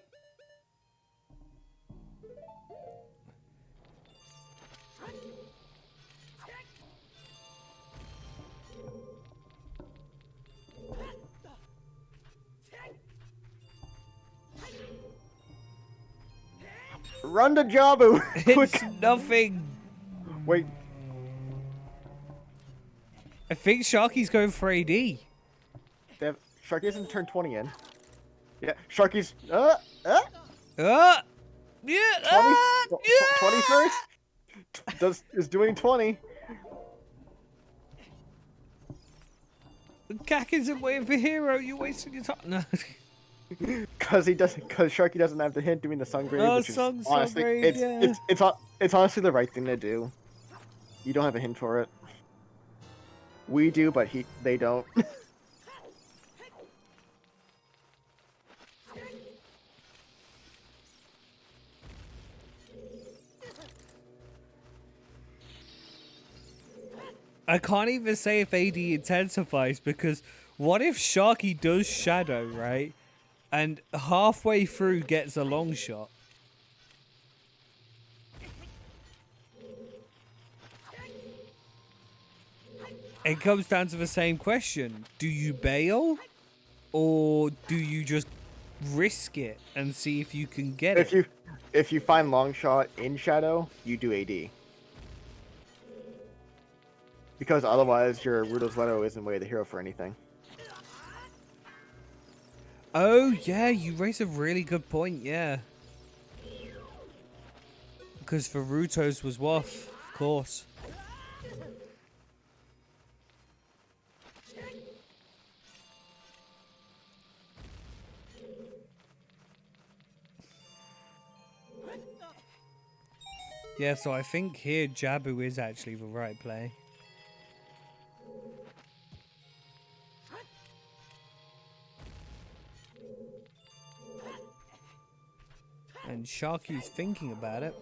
Speaker 1: Run to Jabu!
Speaker 2: It's nothing.
Speaker 1: Wait.
Speaker 2: I think Sharky's going for AD.
Speaker 1: Sharky hasn't turned 20 in. Yeah, Sharky's
Speaker 2: Yeah.
Speaker 1: 20,
Speaker 2: Yeah.
Speaker 1: 21st is doing 20.
Speaker 2: Kak isn't waiting for hero. You're wasting your time. No.
Speaker 1: Because Sharky doesn't have the hint doing the sun grave,
Speaker 2: Oh,
Speaker 1: which is
Speaker 2: sun
Speaker 1: honestly
Speaker 2: grave, yeah.
Speaker 1: it's honestly the right thing to do. You don't have a hint for it. We do, but they don't.
Speaker 2: I can't even say if AD intensifies, because what if Sharky does Shadow, right? And halfway through gets a long shot? It comes down to the same question. Do you bail? Or do you just risk it and see if you can get it?
Speaker 1: If you find long shot in Shadow, you do AD. Because otherwise your Rudo's Leto isn't way the hero for anything.
Speaker 2: Oh, yeah, you raise a really good point, yeah. Because for Ruto's was Waff, of course. Yeah, so I think here Jabu is actually the right play. And Sharky's thinking about it.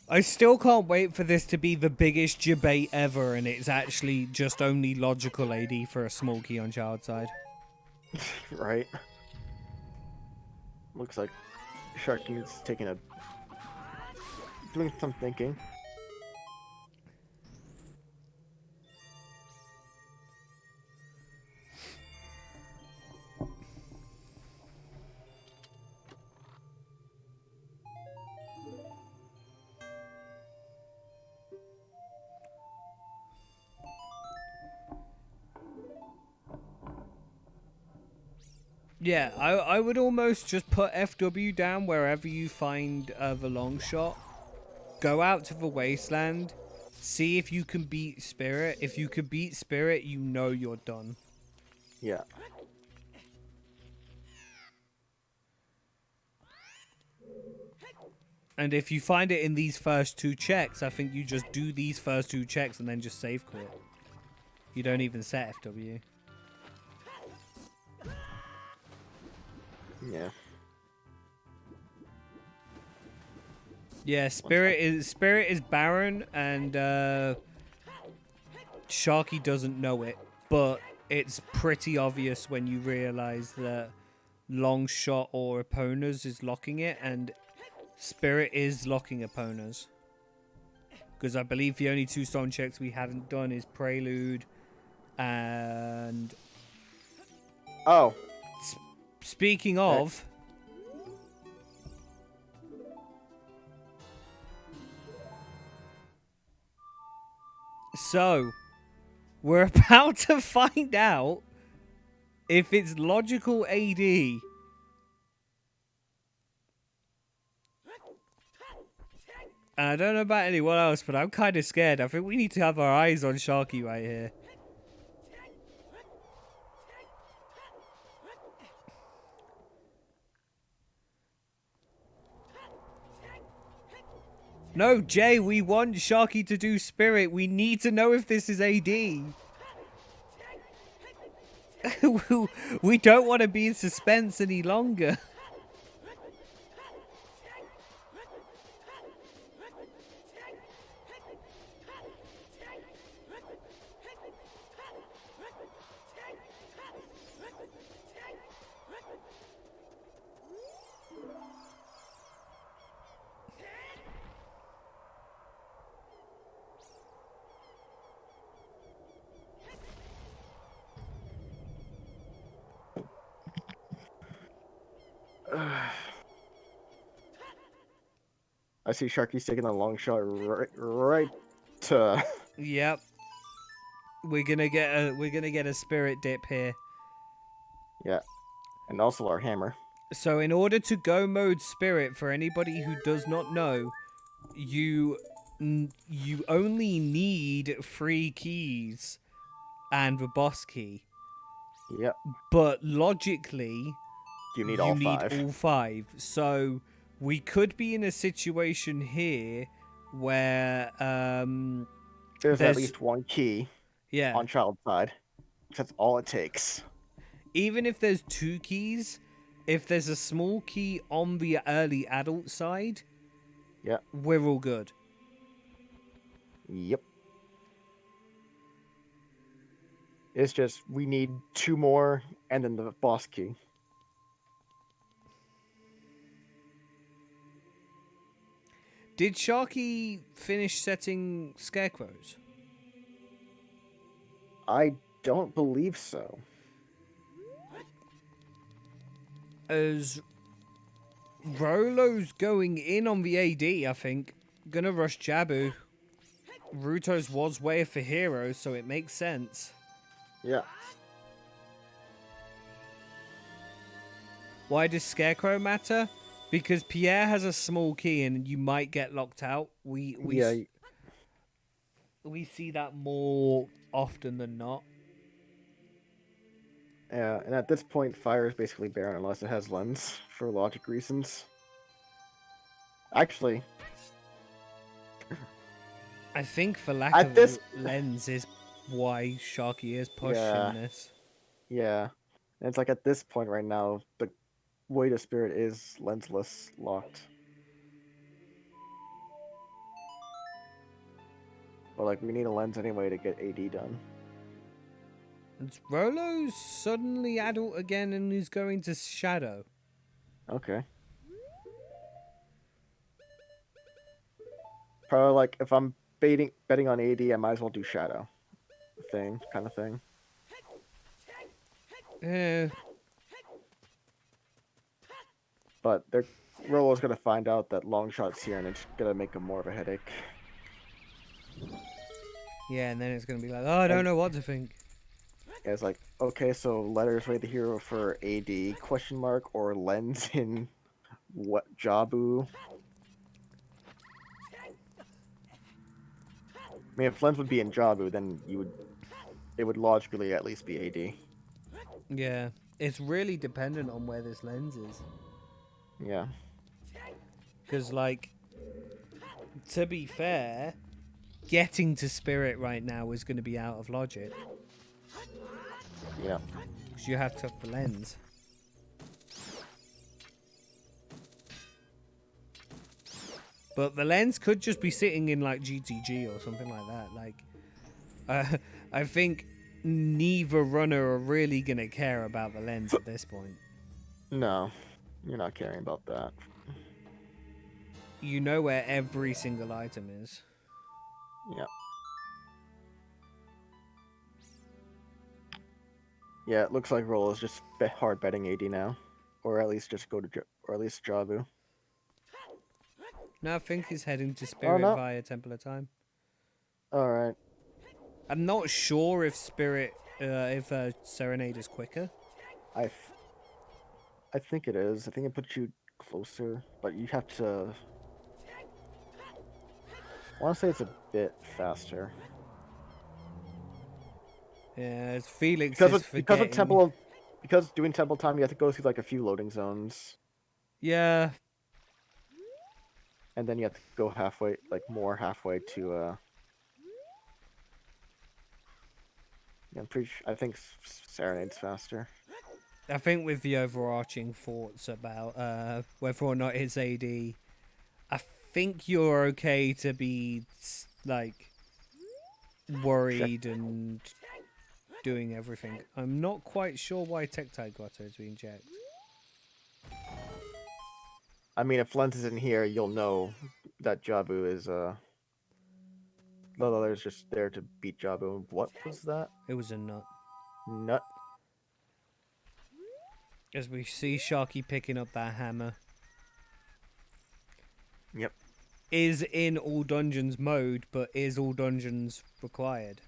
Speaker 2: I still can't wait for this to be the biggest debate ever, and it's actually just only logical AD for a small key on child side.
Speaker 1: Right? Looks like Sharky's doing some thinking.
Speaker 2: Yeah, I would almost just put FW down wherever you find the long shot. Go out to the wasteland. See if you can beat Spirit. If you can beat Spirit, you know you're done.
Speaker 1: Yeah.
Speaker 2: And if you find it in these first 2 checks, I think you just do these first 2 checks and then just save quit. You don't even set FW.
Speaker 1: Yeah.
Speaker 2: Yeah, Spirit is barren, and Sharky doesn't know it, but it's pretty obvious when you realize that Long Shot or Opponers is locking it, and Spirit is locking Opponers. Because I believe the only 2 stone checks we haven't done is Prelude and...
Speaker 1: Oh.
Speaker 2: Speaking of... So, we're about to find out if it's logical AD. And I don't know about anyone else, but I'm kind of scared. I think we need to have our eyes on Sharky right here. No, Jay, we want Sharky to do Spirit. We need to know if this is AD. We don't want to be in suspense any longer.
Speaker 1: I see Sharky's taking a long shot right to.
Speaker 2: Yep. We're gonna get a Spirit dip here.
Speaker 1: Yeah, and also our hammer.
Speaker 2: So in order to go mode Spirit, for anybody who does not know, you only need 3 keys and the boss key.
Speaker 1: Yep.
Speaker 2: But logically,
Speaker 1: You need
Speaker 2: you
Speaker 1: all
Speaker 2: need
Speaker 1: 5.
Speaker 2: all 5. So we could be in a situation here where
Speaker 1: There's at least 1 key
Speaker 2: yeah,
Speaker 1: on child side. That's all it takes.
Speaker 2: even if there's 2 keys, if there's a small key on the early adult side,
Speaker 1: Yeah.
Speaker 2: we're all good.
Speaker 1: Yep. It's just we need 2 more and then the boss key.
Speaker 2: Did Sharky finish setting scarecrows?
Speaker 1: I don't believe so.
Speaker 2: As Rollo's going in on the AD, I think. Gonna rush Jabu. Ruto's was way for heroes, so it makes sense.
Speaker 1: Yeah.
Speaker 2: Why does Scarecrow matter? Because Pierre has a small key and you might get locked out. We see that more often than not.
Speaker 1: Yeah, and at this point, fire is basically barren unless it has lens for logic reasons. Actually,
Speaker 2: I think for lack
Speaker 1: at
Speaker 2: of
Speaker 1: this
Speaker 2: lens is why Sharky is pushing this.
Speaker 1: Yeah, and it's like at this point right now, the way to spirit is lensless locked. But like, we need a lens anyway to get AD done.
Speaker 2: And Rollo's suddenly adult again and he's going to Shadow.
Speaker 1: Okay. Probably like if I'm betting on AD, I might as well do Shadow kind of thing.
Speaker 2: Yeah.
Speaker 1: But Rollo's gonna find out that long shot's here, and it's gonna make him more of a headache.
Speaker 2: Yeah, and then it's gonna be like, oh, I don't know what to think.
Speaker 1: It's like, okay, so letters way the hero for AD question mark or lens in what Jabu? I mean, if lens would be in Jabu, then it would logically at least be AD.
Speaker 2: Yeah, it's really dependent on where this lens is.
Speaker 1: Yeah.
Speaker 2: Because, like, to be fair, getting to Spirit right now is going to be out of logic.
Speaker 1: Yeah.
Speaker 2: Because you have to have the lens. But the lens could just be sitting in, like, GTG or something like that. Like, I think neither runner are really going to care about the lens at this point.
Speaker 1: No, you're not caring about that.
Speaker 2: You know where every single item is.
Speaker 1: Yeah. Yeah, it looks like Rollo's just hard betting AD now, or at least just go to or at least Jabu.
Speaker 2: No, I think he's heading to
Speaker 1: Oh
Speaker 2: Spirit
Speaker 1: no!
Speaker 2: via Temple of Time.
Speaker 1: All right.
Speaker 2: I'm not sure if Serenade is quicker.
Speaker 1: I think it is. I think it puts you closer, but you have to. I want to say it's a bit faster
Speaker 2: Yeah, as Felix is
Speaker 1: because of
Speaker 2: forgetting.
Speaker 1: because doing Temple Time, you have to go through like a few loading zones,
Speaker 2: Yeah,
Speaker 1: and then you have to go halfway, like more halfway to. I'm pretty. I think Serenade's faster.
Speaker 2: I think with the overarching thoughts about whether or not it's AD, I think you're okay to be like
Speaker 1: Check.
Speaker 2: worried and doing everything. I'm not quite sure why Tectite Grotto is being checked.
Speaker 1: I mean, if Lens isn't here, you'll know that Jabu is Lolo's just there to beat Jabu. What was that?
Speaker 2: It was a nut.
Speaker 1: Nut.
Speaker 2: As we see Sharky picking up that hammer.
Speaker 1: Yep.
Speaker 2: Is in all dungeons mode, but is all dungeons required?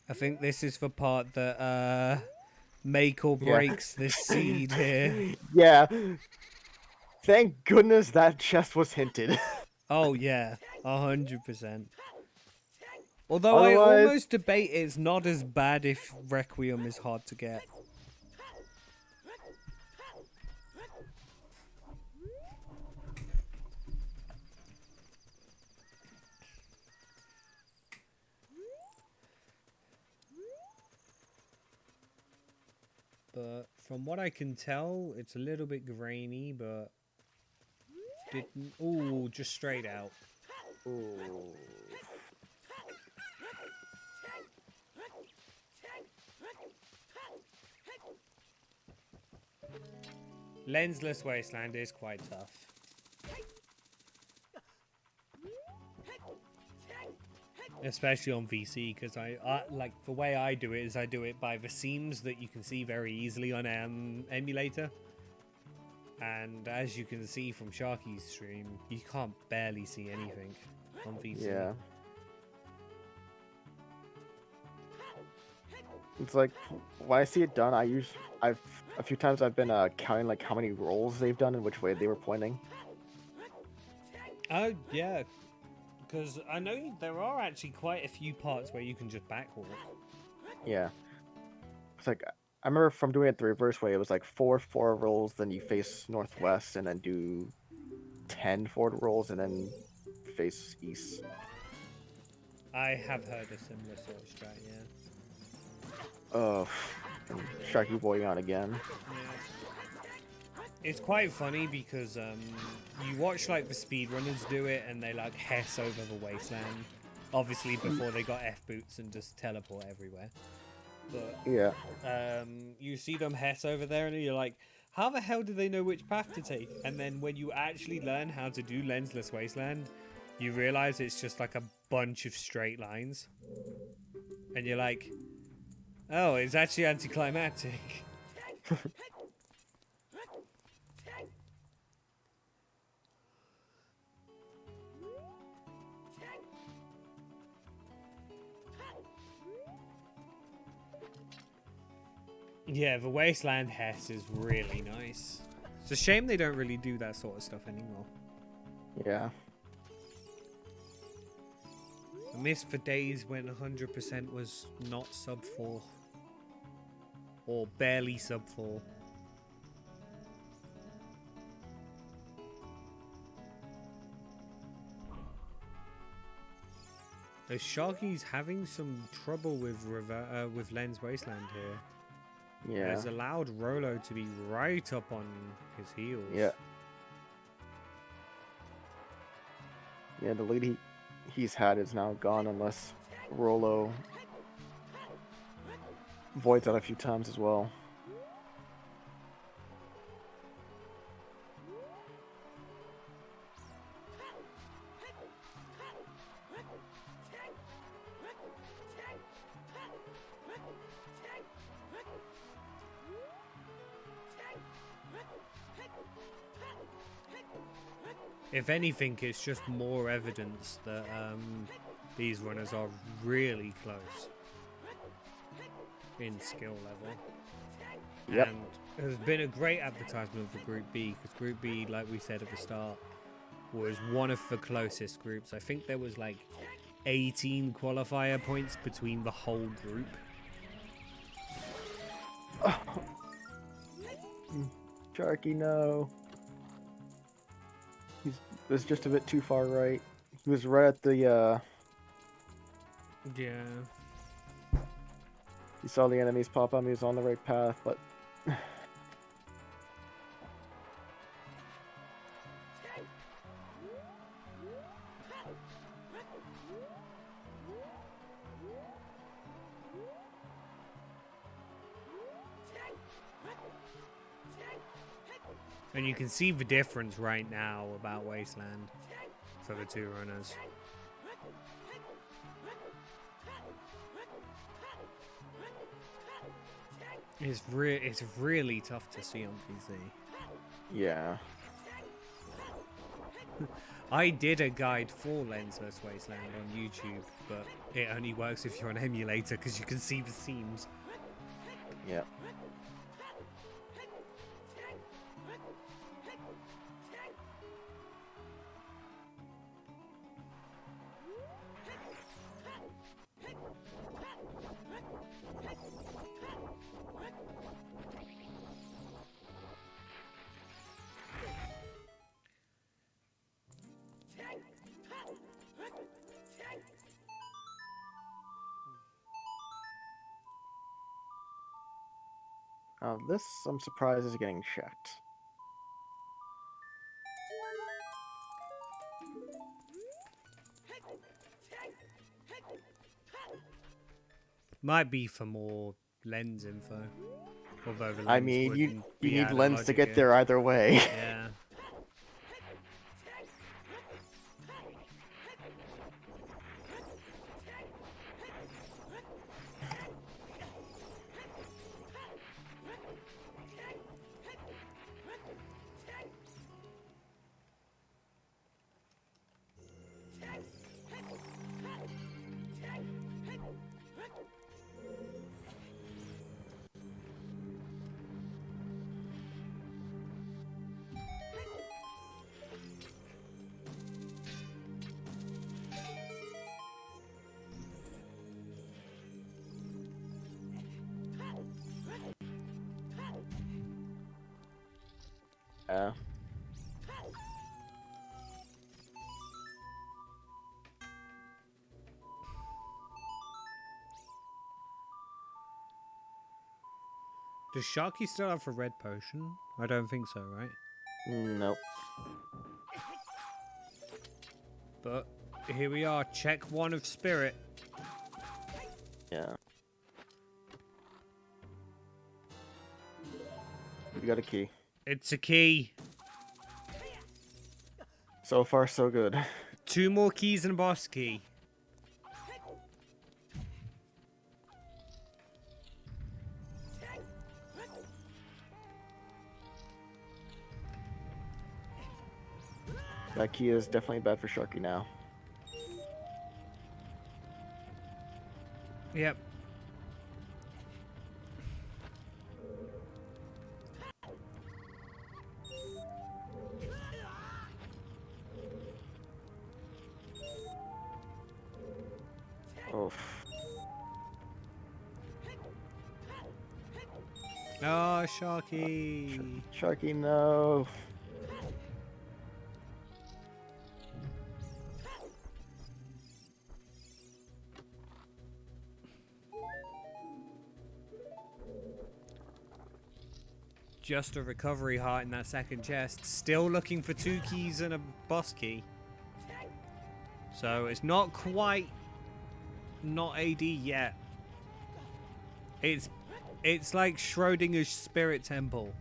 Speaker 2: I think this is the part that make or breaks this seed here.
Speaker 1: Yeah. Thank goodness that chest was hinted.
Speaker 2: Oh yeah, 100%. Although I
Speaker 1: Otherwise,
Speaker 2: almost debate it's not as bad if Requiem is hard to get. But from what I can tell, it's a little bit grainy, but didn't. Ooh, just straight out.
Speaker 1: ooh.
Speaker 2: Lensless Wasteland is quite tough. Especially on VC, because I like the way I do it is I do it by the seams that you can see very easily on emulator. And as you can see from Sharky's stream, you can't barely see anything on VC.
Speaker 1: Yeah. It's like when I see it done, I've a few times I've been counting like how many rolls they've done and which way they were pointing.
Speaker 2: Oh yeah, because I know there are actually quite a few parts where you can just backwalk.
Speaker 1: Yeah. It's like I remember from doing it the reverse way, it was like four rolls, then you face northwest, and then do 10 forward rolls, and then face east.
Speaker 2: I have heard a similar sort of strat, yeah.
Speaker 1: Oh, Sharky boy on again.
Speaker 2: Yeah. It's quite funny because you watch like the speedrunners do it and they like hess over the wasteland. Obviously before they got F boots and just teleport everywhere. But
Speaker 1: Yeah.
Speaker 2: you see them hess over there and you're like, how the hell do they know which path to take? And then when you actually learn how to do lensless wasteland, you realize it's just like a bunch of straight lines. And you're like, oh, it's actually anticlimactic. Yeah, the Wasteland Hess is really nice. It's a shame they don't really do that sort of stuff anymore.
Speaker 1: Yeah.
Speaker 2: I miss the days when 100% was not sub 4. Or barely sub 4. The Sharky's having some trouble with Len's Wasteland here.
Speaker 1: Yeah.
Speaker 2: Has allowed Rollo to be right up on his heels.
Speaker 1: Yeah. Yeah, the lead he's had is now gone unless Rollo voids out a few times as well.
Speaker 2: If anything, it's just more evidence that these runners are really close in skill level.
Speaker 1: Yep.
Speaker 2: And there's been a great advertisement for Group B, because Group B, like we said at the start, was one of the closest groups. I think there was like 18 qualifier points between the whole group.
Speaker 1: Sharky, no. He was just a bit too far right. He was right at the,
Speaker 2: Yeah.
Speaker 1: He saw the enemies pop up, he was on the right path, but...
Speaker 2: And you can see the difference right now about Wasteland for the two runners. It's really tough to see on PC.
Speaker 1: Yeah.
Speaker 2: I did a guide for Lensless Wasteland on YouTube, but it only works if you're on emulator because you can see the seams.
Speaker 1: Yep. This, I'm surprised, is getting checked.
Speaker 2: Might be for more lens info. Although the lens
Speaker 1: I mean, you
Speaker 2: wouldn't be
Speaker 1: need
Speaker 2: out of
Speaker 1: lens to
Speaker 2: logic
Speaker 1: get
Speaker 2: here.
Speaker 1: there either way.
Speaker 2: Yeah.
Speaker 1: Yeah.
Speaker 2: Does Sharky still have a red potion? I don't think so, right?
Speaker 1: Nope.
Speaker 2: But here we are, check 1 of Spirit.
Speaker 1: Yeah. We got a key.
Speaker 2: It's a key.
Speaker 1: So far, so good.
Speaker 2: 2 more keys and a boss key.
Speaker 1: That key is definitely bad for Sharky now.
Speaker 2: Yep. Oh, Sharky.
Speaker 1: Sharky, no.
Speaker 2: Just a recovery heart in that second chest. Still looking for 2 keys and a boss key. So it's not quite not AD yet. It's like Schrodinger's spirit temple.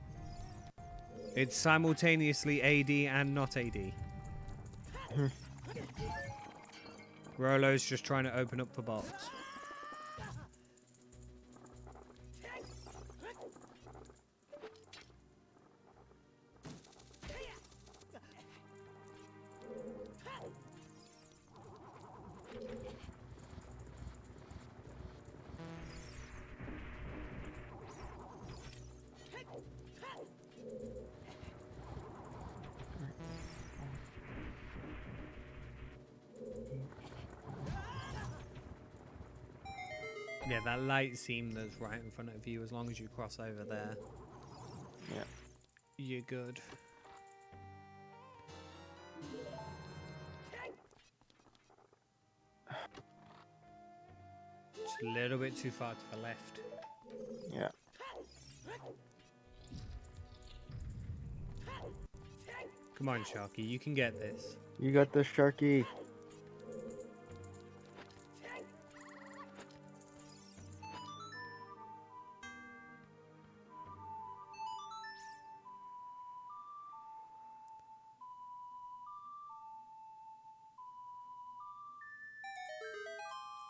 Speaker 2: It's simultaneously AD and not AD. Rollo's just trying to open up the box. Yeah, that light seam that's right in front of you, as long as you cross over there.
Speaker 1: Yeah.
Speaker 2: You're good. Just a little bit too far to the left.
Speaker 1: Yeah.
Speaker 2: Come on, Sharky, you can get this.
Speaker 1: You got this, Sharky.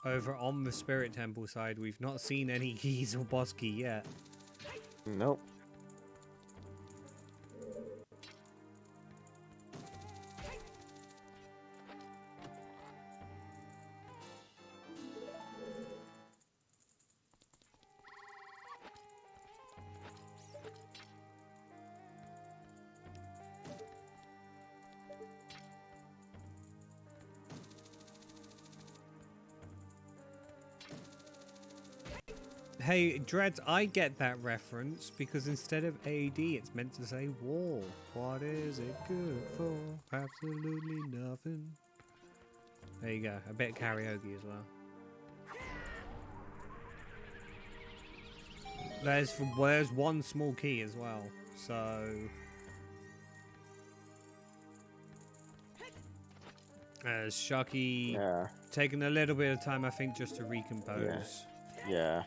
Speaker 2: Over on the Spirit Temple side, we've not seen any keys or boss key yet.
Speaker 1: Nope.
Speaker 2: Hey, Dreads, I get that reference because instead of AD, it's meant to say war. What is it good for? Absolutely nothing. There you go. A bit of karaoke as well. There's one small key as well, so... Sharky taking a little bit of time, I think, just to recompose.
Speaker 1: Yeah.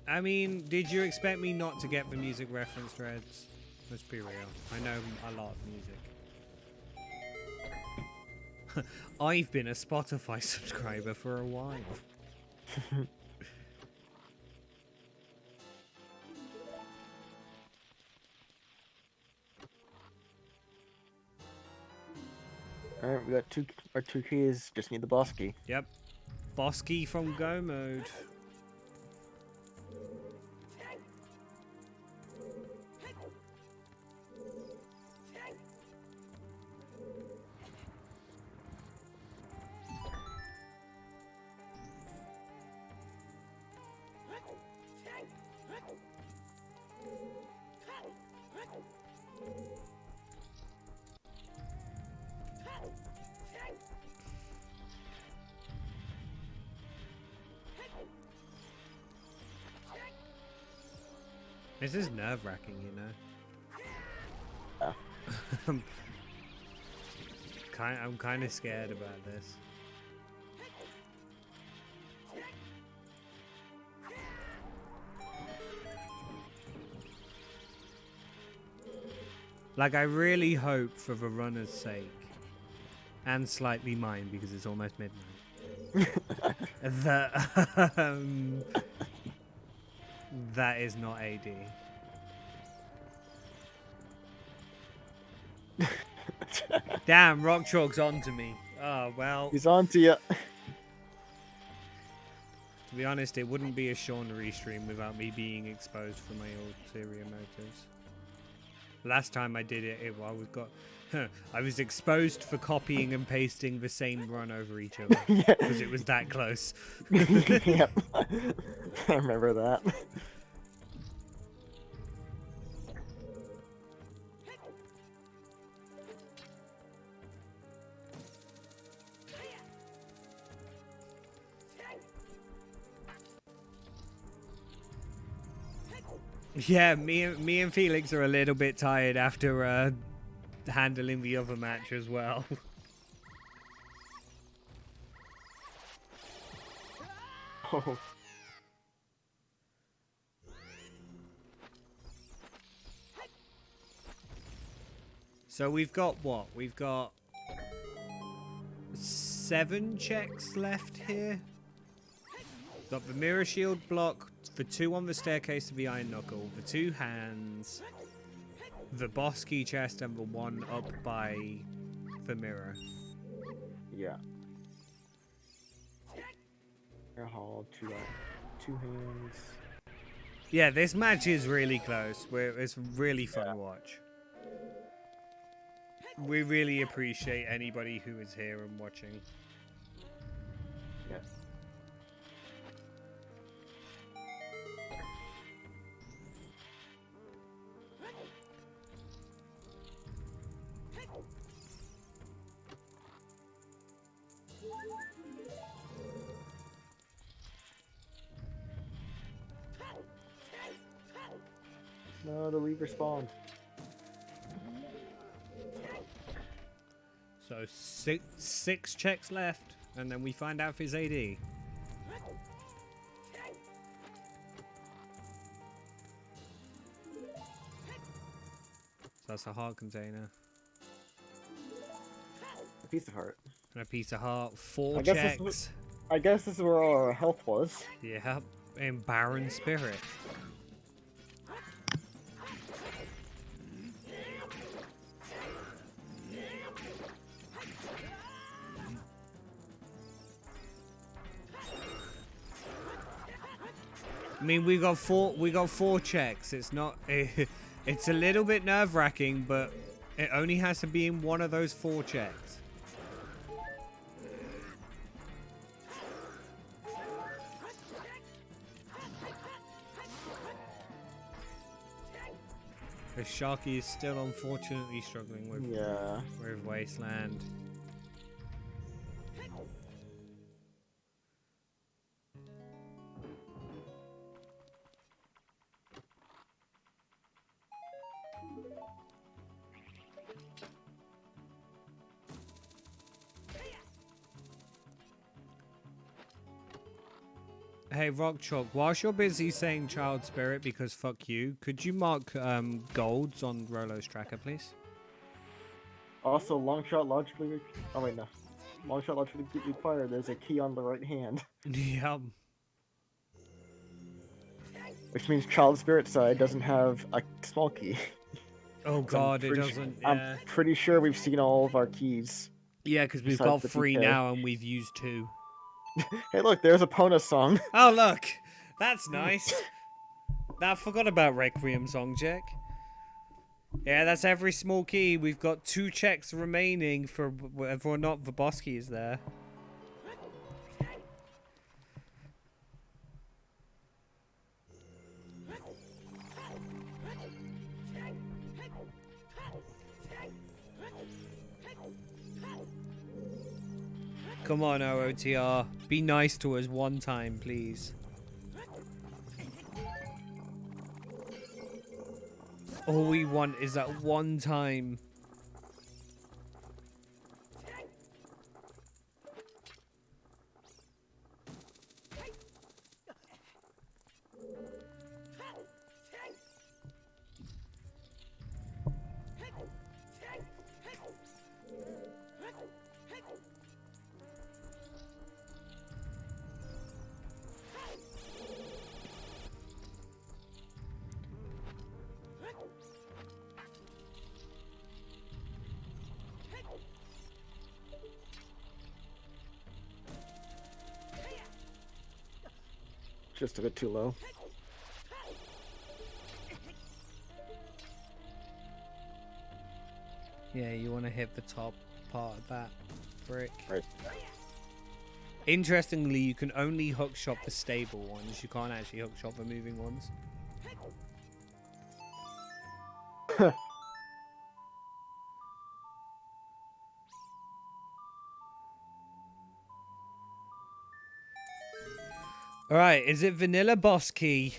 Speaker 2: I mean, did you expect me not to get the music reference, Dreads? Let's be real. I know a lot of music. I've been a Spotify subscriber for a while.
Speaker 1: Alright, we got our two keys. Just need the boss key.
Speaker 2: Yep. Boss key from Go mode. This is nerve-wracking, you know. I'm kind of scared about this. Like, I really hope, for the runner's sake, and slightly mine because it's almost midnight, that that is not AD. Damn, Rock Chalk's onto me. Oh, well.
Speaker 1: He's on to you.
Speaker 2: To be honest, it wouldn't be a Sean restream without me being exposed for my ulterior motives. Last time I did it, I was got. I was exposed for copying and pasting the same run over each other
Speaker 1: Yeah.
Speaker 2: because it was that close.
Speaker 1: Yep. I remember that.
Speaker 2: Yeah, me and Felix are a little bit tired after handling the other match as well.
Speaker 1: Oh.
Speaker 2: So we've got what? We've got 7 checks left here. Got the mirror shield block, the 2 on the staircase of the Iron Knuckle, the 2 hands, the boss key chest, and the 1 up by the mirror.
Speaker 1: Yeah. Hall, 2 hands.
Speaker 2: Yeah, this match is really close. It's really fun to watch. We really appreciate anybody who is here and watching.
Speaker 1: Yes. No, the Reaver spawned.
Speaker 2: So six checks left, and then we find out if it's AD. So that's a heart container.
Speaker 1: A piece of heart.
Speaker 2: And a piece of heart. 4
Speaker 1: I guess
Speaker 2: checks.
Speaker 1: I guess this is where all our health was.
Speaker 2: Yep. And Barren Spirit. I mean, we got four checks. It's not. It's a little bit nerve-wracking, but it only has to be in one of those 4 checks. The Sharky is still unfortunately struggling with Wasteland. Hey, Rock Chalk, whilst you're busy saying Child Spirit because fuck you, could you mark golds on Rollo's tracker, please?
Speaker 1: Also, long shot logically. Oh wait, no. Long shot logically required. There's a key on the right hand.
Speaker 2: Yep.
Speaker 1: Which means Child Spirit side doesn't have a small key.
Speaker 2: Oh god, it doesn't. Yeah.
Speaker 1: I'm pretty sure we've seen all of our keys.
Speaker 2: Yeah, because we've got 3 now and we've used 2.
Speaker 1: Hey, look, there's a Pona song.
Speaker 2: Oh, look. That's nice. I forgot about Requiem song check. Yeah, that's every small key. We've got 2 checks remaining for whether or not the boss key is there. Come on, OOTR. Be nice to us one time, please. All we want is that one time.
Speaker 1: Just a bit too low.
Speaker 2: Yeah, you want to hit the top part of that brick.
Speaker 1: Right.
Speaker 2: Interestingly, you can only hook shot the stable ones. You can't actually hook shot the moving ones. Alright, is it vanilla boss key?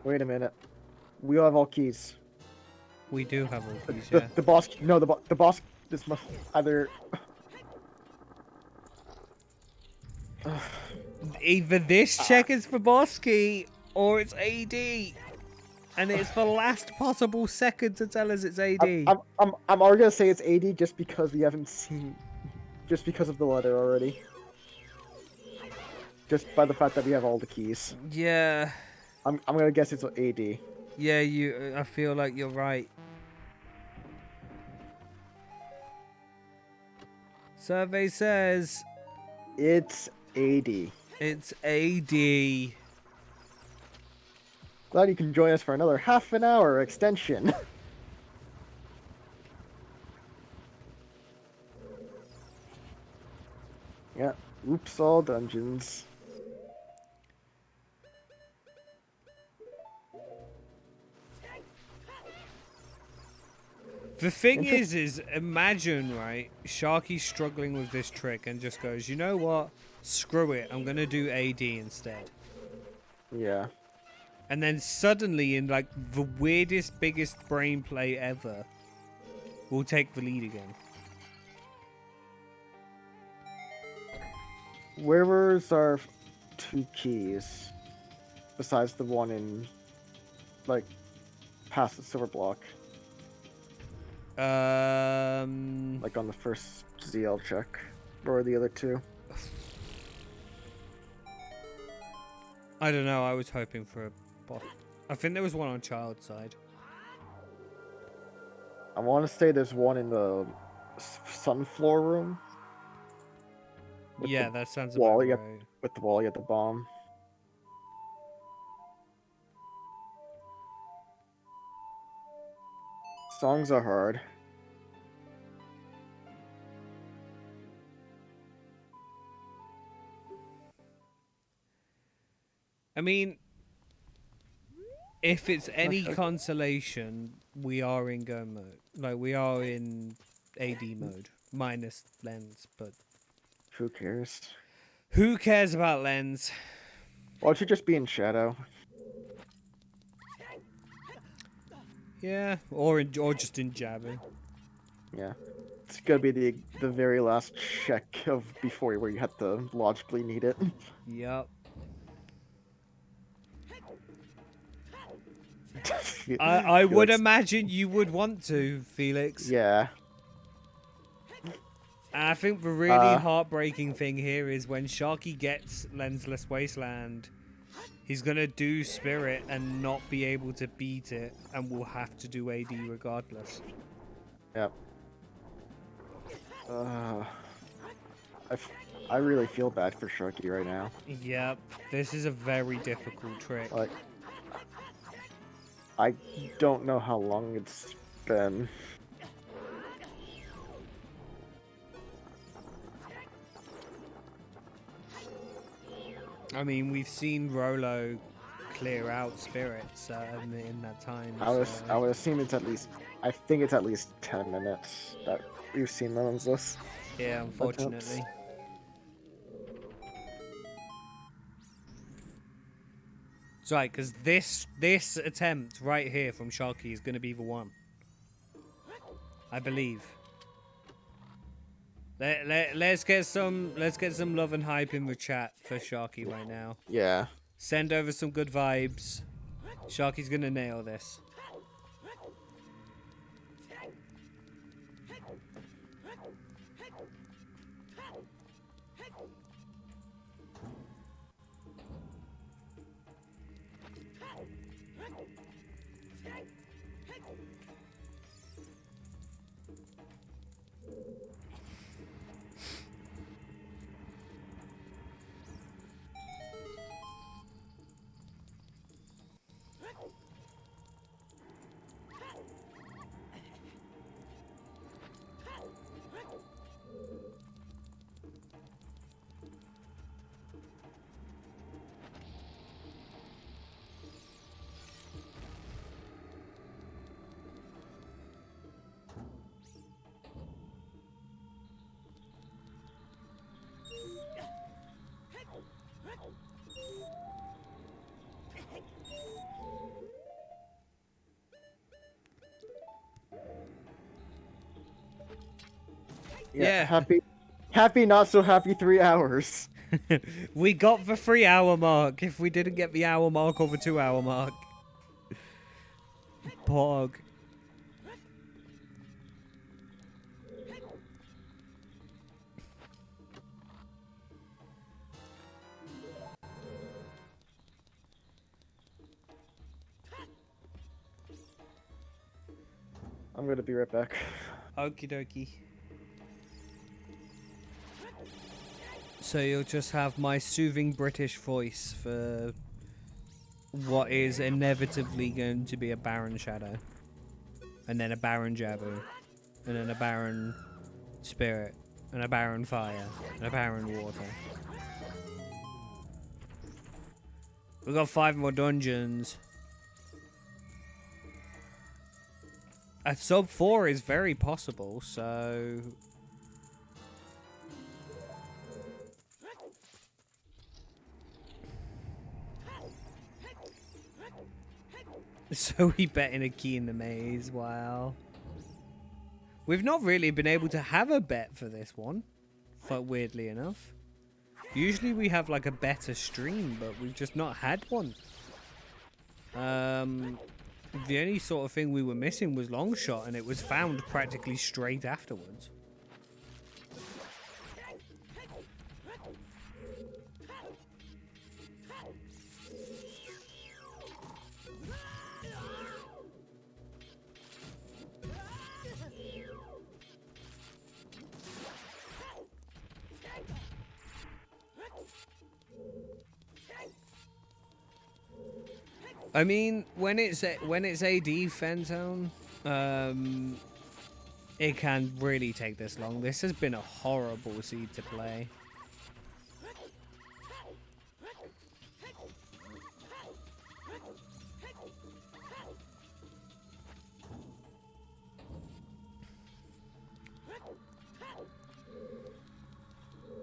Speaker 1: Wait a minute. We all have all keys.
Speaker 2: We do have all keys,
Speaker 1: The,
Speaker 2: yeah.
Speaker 1: the boss. No, the boss. This must either.
Speaker 2: Either this check is for boss key or it's AD. And it's the last possible second to tell us it's AD.
Speaker 1: I'm already gonna say it's 80 just because we haven't seen, just because of the letter already. Just by the fact that we have all the keys.
Speaker 2: Yeah.
Speaker 1: I'm gonna guess it's AD.
Speaker 2: Yeah, I feel like you're right. Survey says
Speaker 1: It's AD.
Speaker 2: it's AD.
Speaker 1: Glad you can join us for another half an hour extension. Yeah. Oops, all dungeons.
Speaker 2: The thing is imagine, right, Sharky struggling with this trick and just goes, you know what? Screw it, I'm gonna do AD instead.
Speaker 1: Yeah.
Speaker 2: And then suddenly, in like the weirdest, biggest brain play ever, we'll take the lead again.
Speaker 1: Where was our 2 keys? Besides the one in, like, past the silver block. Like on the first ZL check. Or the other 2?
Speaker 2: I don't know, I was hoping for a boss. I think there was one on child side.
Speaker 1: I want to say there's one in the sun floor room.
Speaker 2: Yeah, that sounds
Speaker 1: wall
Speaker 2: about
Speaker 1: you
Speaker 2: right.
Speaker 1: With the wall, you get the bomb. Songs are hard.
Speaker 2: I mean, if it's any consolation, we are in go mode. Like, we are in AD mode. Minus lens, but...
Speaker 1: Who cares?
Speaker 2: Who cares about lens?
Speaker 1: Why don't you just be in shadow?
Speaker 2: Yeah, or just in jabbing.
Speaker 1: Yeah. It's gonna be the very last check of before where you have to logically need it.
Speaker 2: Yep. I would imagine you would want to, Felix.
Speaker 1: Yeah.
Speaker 2: I think the really heartbreaking thing here is when Sharky gets Lensless Wasteland, he's gonna do Spirit and not be able to beat it, and will have to do AD regardless.
Speaker 1: Yep. I really feel bad for Sharky right now.
Speaker 2: Yep, this is a very difficult trick.
Speaker 1: Like, I don't know how long it's been.
Speaker 2: I mean, we've seen Rollo clear out spirits in that time.
Speaker 1: I would assume it's at least. I think it's at least 10 minutes that we've seen Lensless.
Speaker 2: Yeah, unfortunately. It's right, because this attempt right here from Sharky is going to be the one. I believe. Let's get some love and hype in the chat for Sharky right now.
Speaker 1: Yeah.
Speaker 2: Send over some good vibes. Sharky's gonna nail this.
Speaker 1: Yeah,
Speaker 2: Yeah.
Speaker 1: happy, not so happy 3 hours.
Speaker 2: We got the 3 hour mark. If we didn't get the hour mark or the 2 hour mark. Pog.
Speaker 1: I'm gonna be right back.
Speaker 2: Okie dokie. So you'll just have my soothing British voice for what is inevitably going to be a Baron Shadow. And then a Baron Jabu. And then a Baron Spirit. And a Baron Fire. And a Baron Water. We've got 5 more dungeons. A sub 4 is very possible, so... So we bet in a key in the maze, wow. We've not really been able to have a bet for this one, weirdly enough. Usually we have like a better stream, but we've just not had one. The only sort of thing we were missing was long shot, and it was found practically straight afterwards. I mean, when it's AD Fenzone, it can really take this long. This has been a horrible seed to play.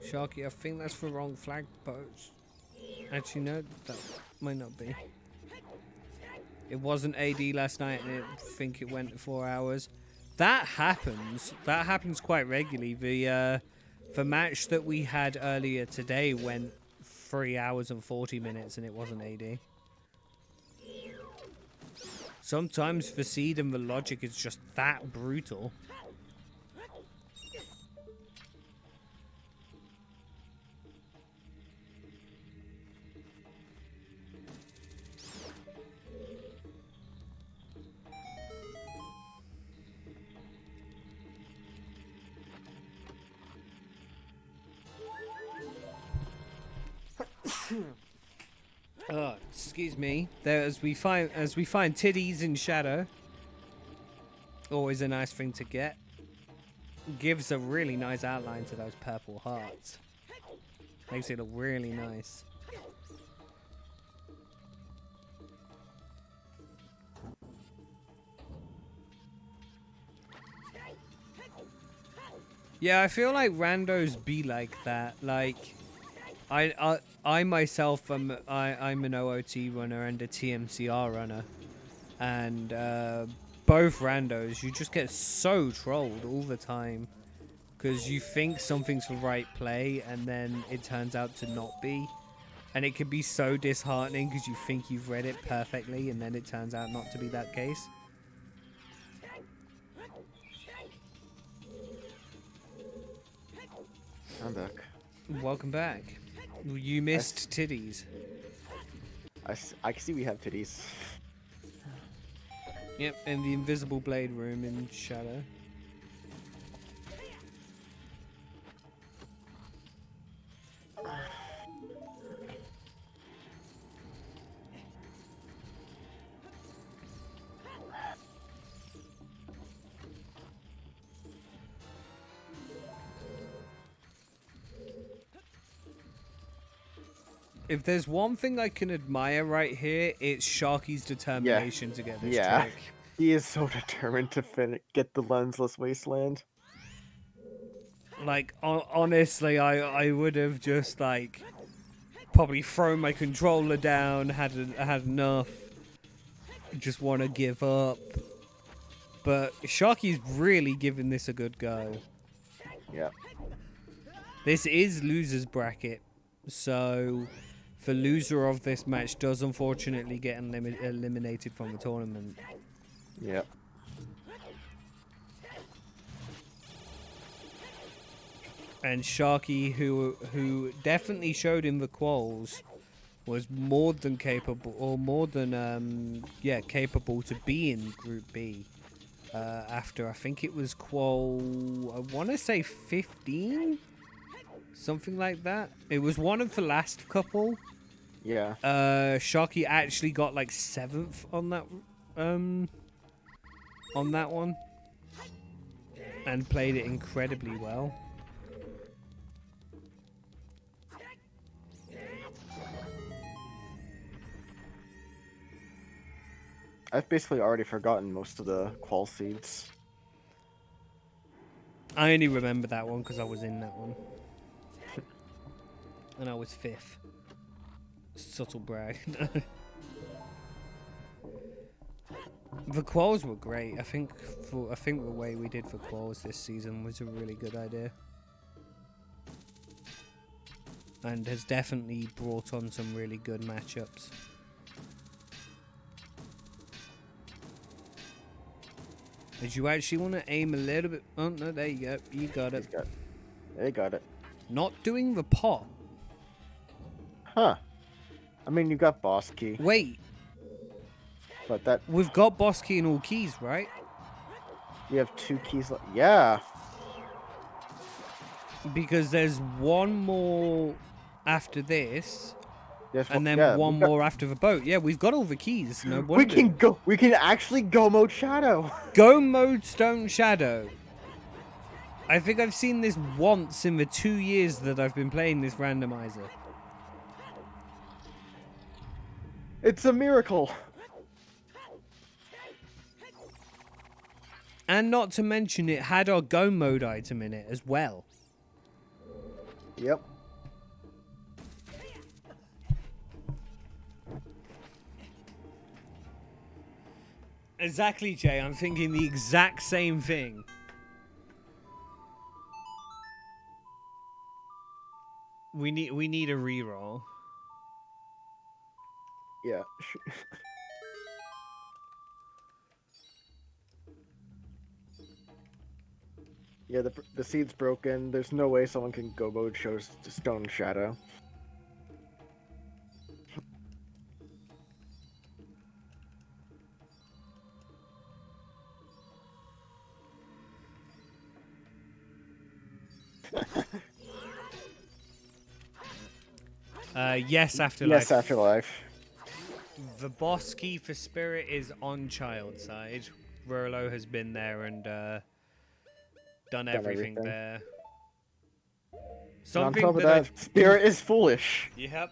Speaker 2: Sharky, I think that's the wrong flag post. Actually, no, that might not be. It wasn't AD last night, and I think it went 4 hours. That happens. That happens quite regularly. The match that we had earlier today went 3 hours and 40 minutes, and it wasn't AD. Sometimes the seed and the logic is just that brutal. Oh, excuse me. There, as we find titties in shadow. Always a nice thing to get. Gives a really nice outline to those purple hearts. Makes it look really nice. Yeah, I feel like randos be like that. Like, I myself am I'm an OOT runner and a TMCR runner, and both randos, you just get so trolled all the time because you think something's the right play and then it turns out to not be, and it can be so disheartening because you think you've read it perfectly and then it turns out not to be that case.
Speaker 1: I'm back.
Speaker 2: Welcome back. You missed titties.
Speaker 1: I can see we have titties.
Speaker 2: Yep, in the invisible blade room in shadow. If there's one thing I can admire right here, it's Sharky's determination to get this trick.
Speaker 1: He is so determined to get the lensless wasteland.
Speaker 2: Like, honestly, I would have just, like, probably thrown my controller down, had enough, just want to give up. But Sharky's really giving this a good go.
Speaker 1: Yeah.
Speaker 2: This is loser's bracket, so the loser of this match does unfortunately get eliminated from the tournament.
Speaker 1: Yep.
Speaker 2: And Sharky, who definitely showed in the quals, was more than capable, or more than capable to be in Group B. After I think it was qual, I want to say 15, something like that. It was one of the last couple.
Speaker 1: Yeah.
Speaker 2: Sharky actually got like 7th on that one, and played it incredibly well.
Speaker 1: I've basically already forgotten most of the qual seeds.
Speaker 2: I only remember that one because I was in that one. And I was 5th. Subtle brag. The quals were great. I think the way we did for quals this season was a really good idea. And has definitely brought on some really good matchups. Did you actually want to aim a little bit? Oh, no, there you go. You got it.
Speaker 1: They got it.
Speaker 2: Not doing the pot.
Speaker 1: Huh. I mean, you got boss key.
Speaker 2: Wait.
Speaker 1: But that...
Speaker 2: We've got boss key and all keys, right?
Speaker 1: We have 2 keys left. Yeah.
Speaker 2: Because there's one more after this. And then one more after the boat. Yeah, we've got all the keys. No wonder.
Speaker 1: We can go. We can actually go mode shadow.
Speaker 2: Go mode stone shadow. I think I've seen this once in the 2 years that I've been playing this randomizer.
Speaker 1: It's a miracle.
Speaker 2: And not to mention, it had our go mode item in it as well.
Speaker 1: Yep.
Speaker 2: Exactly, Jay. I'm thinking the exact same thing. We need a reroll.
Speaker 1: Yeah. Yeah, the seed's broken. There's no way someone can go mode shows stone shadow.
Speaker 2: Yes, afterlife.
Speaker 1: Yes, afterlife.
Speaker 2: The boss key for Spirit is on child side. Rollo has been there and done everything there.
Speaker 1: Something on top of that, Spirit is foolish.
Speaker 2: Yep.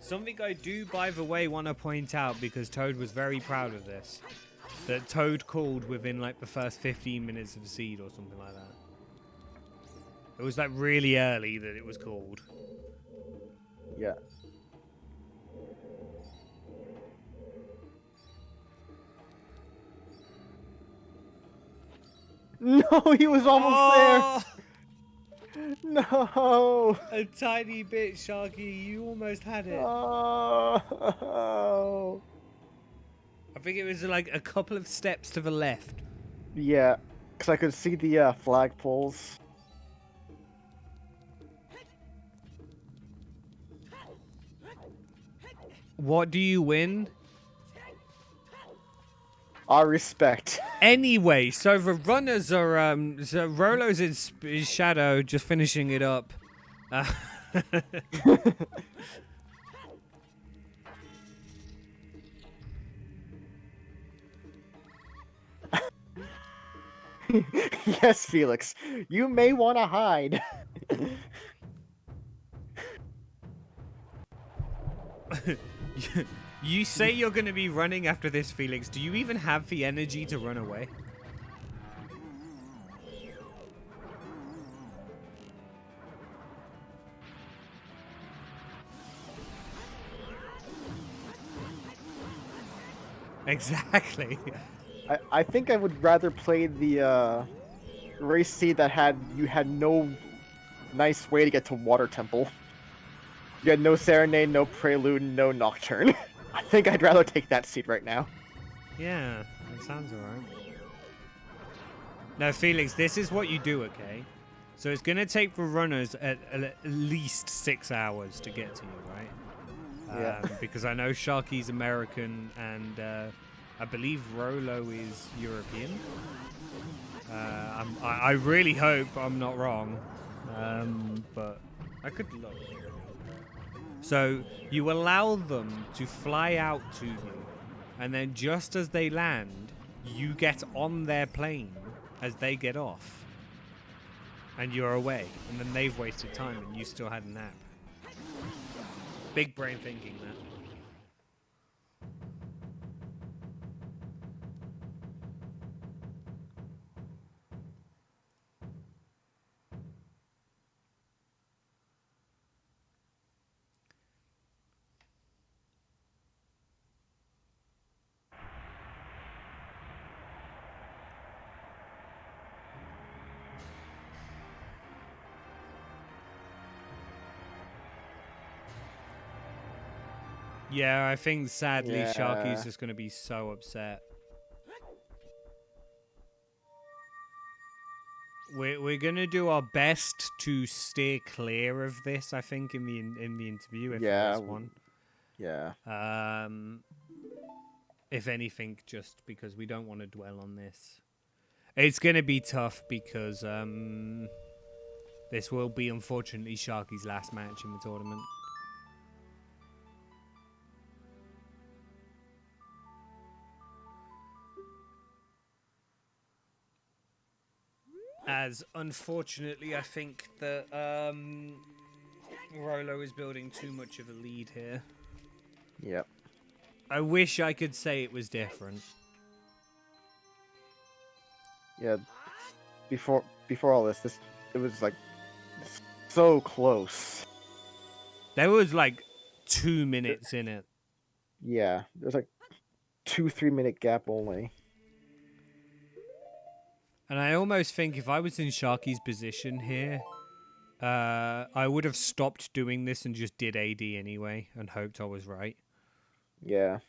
Speaker 2: Something I do, by the way, want to point out, because Toad was very proud of this, that Toad called within like the first 15 minutes of seed or something like that. It was like really early that it was called.
Speaker 1: Yeah. No, he was almost there. No.
Speaker 2: A tiny bit, Sharky. You almost had it.
Speaker 1: Oh.
Speaker 2: I think it was like a couple of steps to the left.
Speaker 1: Yeah, because I could see the flagpoles.
Speaker 2: What do you win?
Speaker 1: Our respect.
Speaker 2: Anyway, so the runners are so Rollo's in his shadow, just finishing it up.
Speaker 1: Yes, Felix. You may want to hide.
Speaker 2: You say you're going to be running after this, Felix. Do you even have the energy to run away? Exactly.
Speaker 1: I think I would rather play the race seed that you had no nice way to get to Water Temple. You had no Serenade, no Prelude, no Nocturne. I think I'd rather take that seed right now.
Speaker 2: Yeah, that sounds alright. Now, Felix, this is what you do, okay? So it's going to take the runners at least 6 hours to get to you, right?
Speaker 1: Yeah.
Speaker 2: Because I know Sharky's American and I believe Rollo is European. I really hope I'm not wrong, but I could look. So you allow them to fly out to you, and then just as they land, you get on their plane as they get off, and you're away, and then they've wasted time and you still had a nap. Big brain thinking there. Yeah, I think sadly Sharky's just going to be so upset. We're going to do our best to steer clear of this, I think, in the interview if there is one.
Speaker 1: Yeah.
Speaker 2: If anything, just because we don't want to dwell on this. It's going to be tough because this will be, unfortunately, Sharky's last match in the tournament. As, unfortunately, I think that Rollo is building too much of a lead here.
Speaker 1: Yep.
Speaker 2: I wish I could say it was different.
Speaker 1: Yeah. Before all this, it was like so close.
Speaker 2: There was like 2 minutes in it.
Speaker 1: Yeah, there's like 2-3 minute gap only.
Speaker 2: And I almost think if I was in Sharky's position here, I would have stopped doing this and just did AD anyway and hoped I was right.
Speaker 1: Yeah.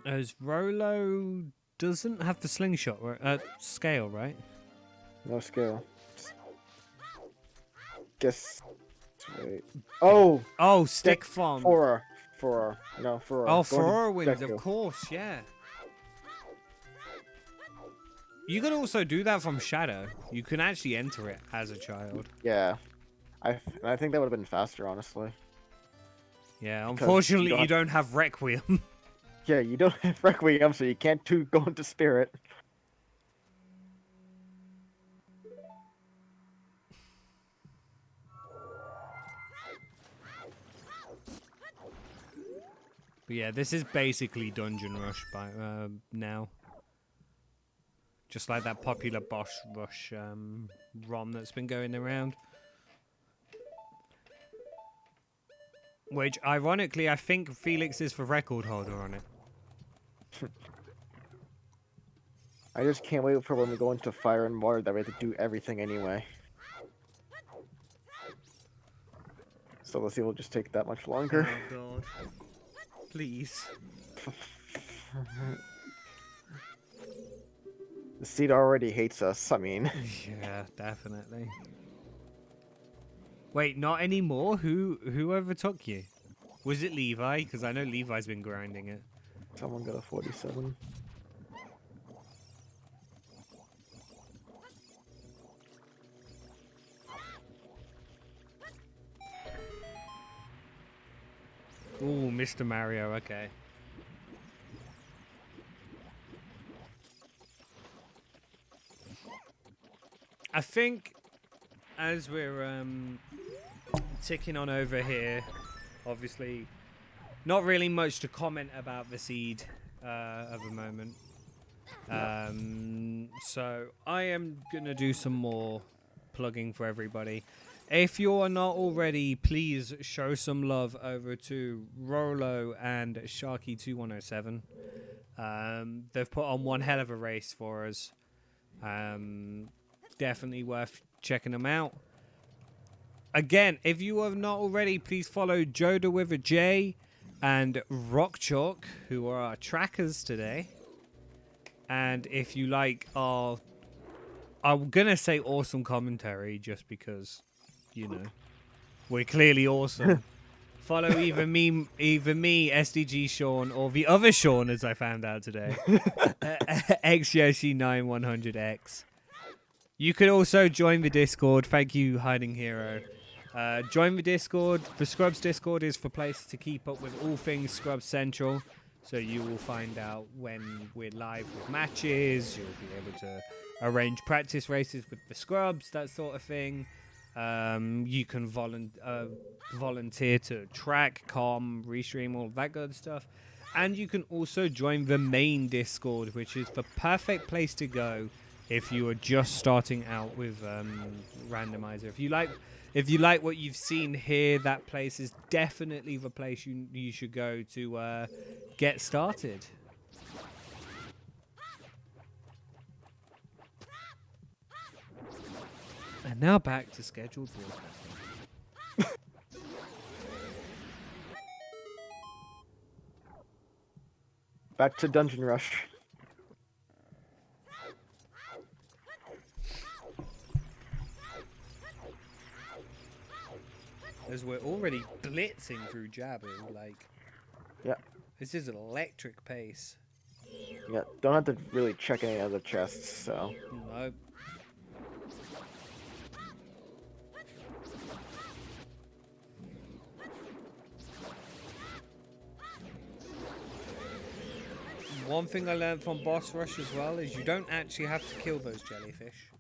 Speaker 2: As Rollo doesn't have the slingshot scale, right?
Speaker 1: No scale. Guess. Wait. Oh,
Speaker 2: stick farm.
Speaker 1: For
Speaker 2: Furor wins, of course, yeah. You can also do that from Shadow. You can actually enter it as a child.
Speaker 1: Yeah. I think that would have been faster, honestly.
Speaker 2: Yeah, unfortunately you don't have Requiem.
Speaker 1: Yeah, you don't have Requiem, so you can't go into Spirit.
Speaker 2: But yeah, this is basically Dungeon Rush by now. Just like that popular boss rush ROM that's been going around. Which, ironically, I think Felix is the record holder on it.
Speaker 1: I just can't wait for when we go into Fire and Water that we have to do everything anyway. So let's see, it'll just take that much longer.
Speaker 2: Oh god. Please.
Speaker 1: The seed already hates us, I mean.
Speaker 2: Yeah, definitely. Wait, not anymore? Who overtook you? Was it Levi? Because I know Levi's been grinding it.
Speaker 1: Someone got a 47.
Speaker 2: Ooh, Mr. Mario, okay. I think as we're ticking on over here, obviously not really much to comment about the seed at the moment. So I am going to do some more plugging for everybody. If you are not already, please show some love over to Rollo and Sharky2107. They've put on one hell of a race for us. Definitely worth checking them out. Again, if you have not already, please follow Joda with a J and Rock Chalk, who are our trackers today. And if you like our, I'm gonna say awesome commentary, just because, you know, we're clearly awesome. Follow either me, SDG Sean, or the other Sean, as I found out today, XYoshi9100X. You could also join the Discord. Thank you, Hiding Hero. Join the Discord. The Scrubs Discord is the place to keep up with all things Scrubs Central. So you will find out when we're live with matches. You'll be able to arrange practice races with the Scrubs, that sort of thing. You can volunteer to track, restream, all that good stuff. And you can also join the main Discord, which is the perfect place to go if you are just starting out with randomizer. If you like what you've seen here, that place is definitely the place you should go to get started. And now back to scheduled broadcasting.
Speaker 1: Back to Dungeon Rush.
Speaker 2: As we're already blitzing through Jabu, like,
Speaker 1: Yeah.
Speaker 2: this is an electric pace.
Speaker 1: Yeah, don't have to really check any other chests, so.
Speaker 2: Nope. One thing I learned from Boss Rush as well is you don't actually have to kill those jellyfish.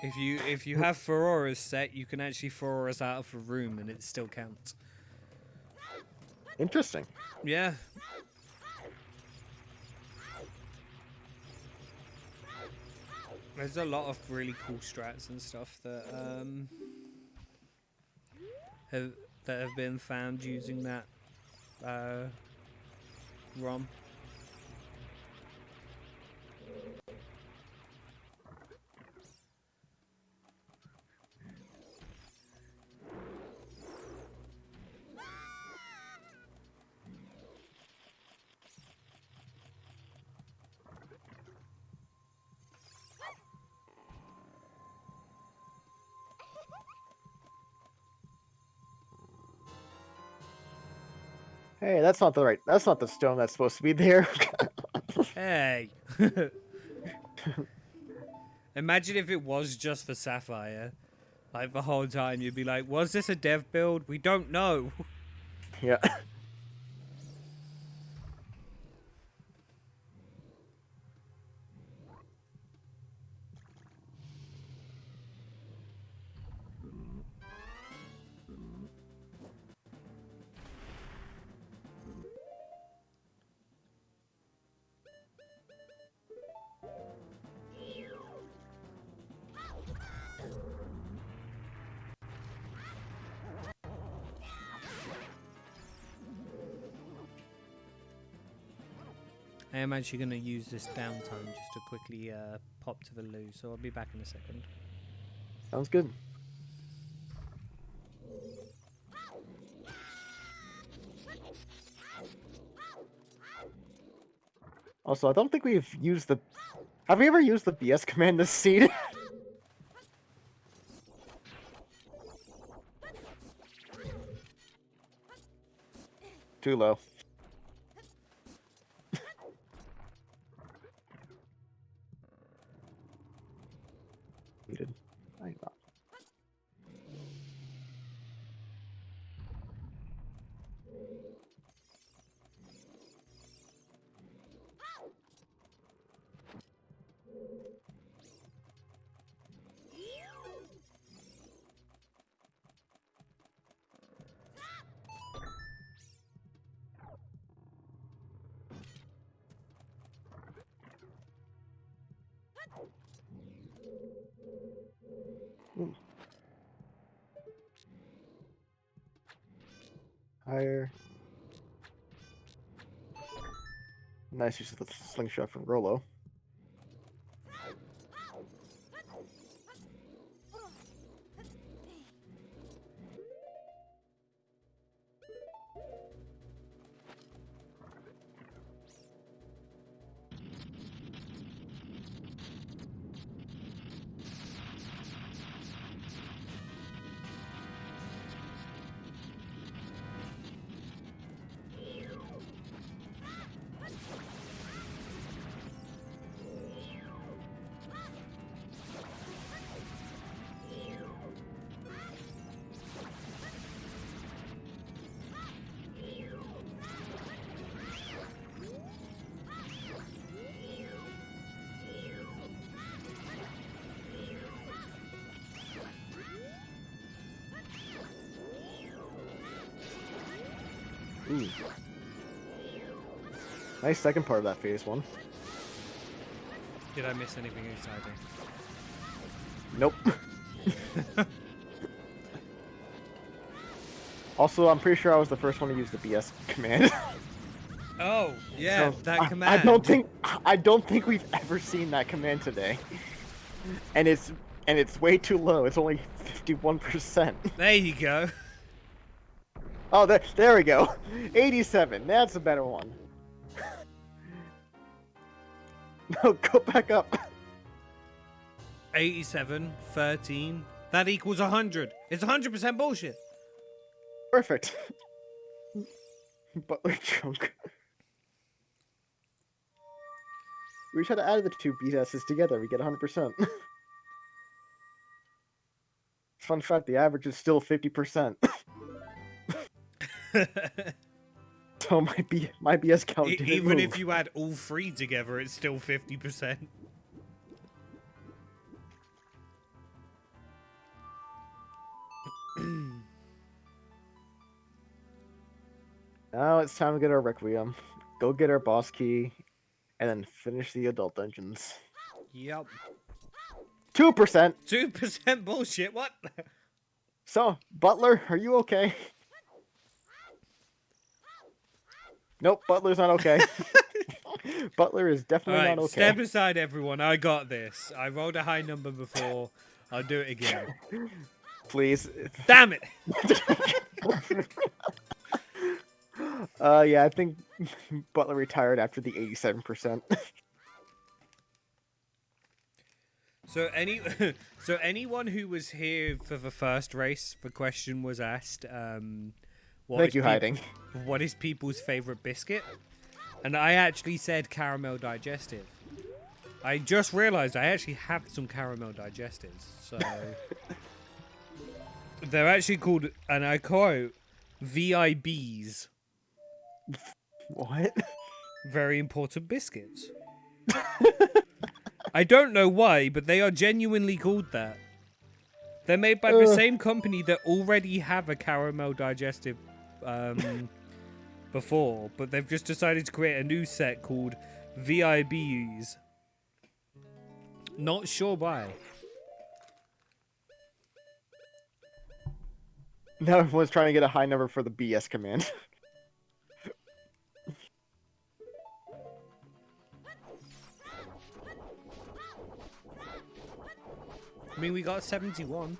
Speaker 2: If you have Ferroras set, you can actually Ferroras out of the room and it still counts.
Speaker 1: Interesting.
Speaker 2: Yeah. There's a lot of really cool strats and stuff that have been found using that ROM.
Speaker 1: Hey, that's not the stone that's supposed to be there.
Speaker 2: Hey. Imagine if it was just for Sapphire. Like, the whole time you'd be like, was this a dev build? We don't know.
Speaker 1: Yeah.
Speaker 2: I am actually going to use this downtime just to quickly pop to the loo, so I'll be back in a second.
Speaker 1: Sounds good. Also, I don't think we've used the... Have we ever used the BS command this seed? Too low. Needed. I know. Higher. Nice use of the slingshot from Rollo. Ooh. Nice second part of that phase 1.
Speaker 2: Did I miss anything exciting?
Speaker 1: Nope. Also, I'm pretty sure I was the first one to use the BS command.
Speaker 2: Oh, yeah,
Speaker 1: So,
Speaker 2: that command.
Speaker 1: I don't think we've ever seen that command today. And it's way too low. It's only 51%.
Speaker 2: There you go.
Speaker 1: Oh, there we go. 87. That's a better one. No, go back up.
Speaker 2: 87, 13. That equals 100. It's 100% bullshit.
Speaker 1: Perfect. Butler chunk. We try to add the two BS's together. We get 100%. Fun fact: the average is still 50%. So my BS count didn't
Speaker 2: Even
Speaker 1: move.
Speaker 2: if you add all three together, it's still 50%.
Speaker 1: Now it's time to get our Requiem. Go get our boss key, and then finish the adult dungeons.
Speaker 2: Yep.
Speaker 1: 2%.
Speaker 2: 2% bullshit. What?
Speaker 1: So, Butler, are you okay? Nope, Butler's not okay. Butler is definitely not okay.
Speaker 2: Step aside, everyone. I got this. I rolled a high number before. I'll do it again.
Speaker 1: Please.
Speaker 2: Damn it!
Speaker 1: Yeah, I think Butler retired after the 87%.
Speaker 2: So anyone who was here for the first race, the question was asked,
Speaker 1: Thank you, Hiding.
Speaker 2: what is people's favorite biscuit? And I actually said caramel digestive. I just realized I actually have some caramel digestives. So they're actually called, and I quote, VIBs.
Speaker 1: What?
Speaker 2: Very important biscuits. I don't know why, but they are genuinely called that. They're made by the same company that already have a caramel digestive before, but they've just decided to create a new set called VIBs. Not sure why.
Speaker 1: Now everyone's trying to get a high number for the BS command.
Speaker 2: I mean, we got 71.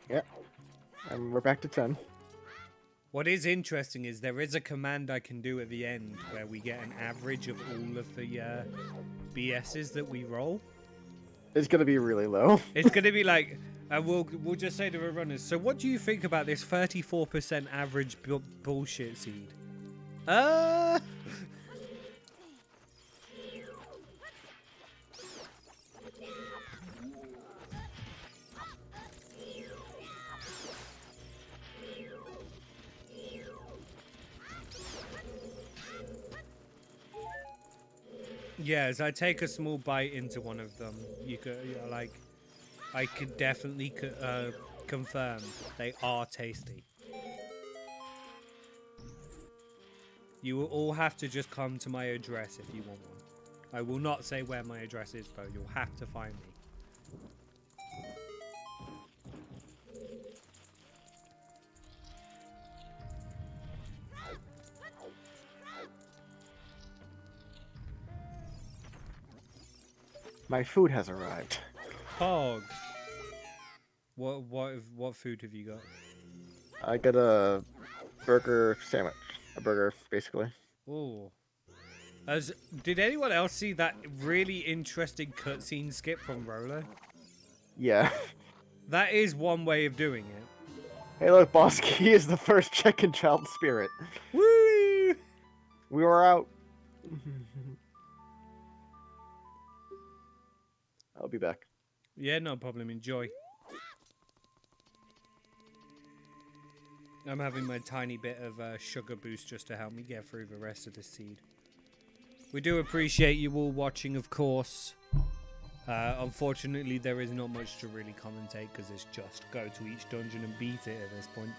Speaker 1: Yep. And we're back to 10.
Speaker 2: What is interesting is there is a command I can do at the end where we get an average of all of the BSs that we roll.
Speaker 1: It's gonna be really low.
Speaker 2: It's gonna be like, we'll just say to the runners. So, what do you think about this 34% average bullshit seed? Yeah, as I take a small bite into one of them, you could, like, I could definitely confirm they are tasty. You will all have to just come to my address if you want one. I will not say where my address is, though. You'll have to find me.
Speaker 1: My food has arrived.
Speaker 2: Hog. What food have you got?
Speaker 1: I got a burger sandwich. A burger, basically.
Speaker 2: Oh. As did anyone else see that really interesting cutscene skip from Rollo?
Speaker 1: Yeah.
Speaker 2: That is one way of doing it.
Speaker 1: Hey, look, Bosky is the first chicken child spirit.
Speaker 2: Woo!
Speaker 1: We were out. I'll be back.
Speaker 2: Yeah, no problem. Enjoy. I'm having my tiny bit of sugar boost just to help me get through the rest of the seed. We do appreciate you all watching, of course. Unfortunately, there is not much to really commentate because it's just go to each dungeon and beat it at this point.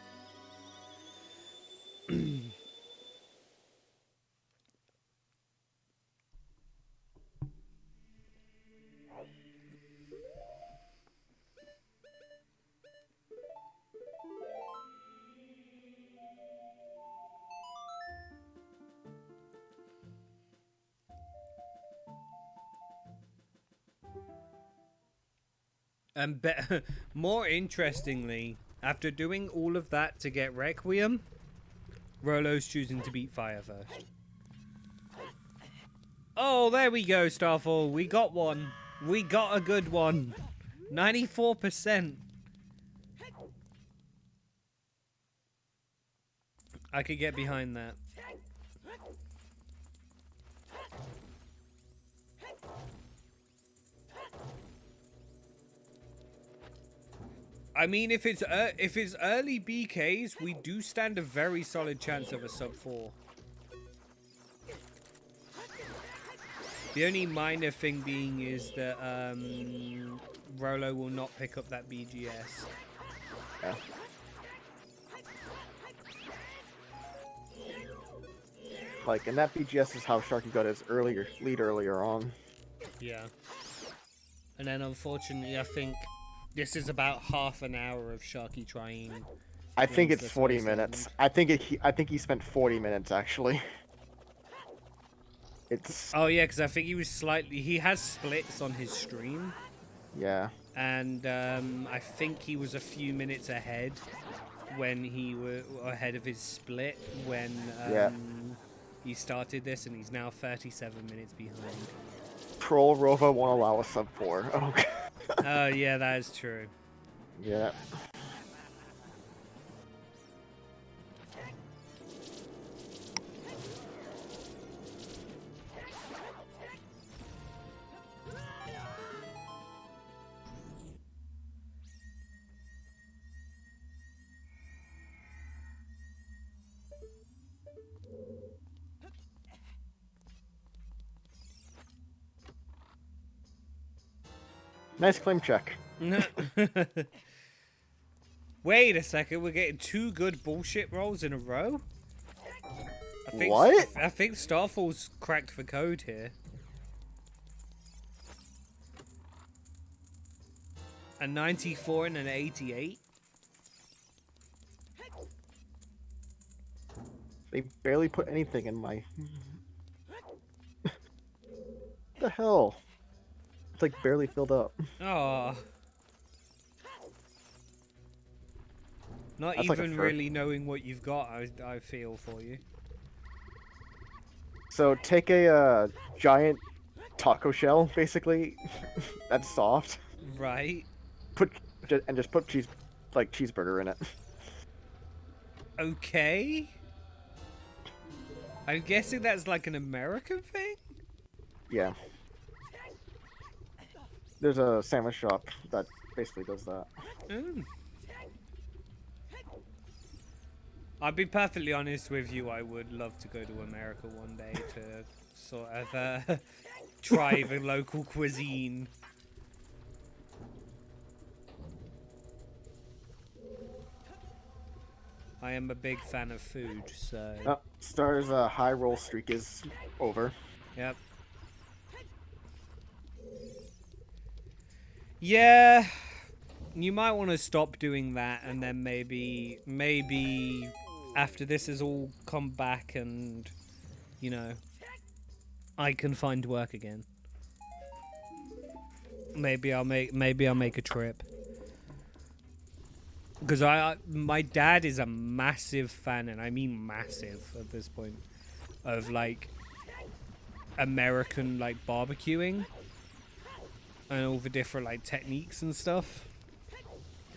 Speaker 2: And more interestingly, after doing all of that to get Requiem, Rollo's choosing to beat Fire first. Oh, there we go, Starfall. We got one. We got a good one. 94%. I could get behind that. I mean, if it's early BKs, we do stand a very solid chance of a sub 4. The only minor thing being is that Rollo will not pick up that BGS.
Speaker 1: Yeah. Like, and that BGS is how Sharky got his lead earlier on.
Speaker 2: Yeah. And then unfortunately, I think this is about half an hour of Sharky trying.
Speaker 1: I think it's 40 minutes. I think he spent 40 minutes actually. It's
Speaker 2: Oh yeah, because I think he has splits on his stream.
Speaker 1: Yeah.
Speaker 2: And I think he was a few minutes ahead when he was ahead of his split when he started this, and he's now 37 minutes behind.
Speaker 1: Troll Rova won't allow a sub 4. Oh.
Speaker 2: Yeah, that is true.
Speaker 1: Yeah. Nice claim check.
Speaker 2: Wait a second, we're getting 2 good bullshit rolls in a row?
Speaker 1: What?
Speaker 2: I think Starfall's cracked the code here. A 94 and an 88?
Speaker 1: They barely put anything in my... What the hell? It's like barely filled up.
Speaker 2: Oh. Not
Speaker 1: That's
Speaker 2: even
Speaker 1: like
Speaker 2: really knowing what you've got, I feel for you.
Speaker 1: So take a giant taco shell, basically. That's soft.
Speaker 2: Right.
Speaker 1: Just put cheeseburger in it.
Speaker 2: Okay. I'm guessing that's like an American thing?
Speaker 1: Yeah. There's a sandwich shop that basically does that.
Speaker 2: Mm. I'll be perfectly honest with you, I would love to go to America one day to sort of try the local cuisine. I am a big fan of food, so...
Speaker 1: Oh, Star's high roll streak is over.
Speaker 2: Yep. Yeah, you might want to stop doing that, and then maybe after this has all come back and, you know, I can find work again. Maybe I'll make a trip. Because my dad is a massive fan, and I mean massive at this point, of like American like barbecuing and all the different like techniques and stuff.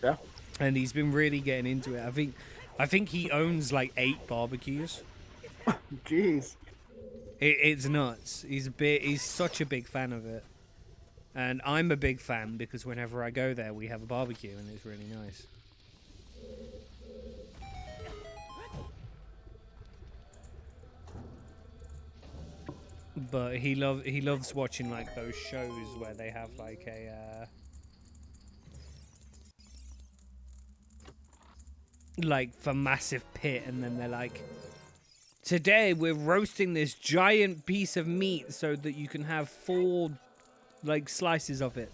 Speaker 1: Yeah.
Speaker 2: And he's been really getting into it. I think he owns like 8 barbecues.
Speaker 1: Jeez.
Speaker 2: It's nuts. He's such a big fan of it, and I'm a big fan because whenever I go there, we have a barbecue, and it's really nice. But he loves watching like those shows where they have like a like the massive pit, and then they're like, today we're roasting this giant piece of meat so that you can have 4 like slices of it.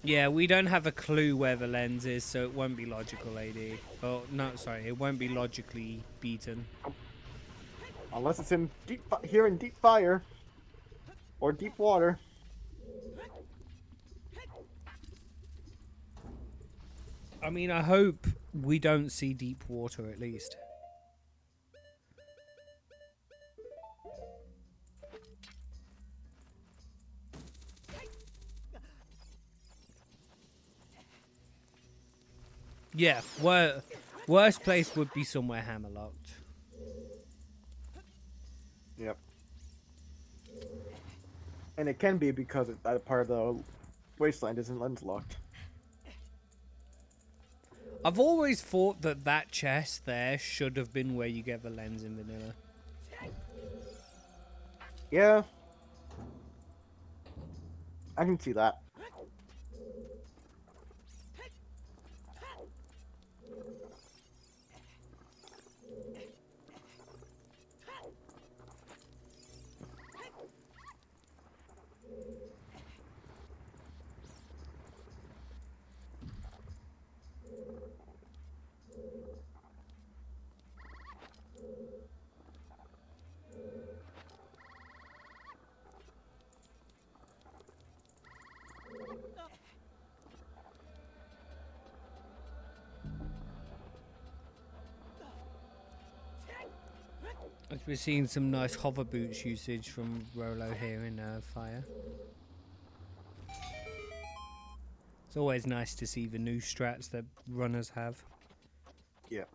Speaker 2: Yeah, we don't have a clue where the lens is, so it won't be logical, AD. Oh, no, sorry, it won't be logically beaten.
Speaker 1: Unless it's in here in deep fire or deep water.
Speaker 2: I mean, I hope we don't see deep water at least. Yeah, worst place would be somewhere hammerlocked.
Speaker 1: Yep. And it can be because that part of the wasteland isn't lens locked.
Speaker 2: I've always thought that chest there should have been where you get the lens in vanilla.
Speaker 1: Yeah. I can see that.
Speaker 2: We're seeing some nice hover boots usage from Rollo here in Fire. It's always nice to see the new strats that runners have.
Speaker 1: Yeah.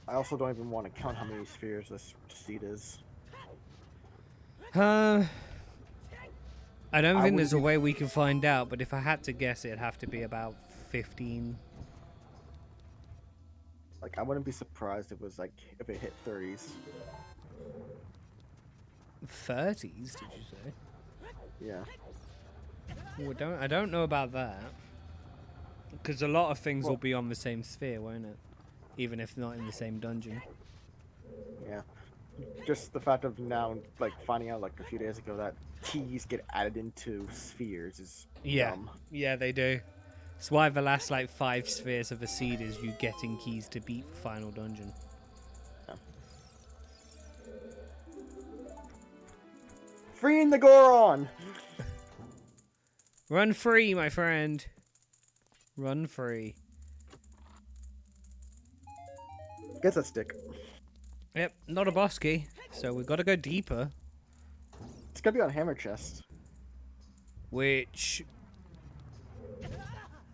Speaker 1: I also don't even want to count how many spheres this seat is.
Speaker 2: I don't think there's a
Speaker 1: wouldn't
Speaker 2: way we can find out, but if I had to guess, it'd have to be about 15.
Speaker 1: Like, I wouldn't be surprised if it was like if it hit 30s.
Speaker 2: 30s, did you say?
Speaker 1: Yeah.
Speaker 2: Well, I don't know about that. Because a lot of things will be on the same sphere, won't it? Even if not in the same dungeon.
Speaker 1: Yeah. Just the fact of now, like, finding out, like, a few days ago that keys get added into spheres is dumb.
Speaker 2: Yeah, they do. That's why the last, like, 5 spheres of a seed is you getting keys to beat the final dungeon.
Speaker 1: Yeah. Freeing the Goron!
Speaker 2: Run free, my friend. Run free.
Speaker 1: Gets a stick.
Speaker 2: Yep, not a boss key, so we've got to go deeper.
Speaker 1: It's gotta be on Hammer Chest.
Speaker 2: Which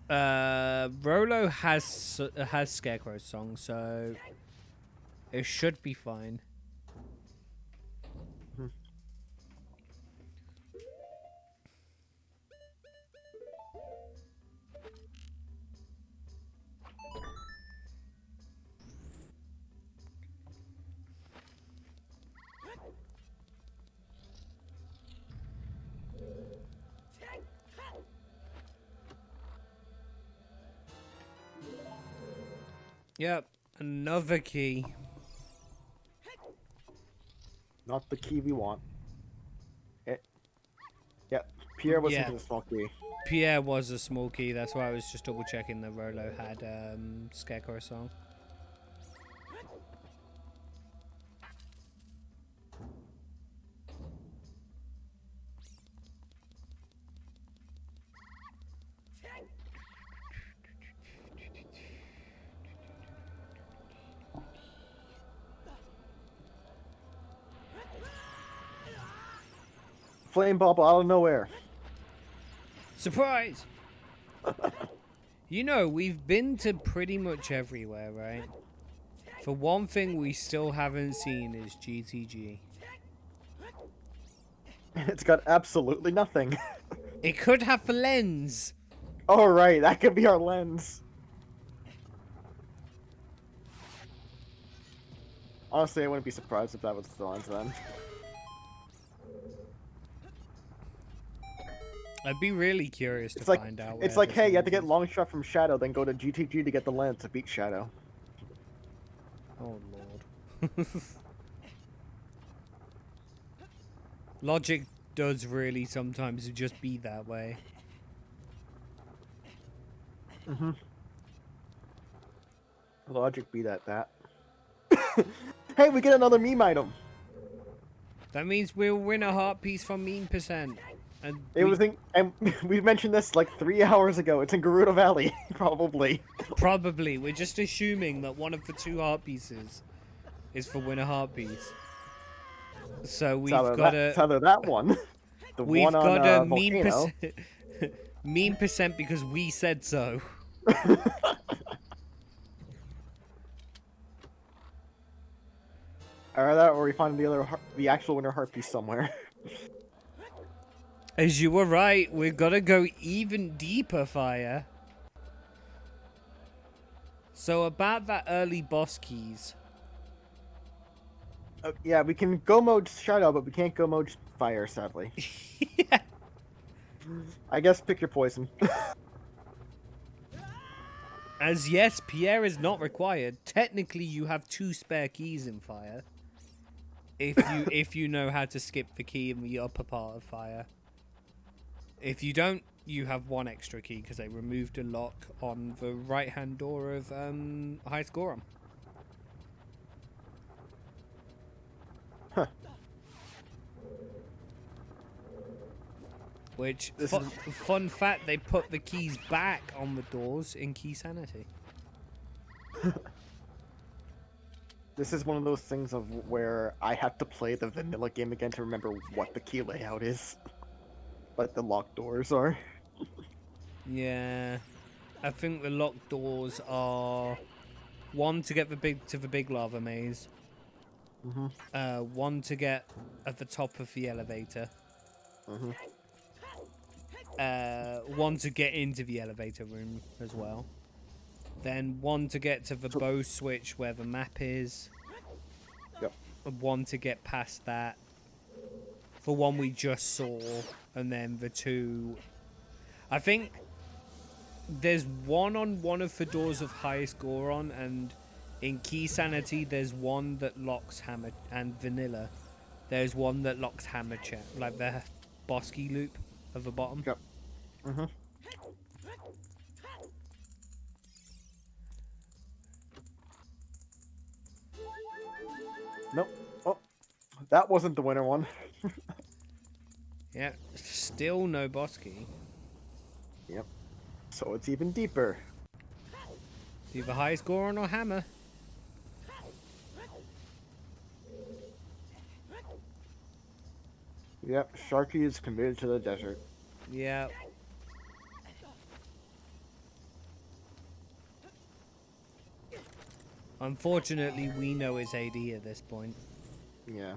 Speaker 2: Rollo has Scarecrow's song, so it should be fine. Yep, another key.
Speaker 1: Not the key we want. It, yeah, Pierre was
Speaker 2: Yeah,
Speaker 1: into the small key.
Speaker 2: Pierre was a small key. That's why I was just double checking that Rollo had Scarecrow song.
Speaker 1: Flame bubble out of nowhere.
Speaker 2: Surprise! You know, we've been to pretty much everywhere, right? For one thing we still haven't seen is GTG.
Speaker 1: It's got absolutely nothing.
Speaker 2: It could have a lens.
Speaker 1: Oh right, that could be our lens. Honestly, I wouldn't be surprised if that was the lens then.
Speaker 2: I'd be really curious to find out where
Speaker 1: It's like,
Speaker 2: this
Speaker 1: hey, you have to
Speaker 2: lens
Speaker 1: get
Speaker 2: is.
Speaker 1: long shot from Shadow, then go to GTG to get the lens to beat Shadow.
Speaker 2: Oh lord. Logic does really sometimes just be that way.
Speaker 1: Mm-hmm. Logic be that. Hey, we get another meme item.
Speaker 2: That means we'll win a heart piece from Mean Percent. And
Speaker 1: and we mentioned this like 3 hours ago. It's in Gerudo Valley, probably.
Speaker 2: probably we're just assuming that one of the 2 heart pieces is for win a heart piece. So we've got
Speaker 1: It's either that one, the
Speaker 2: we've
Speaker 1: one on
Speaker 2: got a mean
Speaker 1: Volcano.
Speaker 2: percent, mean percent because we said so.
Speaker 1: Or that, or we find the actual winner heart piece somewhere.
Speaker 2: As you were right, we've got to go even deeper, Fire. So about that early boss keys.
Speaker 1: Yeah, we can go mode Shadow, but we can't go mode Fire, sadly.
Speaker 2: Yeah.
Speaker 1: I guess pick your poison.
Speaker 2: As yes, Pierre is not required. Technically, you have 2 spare keys in Fire. If you know how to skip the key in the upper part of Fire. If you don't, you have 1 extra key because they removed a lock on the right-hand door of High Scorum.
Speaker 1: Huh.
Speaker 2: Which, fun fact, they put the keys back on the doors in Key Sanity.
Speaker 1: This is one of those things of where I have to play the vanilla game again to remember what the key layout is. Like the locked doors are.
Speaker 2: Yeah. I think the locked doors are 1 to get the big lava maze.
Speaker 1: Mm-hmm.
Speaker 2: 1 to get at the top of the elevator.
Speaker 1: Mm-hmm.
Speaker 2: 1 to get into the elevator room as well. Then 1 to get to the bow switch where the map is.
Speaker 1: Yep.
Speaker 2: 1 to get past that. For 1 we just saw. And then the 2... I think there's 1 on one of the doors of highest Goron, and in Key Sanity there's 1 that locks Hammer, and Vanilla there's 1 that locks Hammer Chat, like the boss key loop at the bottom.
Speaker 1: Yep. Mm-hmm. Nope. Oh, that wasn't the winner one.
Speaker 2: Yeah, still no boss key.
Speaker 1: Yep. So it's even deeper.
Speaker 2: Either highest Goron or Hammer.
Speaker 1: Yep, Sharky is committed to the desert.
Speaker 2: Yeah. Unfortunately, we know it's AD at this point.
Speaker 1: Yeah.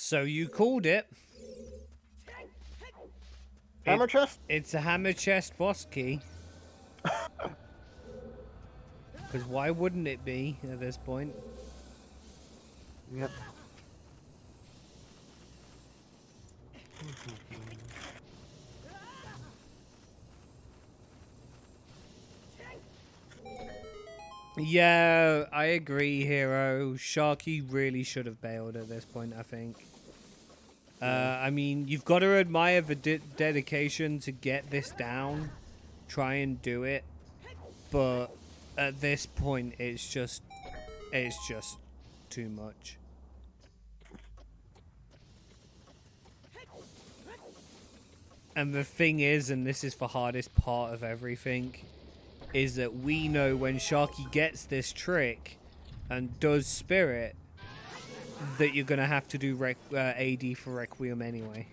Speaker 2: So you called it.
Speaker 1: Hammer chest?
Speaker 2: It's a hammer chest boss key. Because why wouldn't it be at this point?
Speaker 1: Yep.
Speaker 2: Yeah, I agree, Hero. Sharky really should have bailed at this point, I think. I mean, you've got to admire the dedication to get this down. Try and do it. But at this point, it's just too much. And the thing is, and this is the hardest part of everything, is that we know when Sharky gets this trick and does Spirit, that you're going to have to do AD for Requiem anyway.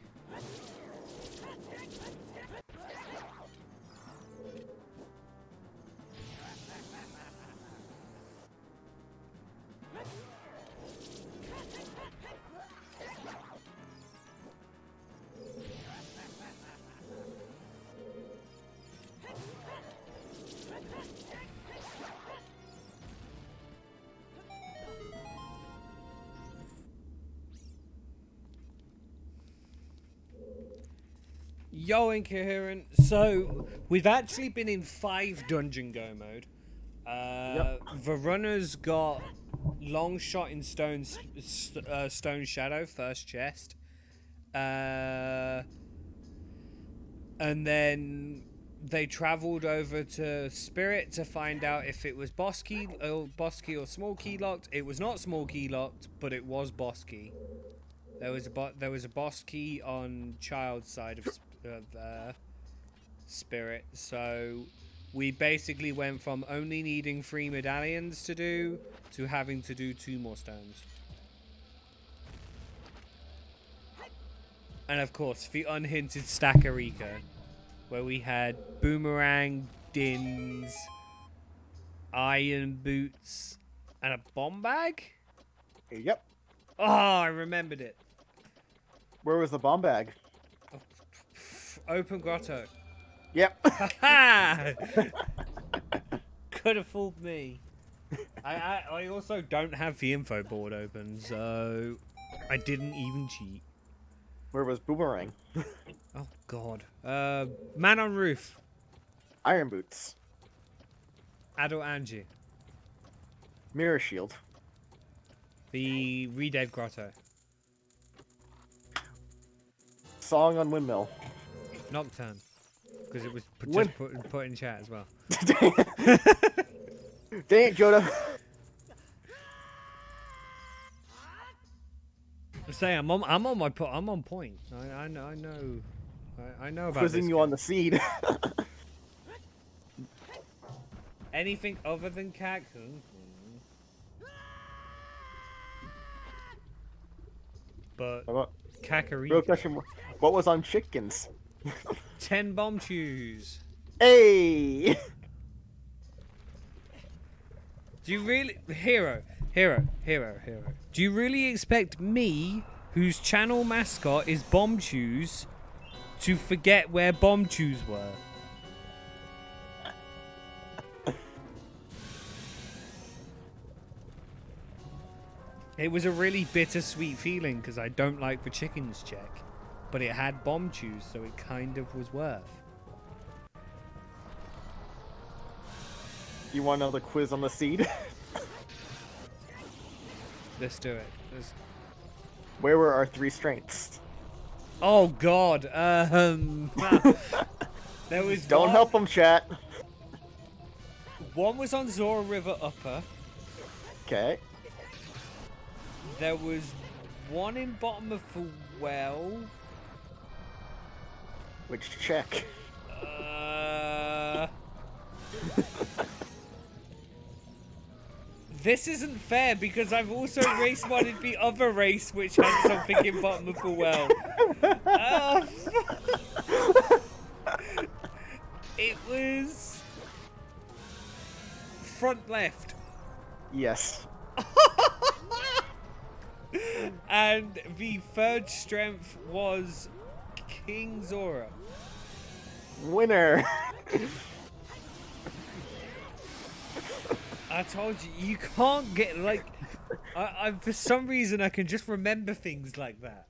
Speaker 2: Yo, Incoherent. So, we've actually been in 5 dungeon go mode. The runners got long shot in stone shadow, first chest. And then they travelled over to Spirit to find out if it was boss key or small key locked. It was not small key locked, but it was boss key. There was a boss key on Child's side of Spirit, so we basically went from only needing 3 medallions to do to having to do 2 more stones. And of course, the unhinted Stackarika, where we had Boomerang, Dins, Iron Boots, and a bomb bag?
Speaker 1: Yep.
Speaker 2: Oh, I remembered it.
Speaker 1: Where was the bomb bag?
Speaker 2: Open grotto.
Speaker 1: Yep.
Speaker 2: Ha! Could have fooled me. I also don't have the info board open, so I didn't even cheat.
Speaker 1: Where was Boomerang?
Speaker 2: Oh God. Man on roof.
Speaker 1: Iron boots.
Speaker 2: Adult Angie.
Speaker 1: Mirror shield.
Speaker 2: The Redead Grotto.
Speaker 1: Song on windmill.
Speaker 2: Nocturne. Because it was just put in chat as well.
Speaker 1: Dang it, Joda.
Speaker 2: Say I'm on point. I know about
Speaker 1: Quizzing
Speaker 2: this
Speaker 1: you
Speaker 2: game.
Speaker 1: on the seed.
Speaker 2: Anything other than Cac? But Kakariko.
Speaker 1: Real question: what was on chickens?
Speaker 2: 10 bomb chews.
Speaker 1: Hey.
Speaker 2: Do you really, hero? Do you really expect me, whose channel mascot is Bomb Chews, to forget where Bomb Chews were? It was a really bittersweet feeling because I don't like the chickens check, but it had Bomb Chews, so it kind of was worth.
Speaker 1: You want another quiz on the seed?
Speaker 2: Let's do it.
Speaker 1: Where were our 3 strengths?
Speaker 2: Oh God. There was
Speaker 1: Don't help them, chat.
Speaker 2: One was on Zora River Upper.
Speaker 1: Okay.
Speaker 2: There was one in bottom of the well.
Speaker 1: Which check?
Speaker 2: This isn't fair because I've also race modded the other race which had something in bottom of the well. It was front left.
Speaker 1: Yes.
Speaker 2: And the third strength was King Zora.
Speaker 1: Winner.
Speaker 2: I told you, you can't get like. I for some reason I can just remember things like that.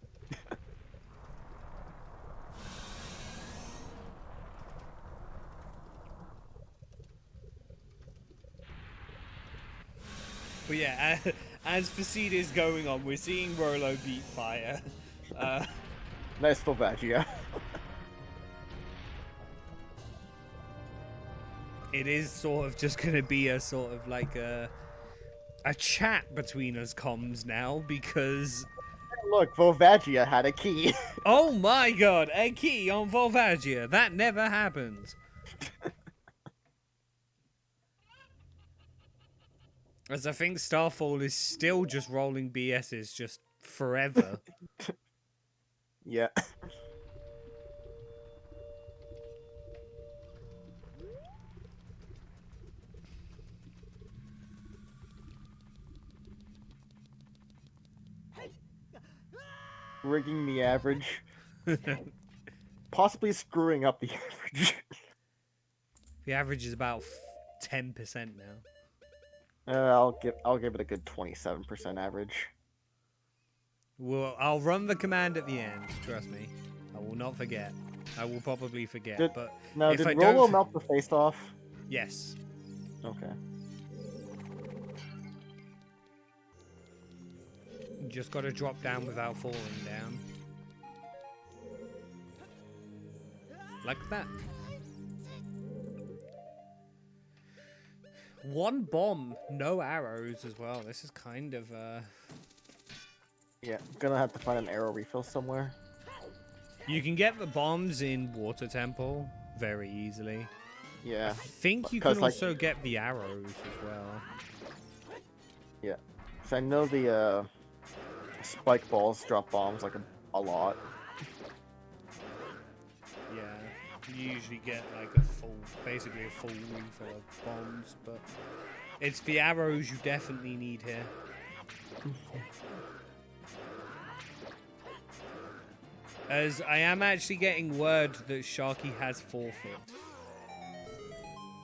Speaker 2: But yeah, as Facade is going on, we're seeing Rollo beat Fire.
Speaker 1: Nice Volvagia.
Speaker 2: It is sort of just going to be a sort of like a chat between us comms now because
Speaker 1: Look, Volvagia had a key.
Speaker 2: oh my god, a key on Volvagia. That never happens. As I think Starfall is still just rolling BSs just forever.
Speaker 1: Yeah. Rigging the average. Possibly screwing up the average.
Speaker 2: The average is about 10% now.
Speaker 1: I'll give it a good 27% average.
Speaker 2: Well, I'll run the command at the end. Trust me, I will not forget. I will probably forget, but if I
Speaker 1: Rollo
Speaker 2: don't,
Speaker 1: melt the face off?
Speaker 2: yes.
Speaker 1: Okay.
Speaker 2: You just got to drop down without falling down, like that. One bomb, no arrows as well. This is kind of
Speaker 1: Yeah, gonna have to find an arrow refill somewhere.
Speaker 2: You can get the bombs in Water Temple very easily.
Speaker 1: Yeah.
Speaker 2: I think you can also get the arrows as well.
Speaker 1: Yeah. Because I know the spike balls drop bombs like a lot.
Speaker 2: Yeah, you usually get like basically a full refill of bombs, but it's the arrows you definitely need here. As I am actually getting word that Sharky has forfeit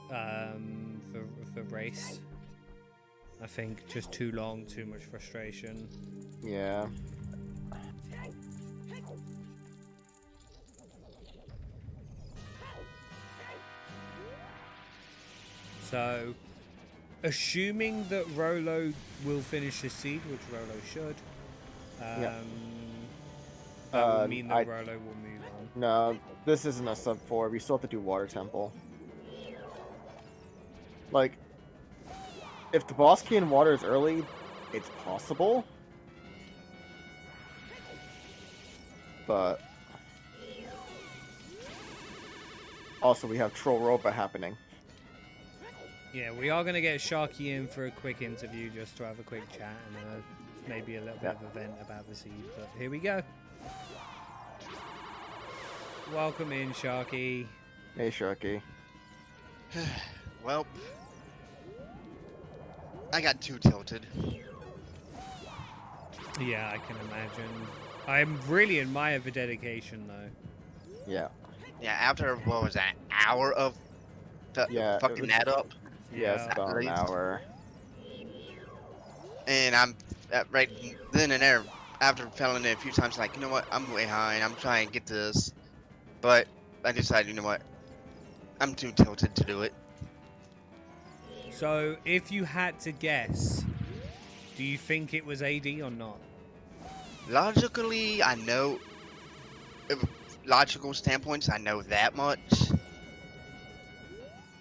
Speaker 2: for race. I think just too long, too much frustration.
Speaker 1: Yeah.
Speaker 2: So, assuming that Rollo will finish his seed, which Rollo should, that would mean that Rollo will move on.
Speaker 1: No, this isn't a sub 4. We still have to do Water Temple. Like, if the boss key in water is early, it's possible. But also we have Troll Roba happening.
Speaker 2: Yeah, we are going to get Sharky in for a quick interview just to have a quick chat and maybe a little bit of a vent about the seed. But here we go. Welcome in, Sharky.
Speaker 1: Hey, Sharky.
Speaker 3: Well, I got too tilted.
Speaker 2: Yeah, I can imagine. I really admire the dedication, though.
Speaker 1: Yeah.
Speaker 3: Yeah, after, what was that, an hour of fucking that up?
Speaker 1: Yes, about an hour.
Speaker 3: And I'm right then and there, after failing it a few times, like, you know what, I'm way behind, I'm trying to get this. But I decided, you know what, I'm too tilted to do it.
Speaker 2: So, if you had to guess, do you think it was AD or not?
Speaker 3: Logically, I know, logical standpoints, I know that much.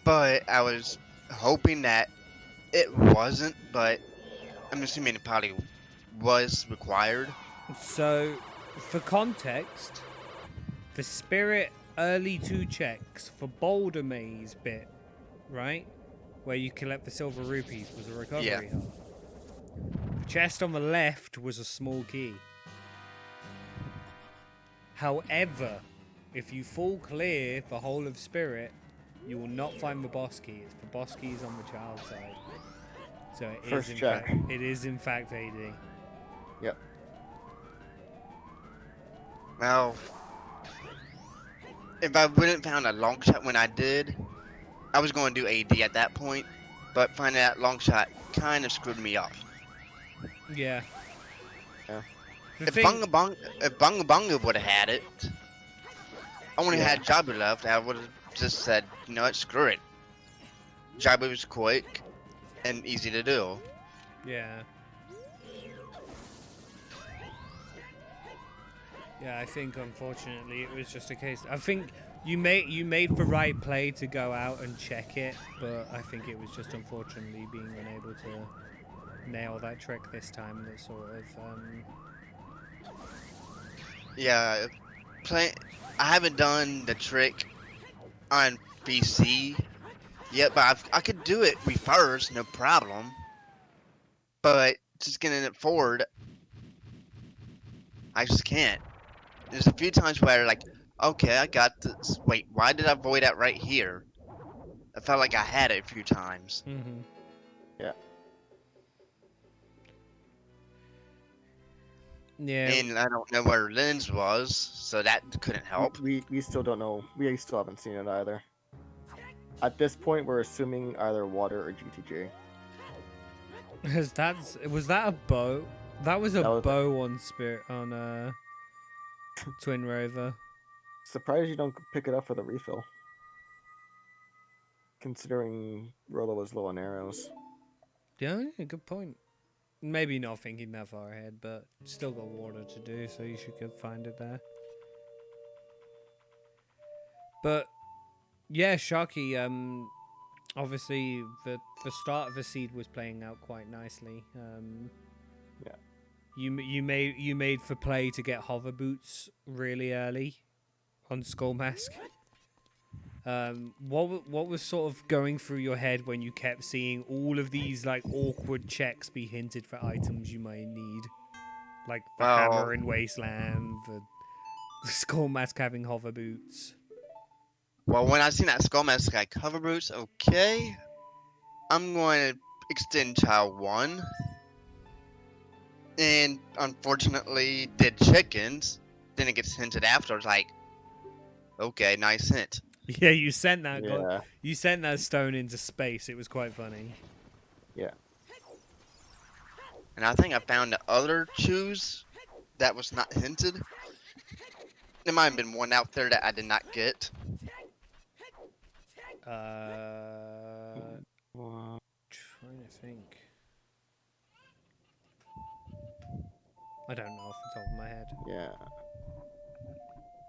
Speaker 3: But I was hoping that it wasn't, but I'm assuming it probably was required.
Speaker 2: So, for context, the Spirit early 2 checks for Boulder Maze bit, right? Where you collect the silver rupees was a recovery hub. The chest on the left was a small key. However, if you fall clear the whole of Spirit, you will not find the boss key. It's the boss keys on the child side. So it is in fact AD.
Speaker 1: Yep.
Speaker 3: Well, if I wouldn't found a long shot when I did, I was going to do AD at that point. But finding that long shot kind of screwed me up.
Speaker 2: Yeah.
Speaker 1: Yeah.
Speaker 2: The
Speaker 3: If
Speaker 2: thing.
Speaker 3: Bunga Bunga would have had it, I only
Speaker 1: Yeah.
Speaker 3: had Jabu left. I would have just said, you know what, screw it. Jabu was quick and easy to do.
Speaker 2: Yeah. Yeah, I think unfortunately it was just a case. I think you made the right play to go out and check it, but I think it was just unfortunately being unable to nail that trick this time that sort of
Speaker 3: Yeah, play. I haven't done the trick on PC yet, but I could do it reverse, no problem. But just getting it forward, I just can't. There's a few times where like, okay, I got this. Wait, why did I avoid that right here? I felt like I had it a few times,
Speaker 2: mhm.
Speaker 1: Yeah.
Speaker 2: Yeah.
Speaker 3: and I don't know where Lens was, so that couldn't help.
Speaker 1: We still don't know. We still haven't seen it either. At this point, we're assuming either water or GTJ.
Speaker 2: Was that a bow? That was a
Speaker 1: That was
Speaker 2: bow on Spirit on Twin Rover.
Speaker 1: surprised you don't pick it up for the refill, considering Rollo was low on arrows.
Speaker 2: Yeah, good point. Maybe not thinking that far ahead, but still got water to do, so you should find it there. But yeah, Sharky, obviously the start of the seed was playing out quite nicely.
Speaker 1: Yeah.
Speaker 2: You made for play to get hover boots really early on Skull Mask. What was sort of going through your head when you kept seeing all of these like awkward checks be hinted for items you might need, like the
Speaker 3: Well,
Speaker 2: hammer in Wasteland, the Skull Mask having hover boots.
Speaker 3: well, when I seen that Skull Mask guy cover boots, okay, I'm going to extend Child 1. And unfortunately, did chickens. Then it gets hinted after. It's like, okay, nice hint.
Speaker 2: Yeah,
Speaker 1: Yeah.
Speaker 2: you sent that stone into space. It was quite funny.
Speaker 1: Yeah.
Speaker 3: And I think I found the other shoes that was not hinted. There might have been one out there that I did not get.
Speaker 2: Trying to think. I don't know off the top of my head.
Speaker 1: Yeah.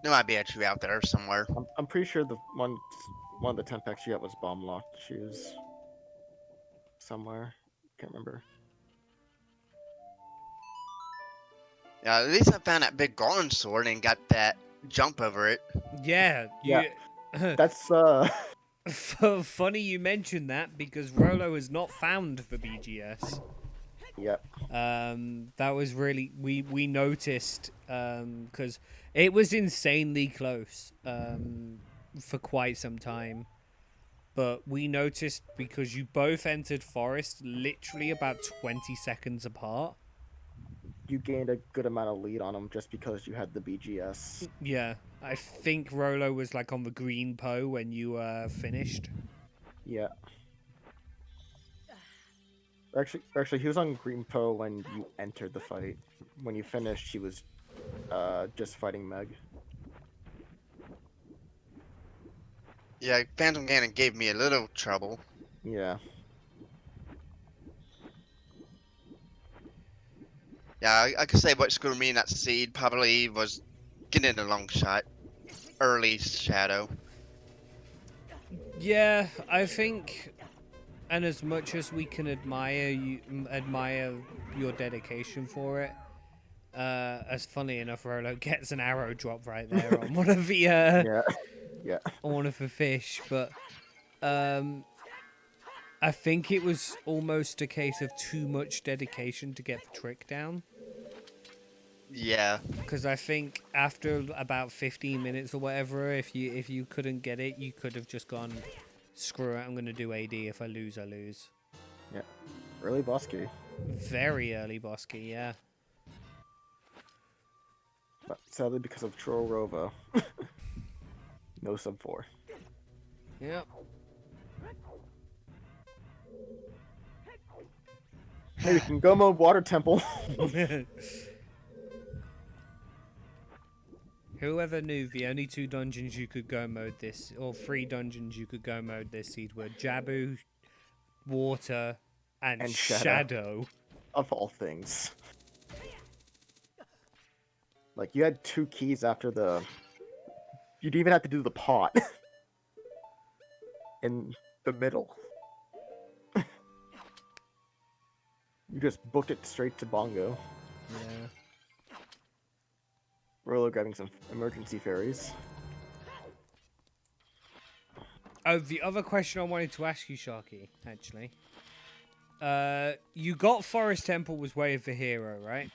Speaker 3: There might be a shoe out there somewhere.
Speaker 1: I'm pretty sure the one of the 10 packs you got was bomb locked shoes somewhere. Can't remember.
Speaker 3: Yeah, at least I found that big garland sword and got that jump over it.
Speaker 2: Yeah,
Speaker 1: Yeah.
Speaker 2: you.
Speaker 1: That's
Speaker 2: Funny you mentioned that because Rollo has not found the BGS.
Speaker 1: Yep.
Speaker 2: That was really we noticed because it was insanely close for quite some time, but we noticed because you both entered forest literally about 20 seconds apart.
Speaker 1: You gained a good amount of lead on him just because you had the BGS.
Speaker 2: Yeah, I think Rollo was like on the green Poe when you finished.
Speaker 1: Yeah. Actually, he was on Green Poe when you entered the fight. When you finished, he was just fighting Meg.
Speaker 3: Yeah, Phantom Ganon gave me a little trouble.
Speaker 1: Yeah.
Speaker 3: Yeah, I could say what screwed me in that seed probably was getting a long shot. Early shadow.
Speaker 2: Yeah, I think, and as much as we can admire your dedication for it, as funny enough, Rollo gets an arrow drop right there on one of the
Speaker 1: Yeah. Yeah.
Speaker 2: on one of the fish, but I think it was almost a case of too much dedication to get the trick down.
Speaker 3: Yeah.
Speaker 2: Because I think after about 15 minutes or whatever, if you couldn't get it, you could have just gone, screw it, I'm gonna do AD. If I lose, I lose.
Speaker 1: Yeah. Early boss key.
Speaker 2: Very early boss key, yeah.
Speaker 1: But sadly, because of Troll Rovo, no sub 4.
Speaker 2: Yep.
Speaker 1: Hey, we can go mode Water Temple.
Speaker 2: Whoever knew the only 2 dungeons you could go mode this, or 3 dungeons you could go mode this seed were Jabu, Water, and
Speaker 1: And
Speaker 2: Shadow.
Speaker 1: Of all things. Like, you had 2 keys after the... You'd even have to do the pot. In the middle. You just booked it straight to Bongo.
Speaker 2: Yeah.
Speaker 1: Rollo grabbing some emergency fairies.
Speaker 2: Oh, the other question I wanted to ask you, Sharky, actually. You got Forest Temple was Way of the Hero, right?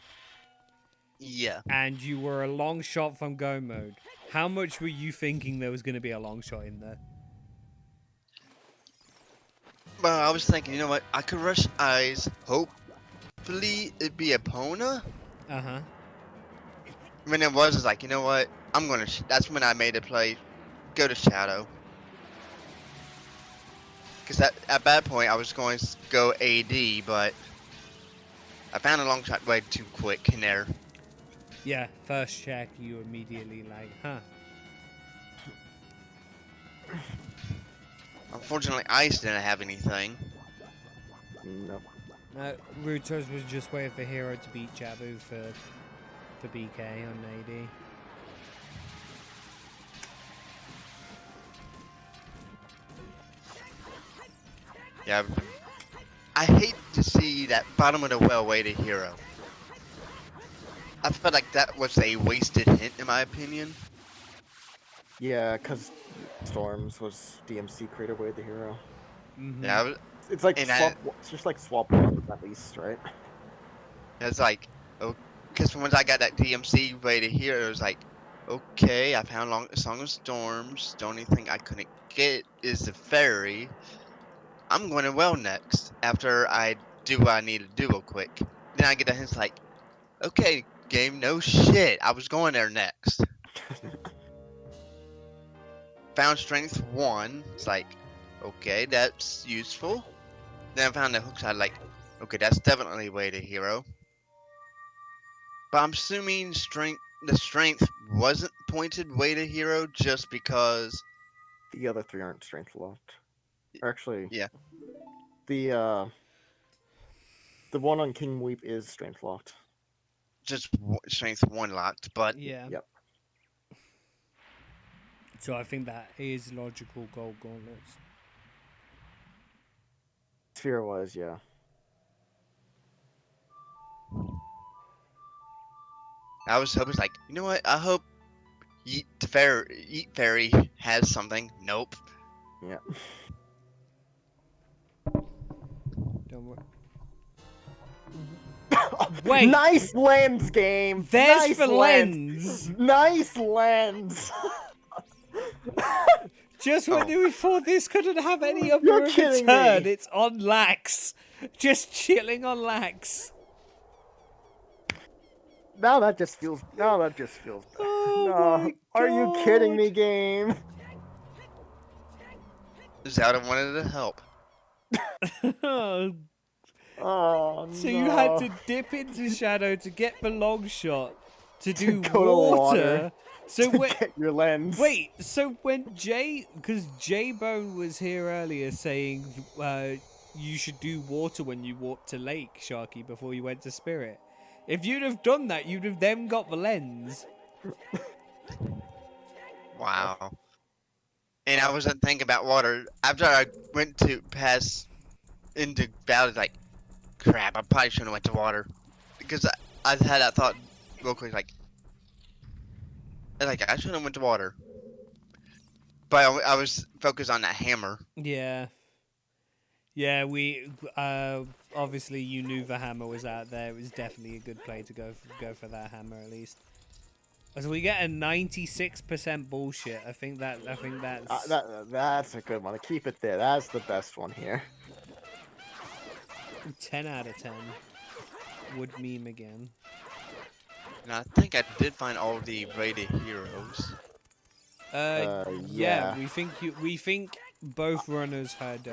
Speaker 3: Yeah.
Speaker 2: And you were a long shot from go mode. How much were you thinking there was going to be a long shot in there?
Speaker 3: But I was thinking, you know what? I could rush eyes. Hopefully it'd be a Pona.
Speaker 2: Uh-huh.
Speaker 3: When it was like, you know what? I'm gonna. That's when I made a play. Go to Shadow. Because at that point I was going to go AD, but I found a long shot way too quick in there.
Speaker 2: Yeah, first check, you immediately like, huh.
Speaker 3: Unfortunately, Ice didn't have anything.
Speaker 1: Nope.
Speaker 2: Ruto's was just Way of the Hero to beat Jabu for BK on AD.
Speaker 3: Yeah. I hate to see that bottom of the well way to hero. I felt like that was a wasted hint, in my opinion.
Speaker 1: Yeah, because Storms was DMC Creator Way the hero.
Speaker 2: Mm-hmm.
Speaker 3: Yeah,
Speaker 1: It's like
Speaker 3: and
Speaker 1: it's just like swap one at least, right?
Speaker 3: it's like, oh, because once I got that DMC way to hero, it was like, okay, I found Song of Storms. The only thing I couldn't get is the fairy. I'm going to well next after I do what I need to do real quick. Then I get a hint like, okay, game, no shit. I was going there next. Found strength 1. It's like, okay, that's useful. Then I found the hook side like, okay, that's definitely way to hero. But I'm assuming the strength wasn't pointed way to hero just because.
Speaker 1: The other 3 aren't strength locked. Or actually,
Speaker 3: Yeah.
Speaker 1: the one on King Weep is strength locked.
Speaker 3: Just strength 1 locked, but
Speaker 2: Yeah.
Speaker 1: Yep.
Speaker 2: So I think that is logical gold gauntlets.
Speaker 1: Sphere was, yeah.
Speaker 3: I was hoping like, you know what? I hope Yeet Fairy has something. Nope.
Speaker 1: Yeah.
Speaker 2: Don't worry. Wait.
Speaker 1: Nice lens game.
Speaker 2: There's
Speaker 1: nice
Speaker 2: the lens.
Speaker 1: Nice lens.
Speaker 2: Just when we thought this couldn't have any other
Speaker 1: You're
Speaker 2: of a
Speaker 1: kidding
Speaker 2: turn,
Speaker 1: me.
Speaker 2: it's on Lax. Just chilling on Lax.
Speaker 1: Now that just feels bad.
Speaker 2: Oh
Speaker 1: No.
Speaker 2: my
Speaker 1: Are you kidding
Speaker 2: God.
Speaker 1: me, game?
Speaker 3: Zelda wanted to help.
Speaker 1: Oh
Speaker 2: So
Speaker 1: no.
Speaker 2: you had to dip into Shadow to get the long shot to do
Speaker 1: go to water.
Speaker 2: So
Speaker 1: to
Speaker 2: when
Speaker 1: get your lens.
Speaker 2: wait, so when because J Bone was here earlier saying you should do water when you walk to Lake Sharky before you went to Spirit. If you'd have done that, you'd have then got the lens.
Speaker 3: Wow. And I wasn't thinking about water. After I went to pass into Valley, like, crap, I probably shouldn't have went to water. Because I had that thought real quick, like, I shouldn't have went to water. But I was focused on that hammer.
Speaker 2: Yeah. Yeah, we obviously you knew the hammer was out there. It was definitely a good play to go for that hammer at least. So we get a 96% bullshit. I think that's
Speaker 1: That's a good one. Keep it there. That's the best one here.
Speaker 2: 10 out of 10. Would meme again.
Speaker 3: And I think I did find all the rated heroes.
Speaker 2: Yeah,
Speaker 1: Yeah.
Speaker 2: we think both runners had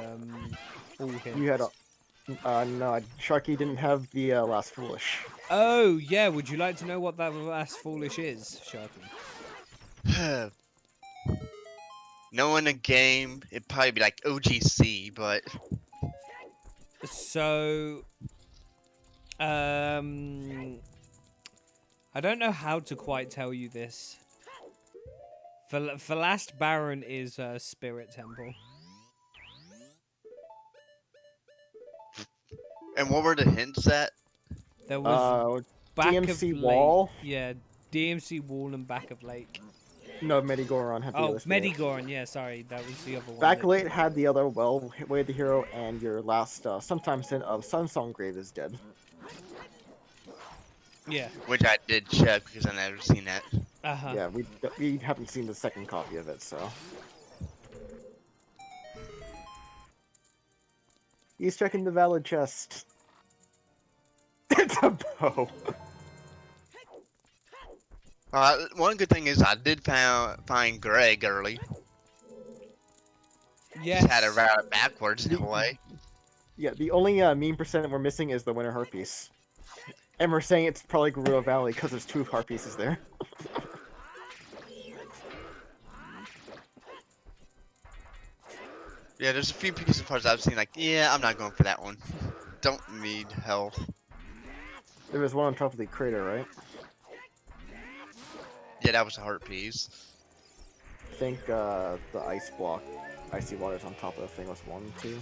Speaker 2: all
Speaker 1: You had
Speaker 2: hints.
Speaker 1: no, Sharky didn't have the last foolish.
Speaker 2: Oh, yeah, would you like to know what that last foolish is, Sharky?
Speaker 3: Knowing the game, it'd probably be like OGC, but
Speaker 2: So, um, I don't know how to quite tell you this. For last Baron is Spirit Temple.
Speaker 3: and what were the hints at?
Speaker 2: There was
Speaker 1: Uh,
Speaker 2: back of
Speaker 1: DMC
Speaker 2: lake.
Speaker 1: wall.
Speaker 2: Yeah, DMC wall and back of lake.
Speaker 1: No, Medigoron had the
Speaker 2: Oh,
Speaker 1: other spirit.
Speaker 2: Medigoron. Yeah, sorry, that was the other one.
Speaker 1: Backlight had the other well way the hero, and your last sometimes hint of Sunsong Grave is dead.
Speaker 2: Yeah.
Speaker 3: Which I did check because I never seen that.
Speaker 2: Uh huh.
Speaker 1: Yeah, we haven't seen the second copy of it, so he's checking the valid chest. It's a bow.
Speaker 3: One good thing is I did find Greg early.
Speaker 2: Yes.
Speaker 3: Just had to route it backwards in a way.
Speaker 1: Yeah, the only meme percent we're missing is the winter heart piece. And we're saying it's probably Gerudo Valley because there's 2 heart pieces there.
Speaker 3: Yeah, there's a few pieces of parts I've seen like, yeah, I'm not going for that one. Don't need health.
Speaker 1: There was one on top of the crater, right?
Speaker 3: Yeah, that was a heart piece.
Speaker 1: I think the ice block, icy waters on top of the thing was 1, 2.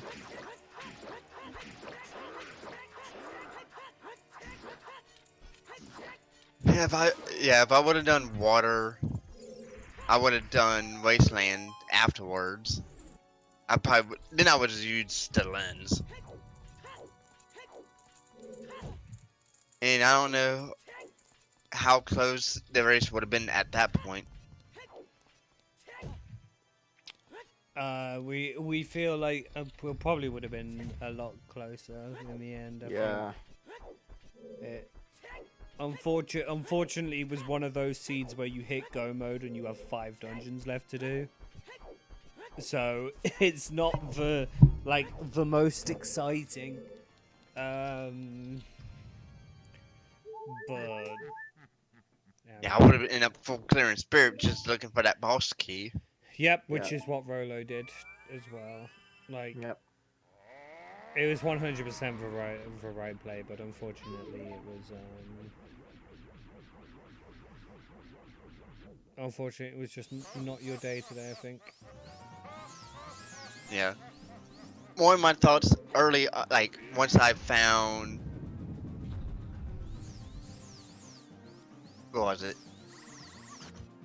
Speaker 3: If I would have done water, I would have done wasteland afterwards. Then I would have used the lens. And I don't know how close the race would have been at that point.
Speaker 2: We feel like we probably would have been a lot closer in the end. I
Speaker 1: Yeah.
Speaker 2: think. It, unfortunately, it was one of those seeds where you hit go mode and you have 5 dungeons left to do. So it's not the most exciting. But
Speaker 3: Yeah, I would have ended up full clearing spirit just looking for that boss key.
Speaker 2: yep, which
Speaker 1: Yeah.
Speaker 2: is what Rollo did as well. Like
Speaker 1: Yep.
Speaker 2: it was 100% for right play, but unfortunately it was unfortunately it was just not your day today, I think.
Speaker 3: Yeah. More of my thoughts early, like once I found, what was it?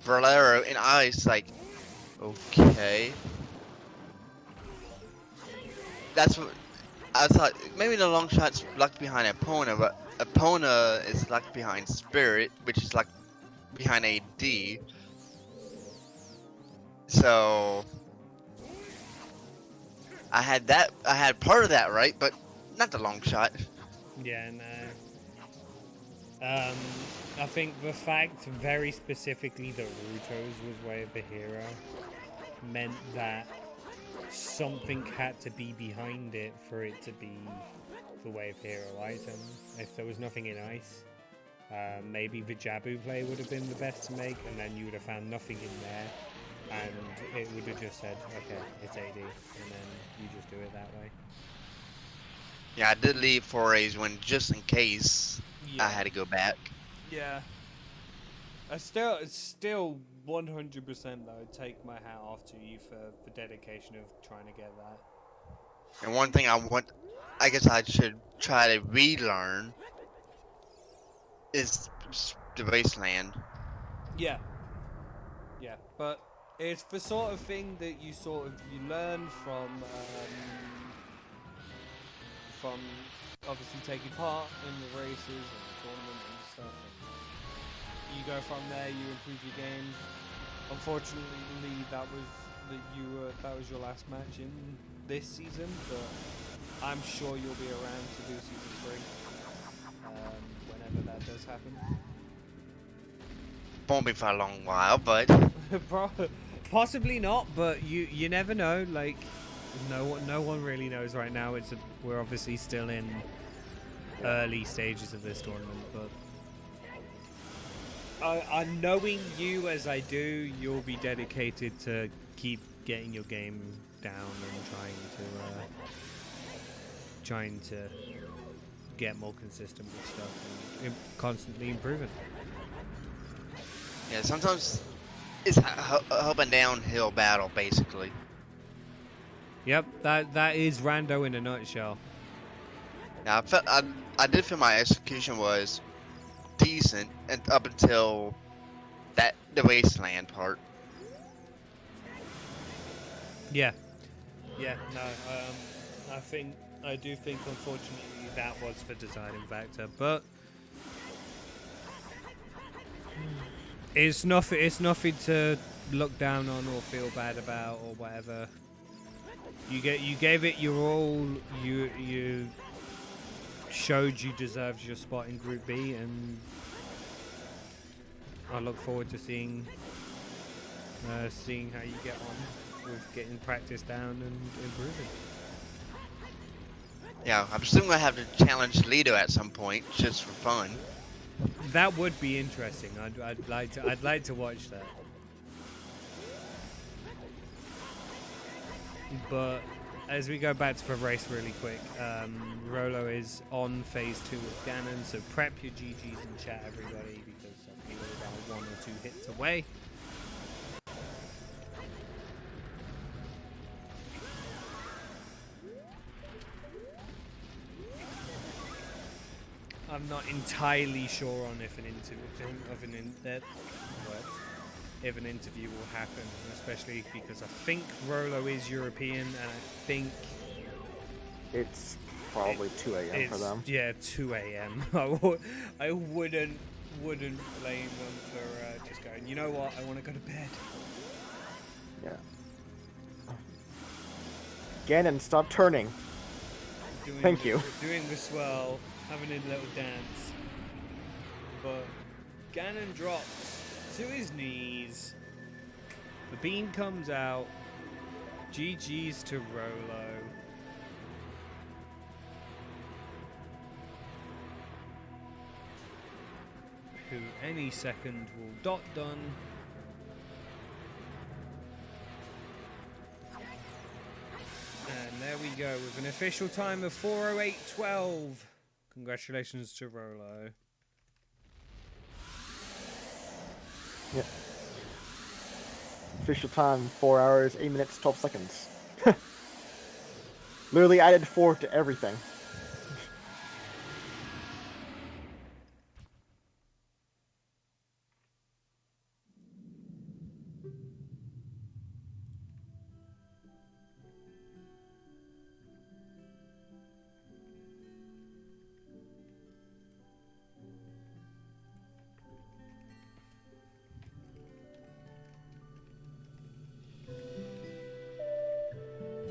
Speaker 3: Valero in ice, like, okay. That's what I thought. Maybe the long shot's locked behind Epona, but Epona is locked behind Spirit, which is locked behind AD. So I had part of that right, but not the long shot.
Speaker 2: Yeah, no. I think the fact, very specifically, that Ruto's was Way of the Hero meant that something had to be behind it for it to be the Way of Hero item. If there was nothing in ice, maybe the Jabu play would have been the best to make, and then you would have found nothing in there, and it would have just said, okay, it's AD, and then you just do it that way.
Speaker 3: Yeah, I did leave forays when just in case I had to go back.
Speaker 2: Yeah. Still 100% though, take my hat off to you for the dedication of trying to get that.
Speaker 3: And one thing I guess I should try to relearn is the wasteland.
Speaker 2: Yeah. Yeah, but it's the sort of thing that you learn from obviously taking part in the races and the tournament and stuff. You go from there, you improve your game. Unfortunately, that was your last match in this season, but I'm sure you'll be around to do season 3 whenever that does happen.
Speaker 3: won't be for a long while, but
Speaker 2: Possibly not, but you never know. Like, no one really knows right now. We're obviously still in early stages of this tournament, but knowing you as I do, you'll be dedicated to keep getting your game down and trying to get more consistent with stuff and constantly improving.
Speaker 3: yeah, sometimes it's a up and downhill battle, basically.
Speaker 2: Yep, that is Rando in a nutshell.
Speaker 3: Now, I did feel my execution was decent and up until the wasteland part.
Speaker 2: Yeah, no, I do think, unfortunately, that was the deciding factor, but it's nothing to look down on or feel bad about or whatever. You gave it your all. You showed you deserved your spot in Group B, and I look forward to seeing how you get on with getting practice down and improving.
Speaker 3: Yeah, I'm still gonna have to challenge Lido at some point, just for fun.
Speaker 2: That would be interesting. I'd like to watch that. But as we go back to the race really quick, Rollo is on phase 2 with Ganon, so prep your GGs in chat, everybody, because I think we're about 1 or 2 hits away. I'm not entirely sure on if an interview will happen, especially because I think Rollo is European, and I think
Speaker 1: It's probably 2 a.m. for them.
Speaker 2: Yeah, 2 a.m. I wouldn't blame them for just going, you know what, I want to go to bed.
Speaker 1: Yeah. Ganon, stop turning. Thank you.
Speaker 2: Doing the swirl, having a little dance. But Ganon drops to his knees. The beam comes out. GG's to Rollo. Who any second will dot done. And there we go with an official time of 4:08:12. Congratulations to Rollo.
Speaker 1: Yep. Official time 4 hours, 8 minutes, 12 seconds. Literally added 4 to everything.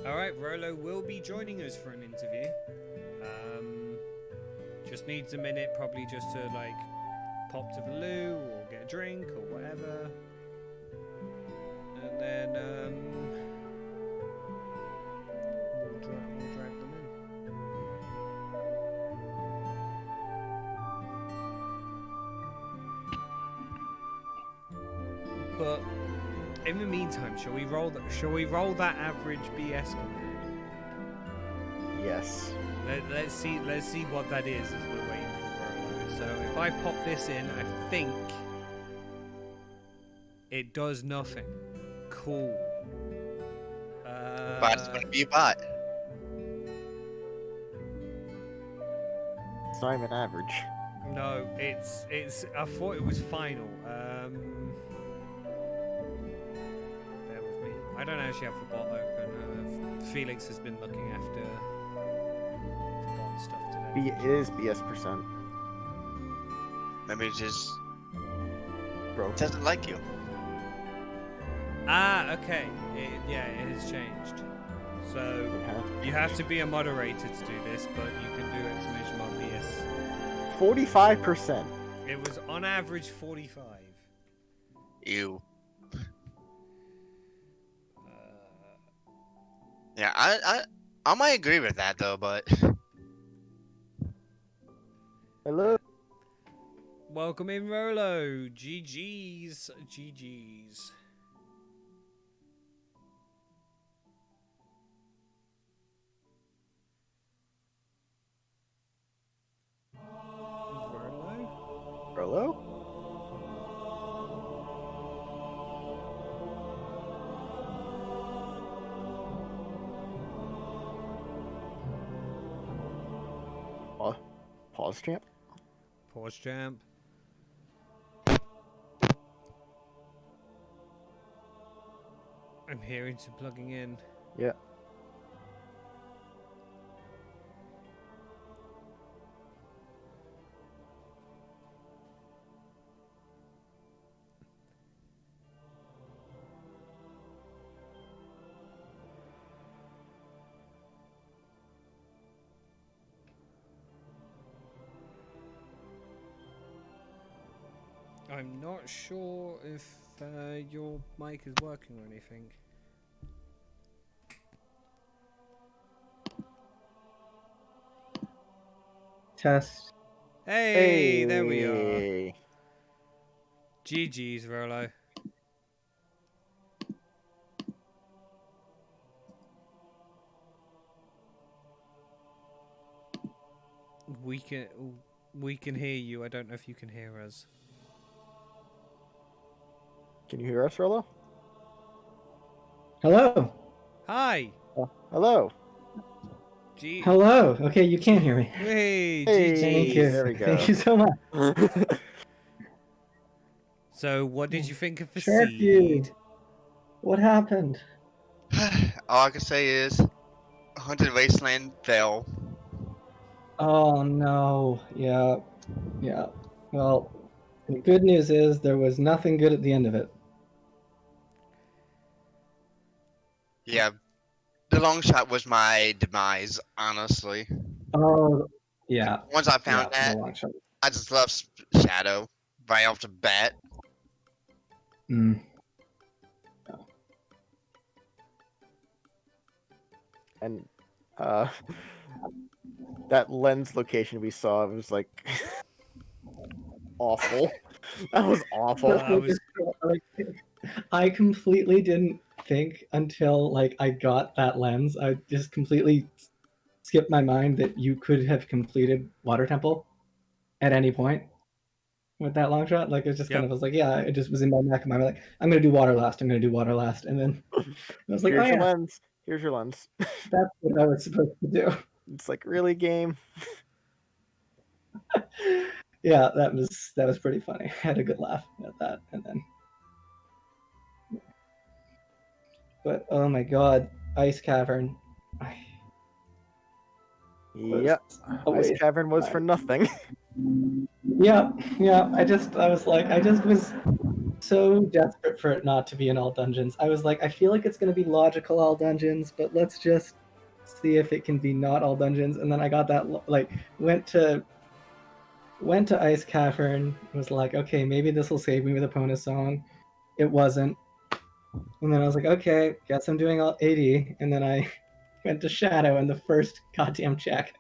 Speaker 2: Alright, Rollo will be joining us for an interview. Just needs a minute, probably just to like pop to the loo or get a drink or whatever. And then we'll drag them in. But in the meantime, shall we roll that average BS score?
Speaker 1: Yes.
Speaker 2: Let's see what that is as we're waiting for Rollo. So if I pop this in, I think it does nothing. Cool.
Speaker 3: But it's gonna be a bot.
Speaker 1: It's not even average.
Speaker 2: No, it's. I thought it was final. Bear with me. I don't actually have the bot open. Felix has been looking after the bot stuff today.
Speaker 1: It is BS percent.
Speaker 3: Maybe it just
Speaker 1: Bro.
Speaker 3: doesn't like you.
Speaker 2: Ah, okay. It has changed. So you have to be a moderator to do this, but you can do exclamation mark BS.
Speaker 1: 45%.
Speaker 2: It was on average 45.
Speaker 3: Ew.
Speaker 2: Uh,
Speaker 3: Yeah, I might agree with that though, but
Speaker 1: Hello.
Speaker 2: welcome in, Rollo. GG's. GG's. Rollo?
Speaker 1: Rollo? Pause champ?
Speaker 2: Pause champ. I'm hearing some plugging in.
Speaker 1: Yeah.
Speaker 2: I'm not sure if your mic is working or anything.
Speaker 4: Test.
Speaker 2: Hey, there we are.
Speaker 1: Hey.
Speaker 2: GG's, Rollo. We can hear you. I don't know if you can hear us.
Speaker 1: Can you hear us, Rollo?
Speaker 4: Hello.
Speaker 2: Hi.
Speaker 1: Hello.
Speaker 4: Hello. Okay, you can hear me.
Speaker 2: Hey,
Speaker 1: Hey,
Speaker 4: Thank
Speaker 2: GG's.
Speaker 4: you.
Speaker 1: there we go.
Speaker 4: Thank you so much.
Speaker 2: So, what did you think of the
Speaker 4: Sharky,
Speaker 2: seed?
Speaker 4: what happened?
Speaker 3: all I can say is Haunted Wasteland fell.
Speaker 4: Oh no. Yeah. Yeah. Well, the good news is there was nothing good at the end of it.
Speaker 3: Yeah, the long shot was my demise, honestly.
Speaker 4: Oh, yeah.
Speaker 3: Once I
Speaker 4: Yeah.
Speaker 3: found
Speaker 4: The
Speaker 3: that,
Speaker 4: long shot.
Speaker 3: I just love Shadow right off the bat.
Speaker 4: Mm.
Speaker 1: And uh that lens location we saw was like awful. That was awful.
Speaker 2: I was
Speaker 4: Like, I completely didn't think until like I got that lens. I just completely skipped my mind that you could have completed Water Temple at any point with that long shot. Like it just kind
Speaker 2: Yep.
Speaker 4: of was like, yeah, it just was in my back of my mind. Like I'm gonna do water last. I'm gonna do water last, and then I was like, oh
Speaker 1: Here's your
Speaker 4: yeah,
Speaker 1: lens. Here's your lens.
Speaker 4: that's what I was supposed to do.
Speaker 1: It's like, really, game?
Speaker 4: Yeah, that was pretty funny. I had a good laugh at that, and then, but oh my god, Ice Cavern. Was
Speaker 1: Yep.
Speaker 4: a
Speaker 1: Ice
Speaker 4: waste
Speaker 1: Cavern
Speaker 4: of
Speaker 1: was for
Speaker 4: time.
Speaker 1: nothing.
Speaker 4: Yeah, yeah. I was like, I just was so desperate for it not to be in all dungeons. I was like, I feel like it's going to be logical all dungeons, but let's just see if it can be not all dungeons. And then I got that like went to Ice Cavern. Was like, okay, maybe this will save me with Epona song. It wasn't. And then I was like, okay, guess I'm doing all 80. And then I went to Shadow in the first goddamn check.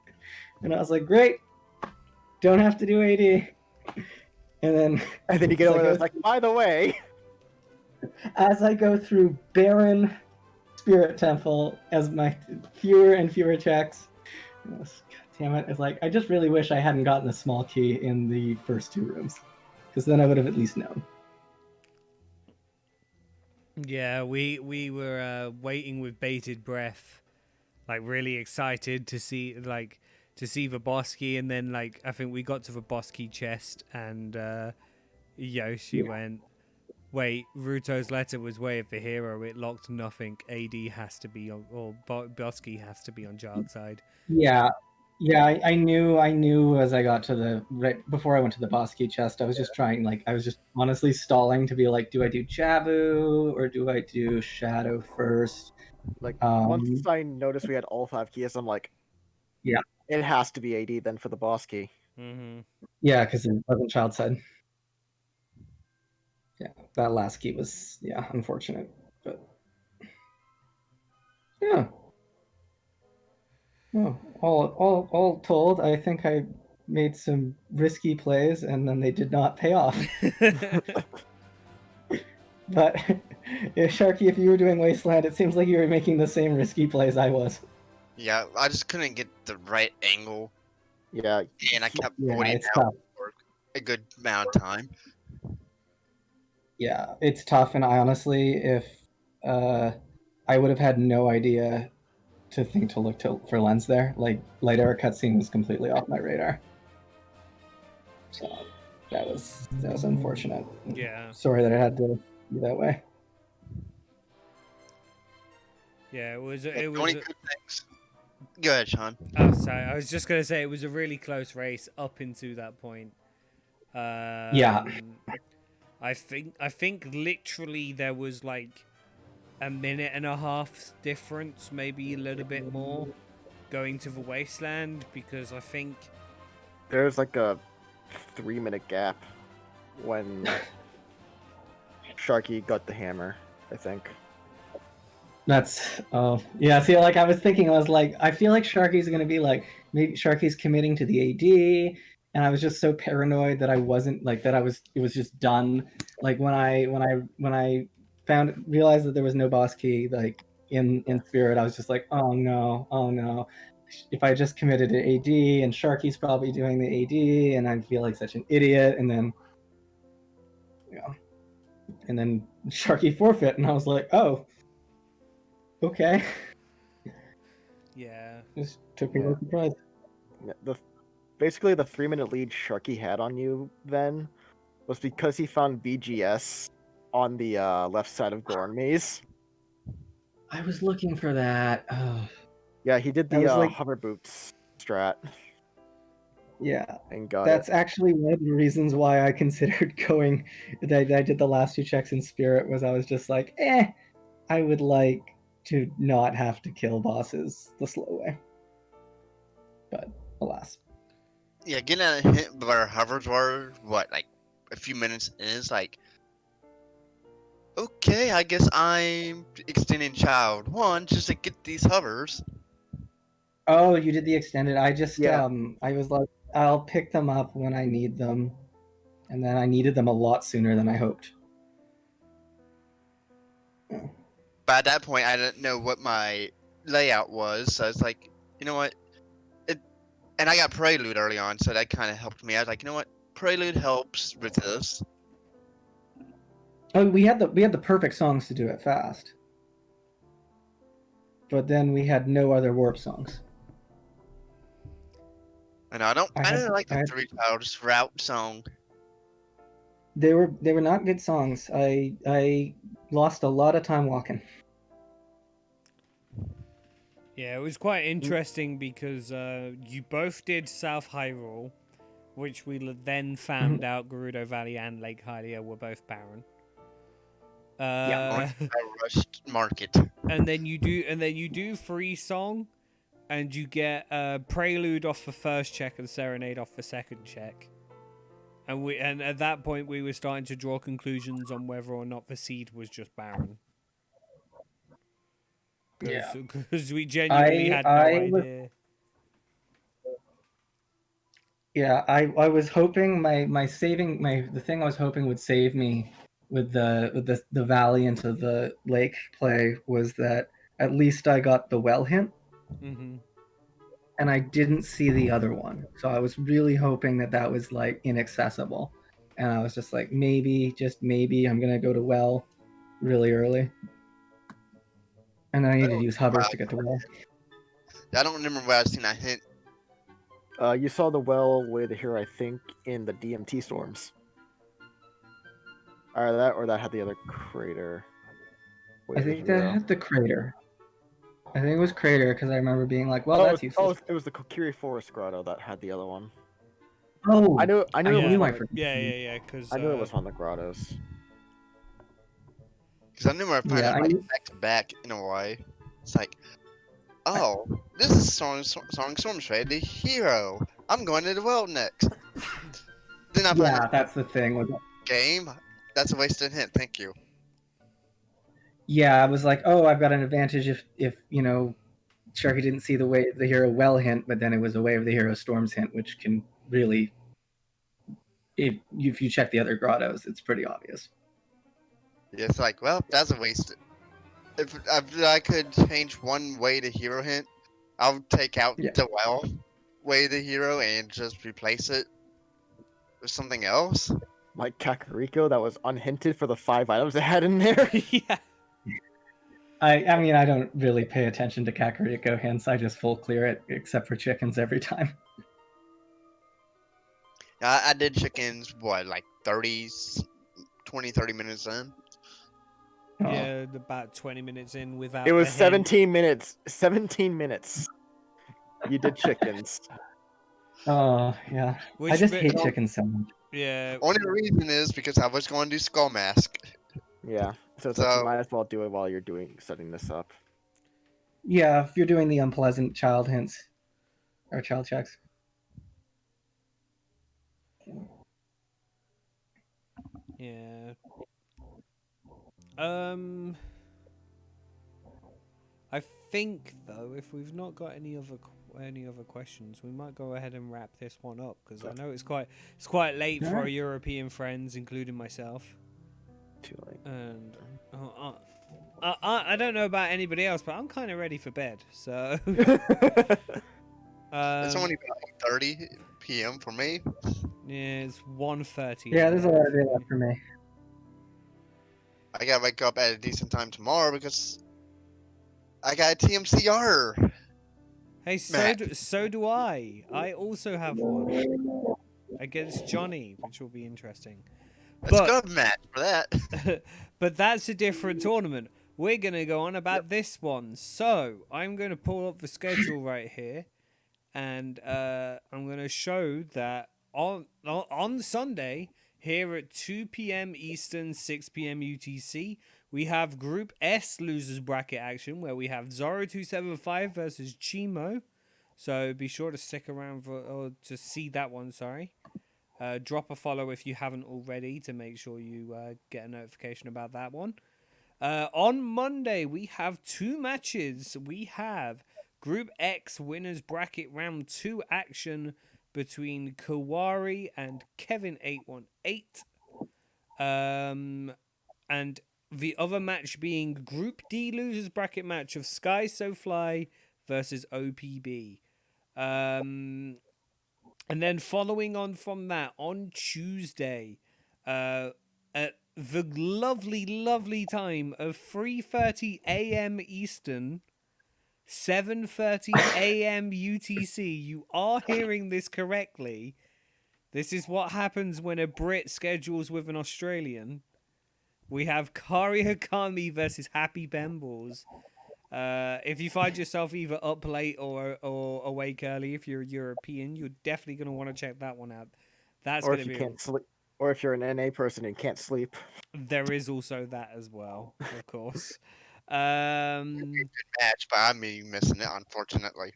Speaker 4: And I was like, great, don't have to do 80. And then
Speaker 1: And then you get
Speaker 4: as
Speaker 1: over
Speaker 4: I
Speaker 1: there,
Speaker 4: go
Speaker 1: it's like, by the way.
Speaker 4: as I go through Baron Spirit Temple as my fewer and fewer checks. God damn it. It's like, I just really wish I hadn't gotten a small key in the first two rooms, because then I would have at least known.
Speaker 2: Yeah, we were waiting with bated breath, like really excited to see the boss key, and then like I think we got to the boss key chest, and Yoshi
Speaker 4: Yeah.
Speaker 2: went, "Wait, Ruto's letter was way of the hero. It locked nothing. AD has to be on, or boss key has to be on Jard's side."
Speaker 4: Yeah. Yeah, I knew as I got to the right before I went to the boss key chest, I was just trying, like, I was just honestly stalling to be like, do I do Jabu or do I do Shadow first?
Speaker 1: Like, once I noticed we had all 5 keys, I'm like,
Speaker 4: Yeah.
Speaker 1: it has to be AD then for the boss key.
Speaker 2: Mm-hmm.
Speaker 4: Yeah, because it wasn't child side. that last ski was unfortunate, but yeah. No, all told, I think I made some risky plays, and then they did not pay off. But Sharky, if you were doing Wasteland, it seems like you were making the same risky plays I was.
Speaker 3: Yeah, I just couldn't get the right angle,
Speaker 1: Yeah,
Speaker 3: and I kept
Speaker 4: Yeah,
Speaker 3: voiding
Speaker 4: it's
Speaker 3: out
Speaker 4: tough.
Speaker 3: for a good amount of time.
Speaker 4: Yeah, it's tough, and I honestly, if I would have had no idea to think to look for lens there. Like light arrow cutscene was completely off my radar. So that was unfortunate.
Speaker 2: Yeah.
Speaker 4: Sorry that I had to be that way.
Speaker 2: Yeah, it was.
Speaker 3: Yeah,
Speaker 2: It
Speaker 3: the
Speaker 2: was.
Speaker 3: only good things. Go ahead, Sean.
Speaker 2: Oh, sorry. I was just gonna say it was a really close race up into that point.
Speaker 4: Yeah.
Speaker 2: I think literally there was like a minute and a half difference, maybe a little bit more, going to the wasteland, because I think
Speaker 1: there's like a 3-minute gap when Sharky got the hammer, I think.
Speaker 4: That's yeah. See, like I was thinking, I was like, I feel like Sharky's gonna be like, maybe Sharky's committing to the AD, and I was just so paranoid that I wasn't like that. It was just done. Like when I realized that there was no boss key like in Spirit, I was just like, oh no, oh no. If I just committed to AD, and Sharky's probably doing the AD, and I feel like such an idiot, and then and then Sharky forfeit, and I was like, oh, okay.
Speaker 2: yeah,
Speaker 4: Just took me by surprise.
Speaker 1: Basically the 3-minute lead Sharky had on you then was because he found BGS on the left side of Gorn Maze.
Speaker 4: I was looking for that. Oh,
Speaker 1: Yeah, he did
Speaker 4: that
Speaker 1: the
Speaker 4: was like,
Speaker 1: hover boots strat
Speaker 4: yeah,
Speaker 1: and got
Speaker 4: that's
Speaker 1: it.
Speaker 4: actually one of the reasons why I considered going. That I did the last 2 checks in Spirit was I was just like, I would like to not have to kill bosses the slow way. But alas.
Speaker 3: Yeah, getting a hit by our hovers were what, like a few minutes in is like, okay, I guess I'm extending child 1 just to get these hovers.
Speaker 4: Oh, you did the extended. I just
Speaker 1: Yeah.
Speaker 4: I was like, I'll pick them up when I need them, and then I needed them a lot sooner than I hoped.
Speaker 3: But at that point, I didn't know what my layout was, so I was like, you know what? And I got Prelude early on, so that kind of helped me. I was like, you know what? Prelude helps with this.
Speaker 4: Oh, we had the perfect songs to do it fast, but then we had no other warp songs.
Speaker 3: And I didn't like the 3 Towers route song.
Speaker 4: They were not good songs. I lost a lot of time walking.
Speaker 2: yeah. It was quite interesting because you both did South Hyrule, which we then found out Gerudo Valley and Lake Hylia were both barren.
Speaker 3: I rushed Market.
Speaker 2: And then you do free song, and you get Prelude off the first check and Serenade off the second check. And at that point we were starting to draw conclusions on whether or not the seed was just barren. Because we genuinely had no idea.
Speaker 4: Yeah, I was hoping my saving the thing I was hoping would save me with the valley into the lake play was that at least I got the well hint.
Speaker 2: Mm-hmm.
Speaker 4: And I didn't see the other one. So I was really hoping that was like inaccessible. And I was just like, maybe, just maybe, I'm going to go to well really early. And I need to use hovers to get to well.
Speaker 3: I don't remember where I seen that hint.
Speaker 1: You saw the well way to here, I think, in the DMT storms. Or that had the other crater.
Speaker 4: I think that had the crater. I think it was crater because I remember being like, well, that's useless.
Speaker 1: Oh, it was the Kokiri Forest Grotto that had the other one.
Speaker 4: Oh,
Speaker 1: I knew it was
Speaker 2: Yeah. Because
Speaker 1: I knew it was on the grottos.
Speaker 3: Because I knew where I found it like back to back in a way. It's like, oh, this is Song Stormshade, the hero. I'm going to the world next. Then I find
Speaker 4: that's the thing with
Speaker 3: game. That's a wasted hint. Thank you.
Speaker 4: Yeah, I was like, oh, I've got an advantage if Sharky didn't see the Way of the Hero Well hint, but then it was a Way of the Hero Storms hint, which can really, if you check the other grottos, it's pretty obvious.
Speaker 3: Yeah, it's like, well, that's a waste. If I could change one way to hero hint, I would take out
Speaker 4: Yeah.
Speaker 3: the well way to hero and just replace it with something else.
Speaker 1: Like Kakariko, that was unhinted for the 5 items it had in there.
Speaker 2: Yeah.
Speaker 4: I mean, I don't really pay attention to Kakariko hints. I just full clear it, except for chickens every time.
Speaker 3: I did chickens, what, like 30 minutes in?
Speaker 4: Oh.
Speaker 2: Yeah, about 20 minutes in without
Speaker 1: It was
Speaker 2: the hint.
Speaker 1: 17 minutes. 17 minutes. You did chickens.
Speaker 4: Oh, yeah.
Speaker 2: Which
Speaker 4: I just
Speaker 2: bit-
Speaker 4: hate chickens so much.
Speaker 2: Yeah.
Speaker 3: Only reason is because I was going to do Skull Mask.
Speaker 1: Yeah. So it's like you
Speaker 3: So-
Speaker 1: might as well do it while you're setting this up.
Speaker 4: Yeah, if you're doing the unpleasant child hints or child checks.
Speaker 2: Yeah. I think though, if we've not got any other questions, we might go ahead and wrap this one up because I know it's quite late for our
Speaker 4: Alright.
Speaker 2: European friends, including myself.
Speaker 1: Too late.
Speaker 2: And I don't know about anybody else, but I'm kind of ready for bed. So
Speaker 3: It's only about 30 p.m. for me.
Speaker 2: yeah, it's 1:30.
Speaker 4: Yeah, there's a lot of day left for me.
Speaker 3: I gotta wake up at a decent time tomorrow because I got a TMCR.
Speaker 2: Hey, so do I. I also have one against Johnny, which will be interesting.
Speaker 3: Let's
Speaker 2: But-
Speaker 3: go to match for that.
Speaker 2: But that's a different tournament. We're going to go on about this one. So I'm going to pull up the schedule right here. And I'm going to show that on Sunday, here at 2 p.m. Eastern, 6 p.m. UTC, we have Group S losers bracket action where we have Zoro275 versus Chimo. So be sure to stick around to see that one, sorry. Drop a follow if you haven't already to make sure you get a notification about that one. On Monday, we have 2 matches. We have Group X winners bracket round 2 action between Kawari and Kevin818. And the other match being Group D losers bracket match of Sky So Fly versus OPB. And then following on from that, on Tuesday, at the lovely time of 3:30 a.m. Eastern, 7:30 a.m. UTC. You are hearing this correctly. This is what happens when a Brit schedules with an Australian. We have Kari Hakami versus Happy Bembles. If you find yourself either up late or awake early, if you're European, you're definitely going to want to check that one out. That's
Speaker 1: Or
Speaker 2: going
Speaker 1: if
Speaker 2: to
Speaker 1: you
Speaker 2: be.
Speaker 1: can't sleep, or if you're an NA person and can't sleep.
Speaker 2: There is also that as well, of course.
Speaker 3: Match, but I'm missing it, unfortunately.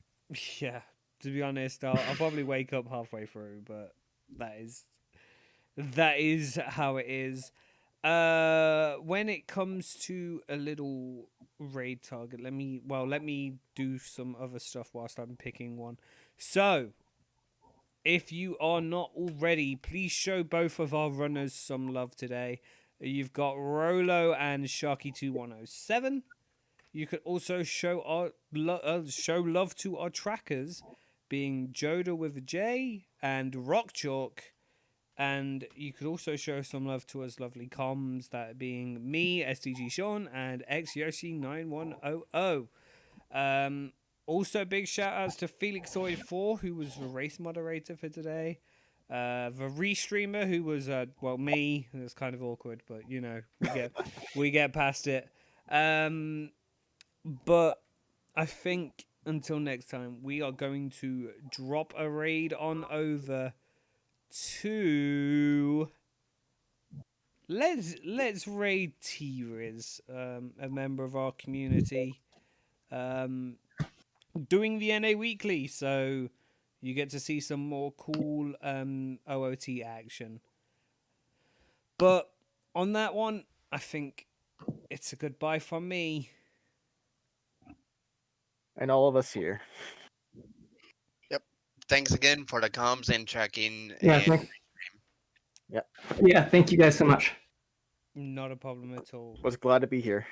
Speaker 2: Yeah, to be honest, I'll probably wake up halfway through, but that is how it is. When it comes to a little raid target, let me do some other stuff whilst I'm picking one. So, if you are not already, please show both of our runners some love today. You've got Rollo and Sharky2107. You could also show show love to our trackers, being Joda with a J and Rock Chalk. And you could also show some love to us lovely comms, that being me, SDG Sean, and XYoshi9100. Also, big shout outs to Felixoid4, who was the race moderator for today. The restreamer, who was me. It was kind of awkward, but you know, we get past it. But I think until next time, we are going to drop a raid on over to let's raid T-Riz, a member of our community, doing the NA weekly, so you get to see some more cool OOT action. But on that one, I think it's a goodbye from me.
Speaker 1: And all of us here.
Speaker 3: Thanks again for the comms and checking.
Speaker 4: Yeah,
Speaker 3: And
Speaker 4: yeah, thank you guys so much.
Speaker 2: Not a problem at all.
Speaker 1: Was glad to be here.